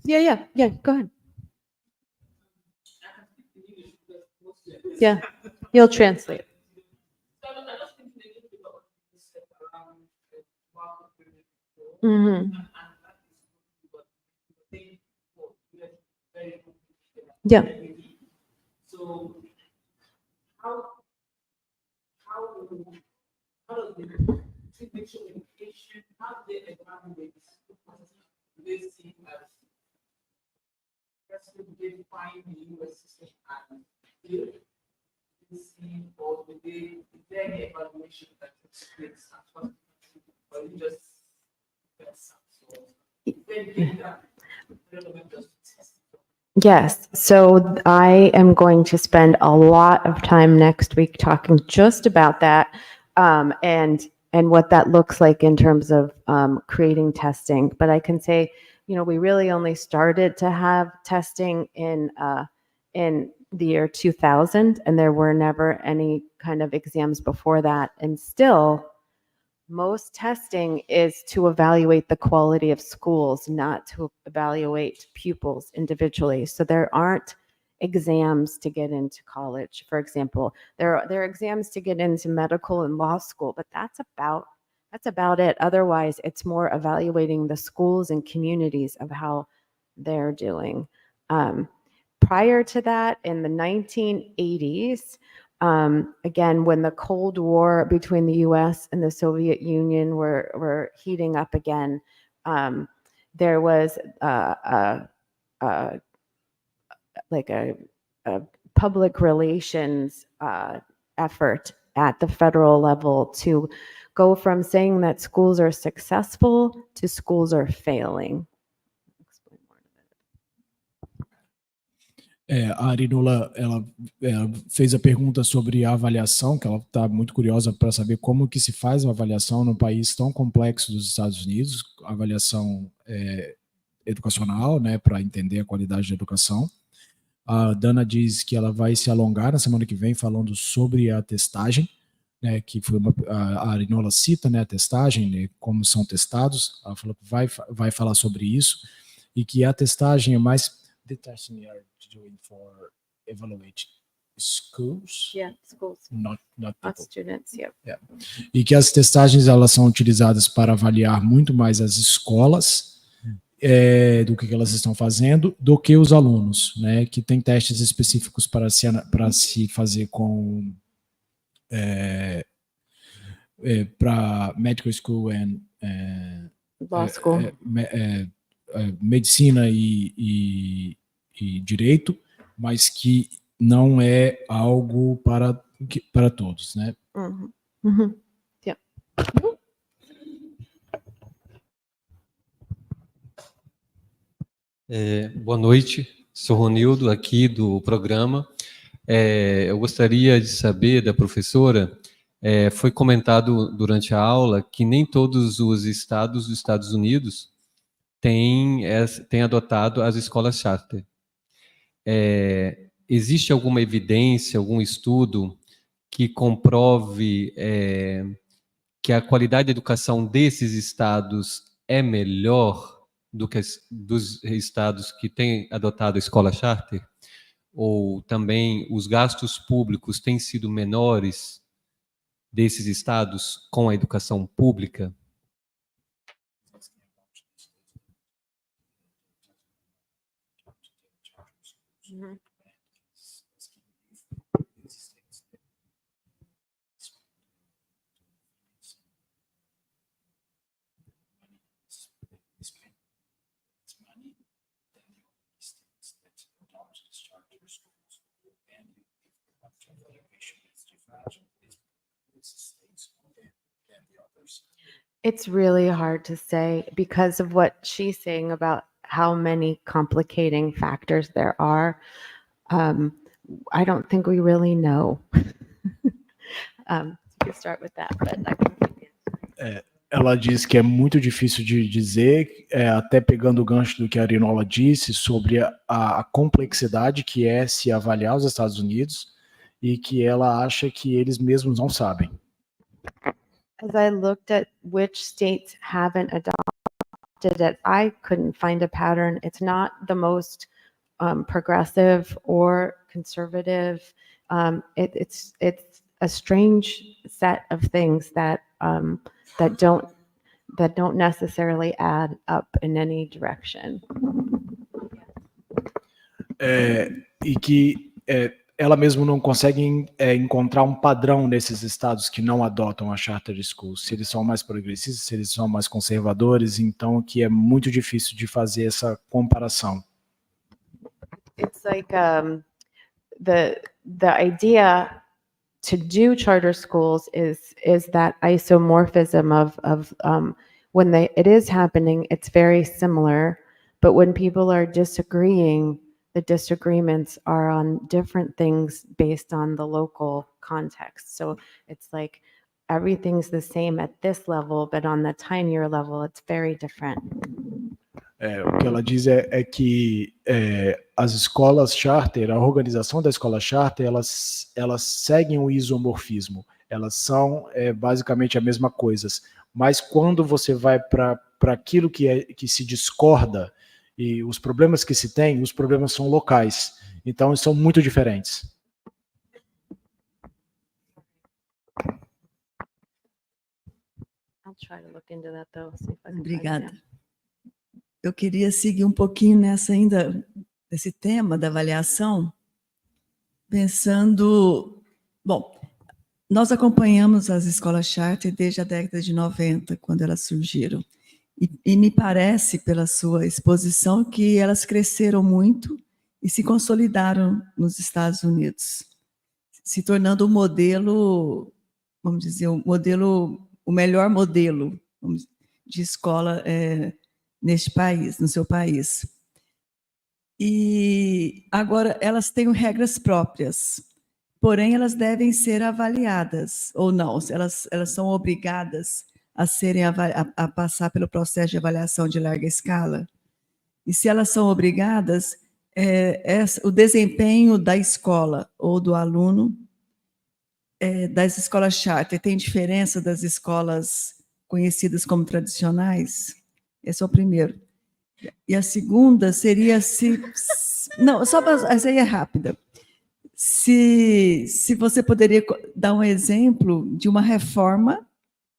Yeah, go ahead. Yeah, you'll translate. Mm-hmm. Yeah. So how does the signature education, how do they evaluate this thing as define the US system and good? Or is there any evaluation that explains that? Or you just Yes, so I am going to spend a lot of time next week talking just about that and what that looks like in terms of creating testing. But I can say, we really only started to have testing in the year 2000, and there were never any kind of exams before that. And still, most testing is to evaluate the quality of schools, not to evaluate pupils individually. So there aren't exams to get into college, for example. There are exams to get into medical and law school, but that's about it. Otherwise, it's more evaluating the schools and communities of how they're doing. Prior to that, in the 1980s, again, when the Cold War between the U.S. and the Soviet Union were heating up again, there was a public relations effort at the federal level to go from saying that schools are successful to schools are failing. A Arinola, ela fez a pergunta sobre a avaliação, que ela está muito curiosa para saber como que se faz uma avaliação num país tão complexo dos Estados Unidos, avaliação educacional, né, para entender a qualidade da educação. A Dana diz que ela vai se alongar na semana que vem falando sobre a testagem, né, que foi a Arinola cita, né, a testagem, né, como são testados. Ela falou que vai falar sobre isso e que a testagem é mais the testing you are doing for evaluate schools, Yeah, schools, not not people. students, yeah. E que as testagens elas são utilizadas para avaliar muito mais as escolas do que elas estão fazendo do que os alunos, né? Que tem testes específicos para se fazer com para medical school and Law school. medicina e direito, mas que não é algo para todos, né? Mhm. Mhm. Yeah. Boa noite, sou Ronildo, aqui do programa. Eu gostaria de saber da professora, foi comentado durante a aula que nem todos os estados dos Estados Unidos têm adotado as escolas charter. Existe alguma evidência, algum estudo que comprove que a qualidade da educação desses estados é melhor do que dos estados que têm adotado a escola charter? Ou também os gastos públicos têm sido menores desses estados com a educação pública? Mhm. It's really hard to say because of what she's saying about how many complicating factors there are. I don't think we really know. You can start with that, but I can. Ela diz que é muito difícil de dizer, até pegando o gancho do que a Arinola disse sobre a complexidade que é se avaliar os Estados Unidos e que ela acha que eles mesmos não sabem. As I looked at which states haven't adopted it, I couldn't find a pattern. It's not the most progressive or conservative. It's a strange set of things that don't necessarily add up in any direction. E que ela mesma não consegue encontrar um padrão nesses estados que não adotam a charter schools, se eles são mais progressistas, se eles são mais conservadores, então que é muito difícil de fazer essa comparação. It's like the idea to do charter schools is that isomorphism of when it is happening, it's very similar, but when people are disagreeing, the disagreements are on different things based on the local context. So it's like everything's the same at this level, but on the tinier level, it's very different. O que ela diz é que as escolas charter, a organização da escola charter, elas seguem o isomorfismo. Elas são basicamente a mesma coisa. Mas quando você vai para aquilo que se discorda e os problemas que se tem, os problemas são locais. Então, são muito diferentes. I'll try to look into that though. See if I can find it. Obrigada. Eu queria seguir um pouquinho nesse tema da avaliação, pensando, bom, nós acompanhamos as escolas charter desde a década de 90, quando elas surgiram, e me parece, pela sua exposição, que elas cresceram muito e se consolidaram nos Estados Unidos, se tornando um modelo, vamos dizer, o melhor modelo de escola neste país, no seu país. E agora elas têm regras próprias, porém elas devem ser avaliadas, ou não, elas são obrigadas a passar pelo processo de avaliação de larga escala. E se elas são obrigadas, o desempenho da escola ou do aluno das escolas charter tem diferença das escolas conhecidas como tradicionais? Esse é o primeiro. E a segunda seria não, só para, essa aí é rápida. Se você poderia dar um exemplo de uma reforma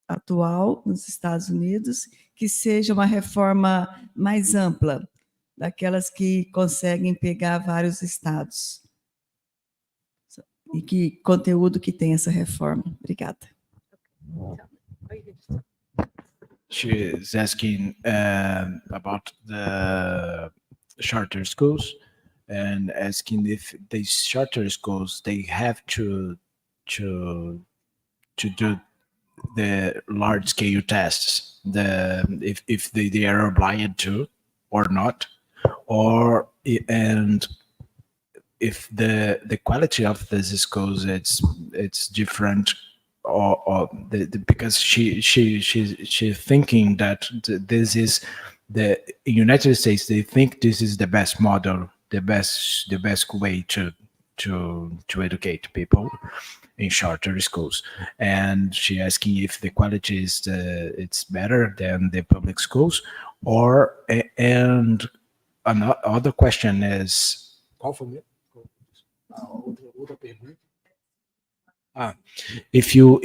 atual nos Estados Unidos que seja uma reforma mais ampla, daquelas que conseguem pegar vários estados. E que conteúdo que tem essa reforma? Obrigada. She's asking about the charter schools and asking if these charter schools they have to do the large scale tests, if they are obliged to or not, or and if the quality of these schools it's different, or because she's thinking that this is the United States, they think this is the best model, the best way to educate people in charter schools, and she asking if the quality is it's better than the public schools, or and another question is, if you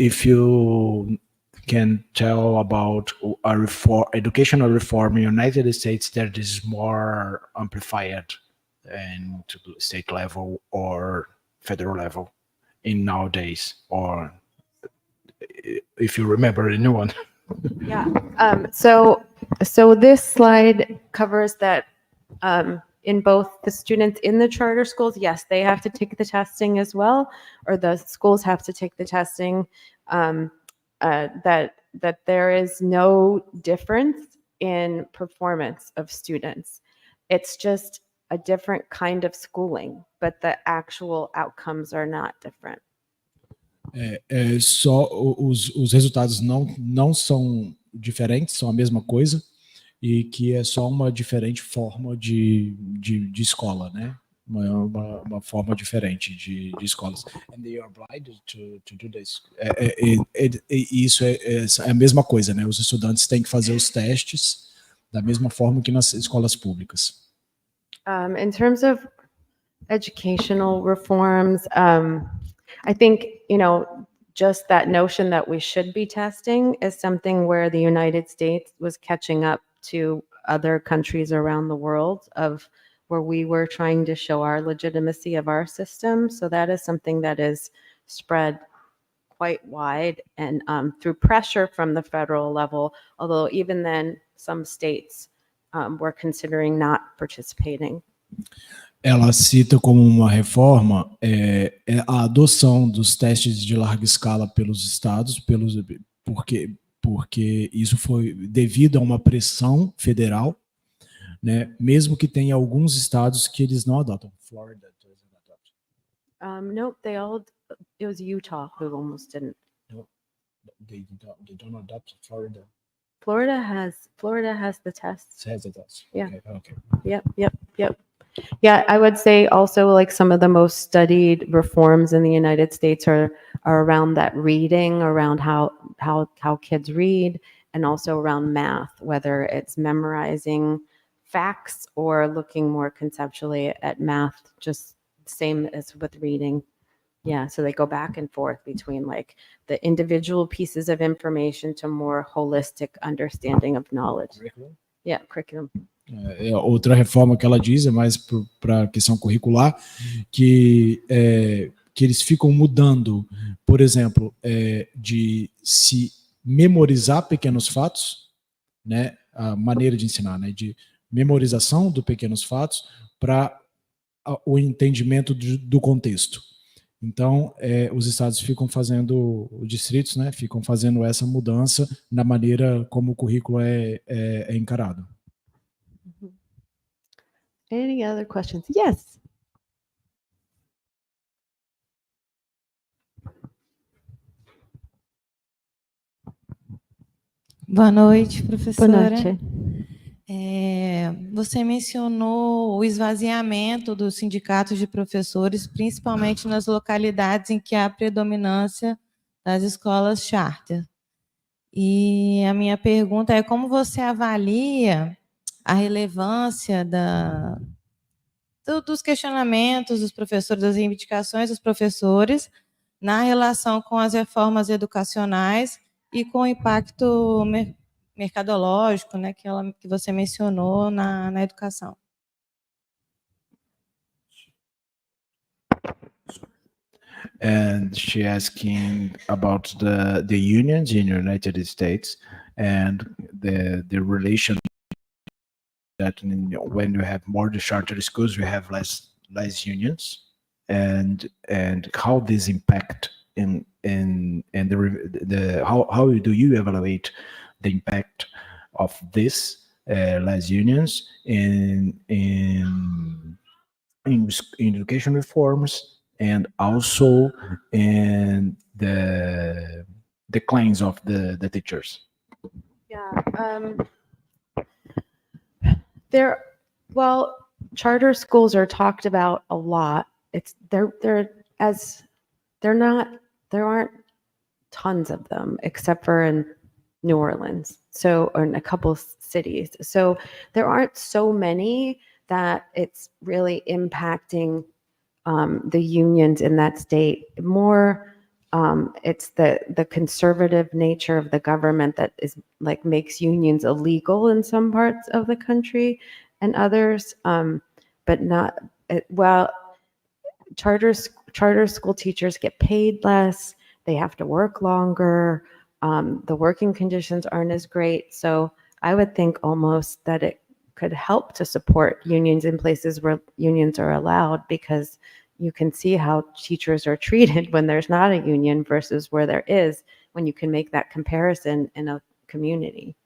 can tell about a educational reform in the United States that is more amplified and to state level or federal level in nowadays, or if you remember a new one. Yeah. So this slide covers that in both the students in the charter schools, yes, they have to take the testing as well, or the schools have to take the testing. That there is no difference in performance of students. It's just a different kind of schooling, but the actual outcomes are not different. Só os resultados não são diferentes, são a mesma coisa, e que é só uma diferente forma de escola, né? Uma forma diferente de escolas. And they are obliged to do this. Isso é a mesma coisa, né? Os estudantes têm que fazer os testes da mesma forma que nas escolas públicas. In terms of educational reforms, I think, just that notion that we should be testing is something where the United States was catching up to other countries around the world, of where we were trying to show our legitimacy of our system. So that is something that is spread quite wide, and through pressure from the federal level, although even then some states were considering not participating. Ela cita como uma reforma a adoção dos testes de larga escala pelos estados, porque isso foi devido a uma pressão federal, né? Mesmo que tenha alguns estados que eles não adotam. Florida doesn't adopt. Nope, it was Utah who almost didn't. No, they don't adopt Florida. Florida has the tests. Has the tests. Yeah. Okay. Yep. Yeah, I would say also like some of the most studied reforms in the United States are around that reading, around how kids read, and also around math, whether it's memorizing facts or looking more conceptually at math, just same as with reading. Yeah, so they go back and forth between like the individual pieces of information to more holistic understanding of knowledge. Curriculum? Yeah, curriculum. Outra reforma que ela diz é mais para a questão curricular, que eles ficam mudando, por exemplo, de se memorizar pequenos fatos, né, a maneira de ensinar, né, de memorização de pequenos fatos para o entendimento do contexto. Então, os estados ficam fazendo, os distritos, né, ficam fazendo essa mudança na maneira como o currículo é encarado. Any other questions? Yes. Boa noite, professora. Boa noite. Você mencionou o esvaziamento dos sindicatos de professores, principalmente nas localidades em que há predominância das escolas charter. E a minha pergunta é como você avalia a relevância dos questionamentos dos professores, das reivindicações dos professores na relação com as reformas educacionais e com o impacto mercadológico, né, que você mencionou na educação. And she asking about the unions in the United States and the relation that when you have more the charter schools, you have less unions, and how this impact in the how do you evaluate the impact of this less unions in education reforms and also in the declines of the teachers. Yeah. Well, charter schools are talked about a lot. There aren't tons of them except for in New Orleans, or in a couple cities. So there aren't so many that it's really impacting the unions in that state. More, it's the conservative nature of the government that is like makes unions illegal in some parts of the country and others, but not well. Charter school teachers get paid less. They have to work longer. The working conditions aren't as great. So I would think almost that it could help to support unions in places where unions are allowed, because you can see how teachers are treated when there's not a union versus where there is, when you can make that comparison in a community.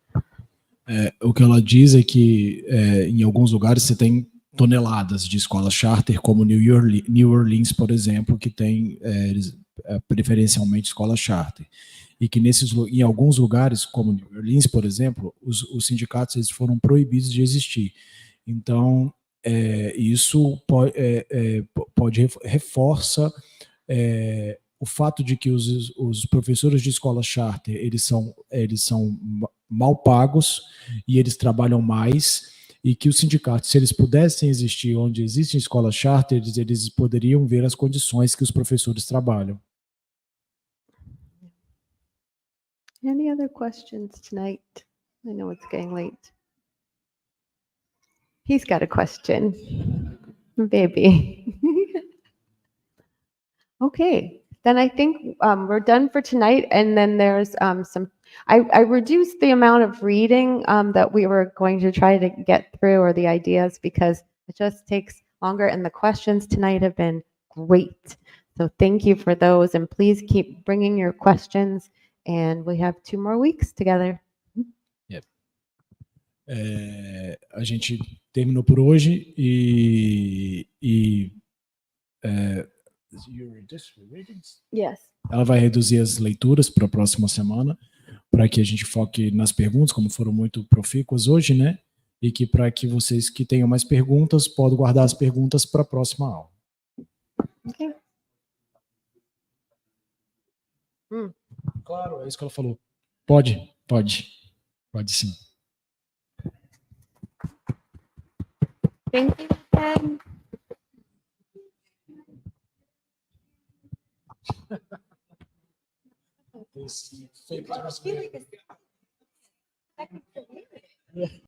O que ela diz é que em alguns lugares você tem toneladas de escolas charter, como New Orleans, por exemplo, que tem preferencialmente escolas charter. E que em alguns lugares, como New Orleans, por exemplo, os sindicatos eles foram proibidos de existir. Então, isso reforça o fato de que os professores de escola charter eles são mal pagos e eles trabalham mais, e que os sindicatos, se eles pudessem existir onde existem escolas charter, eles poderiam ver as condições que os professores trabalham. Any other questions tonight? I know it's getting late. He's got a question. Baby. Okay, then I think we're done for tonight. And then there's I reduced the amount of reading that we were going to try to get through, or the ideas, because it just takes longer. And the questions tonight have been great. So thank you for those. And please keep bringing your questions. And we have 2 more weeks together. Yep. A gente terminou por hoje Yes. Ela vai reduzir as leituras para a próxima semana, para que a gente foque nas perguntas, como foram muito profícuas hoje, né? E que para que vocês que tenham mais perguntas, podem guardar as perguntas para a próxima aula. Okay. Claro, é isso que ela falou. Pode sim. Thank you, Ted. Esse fake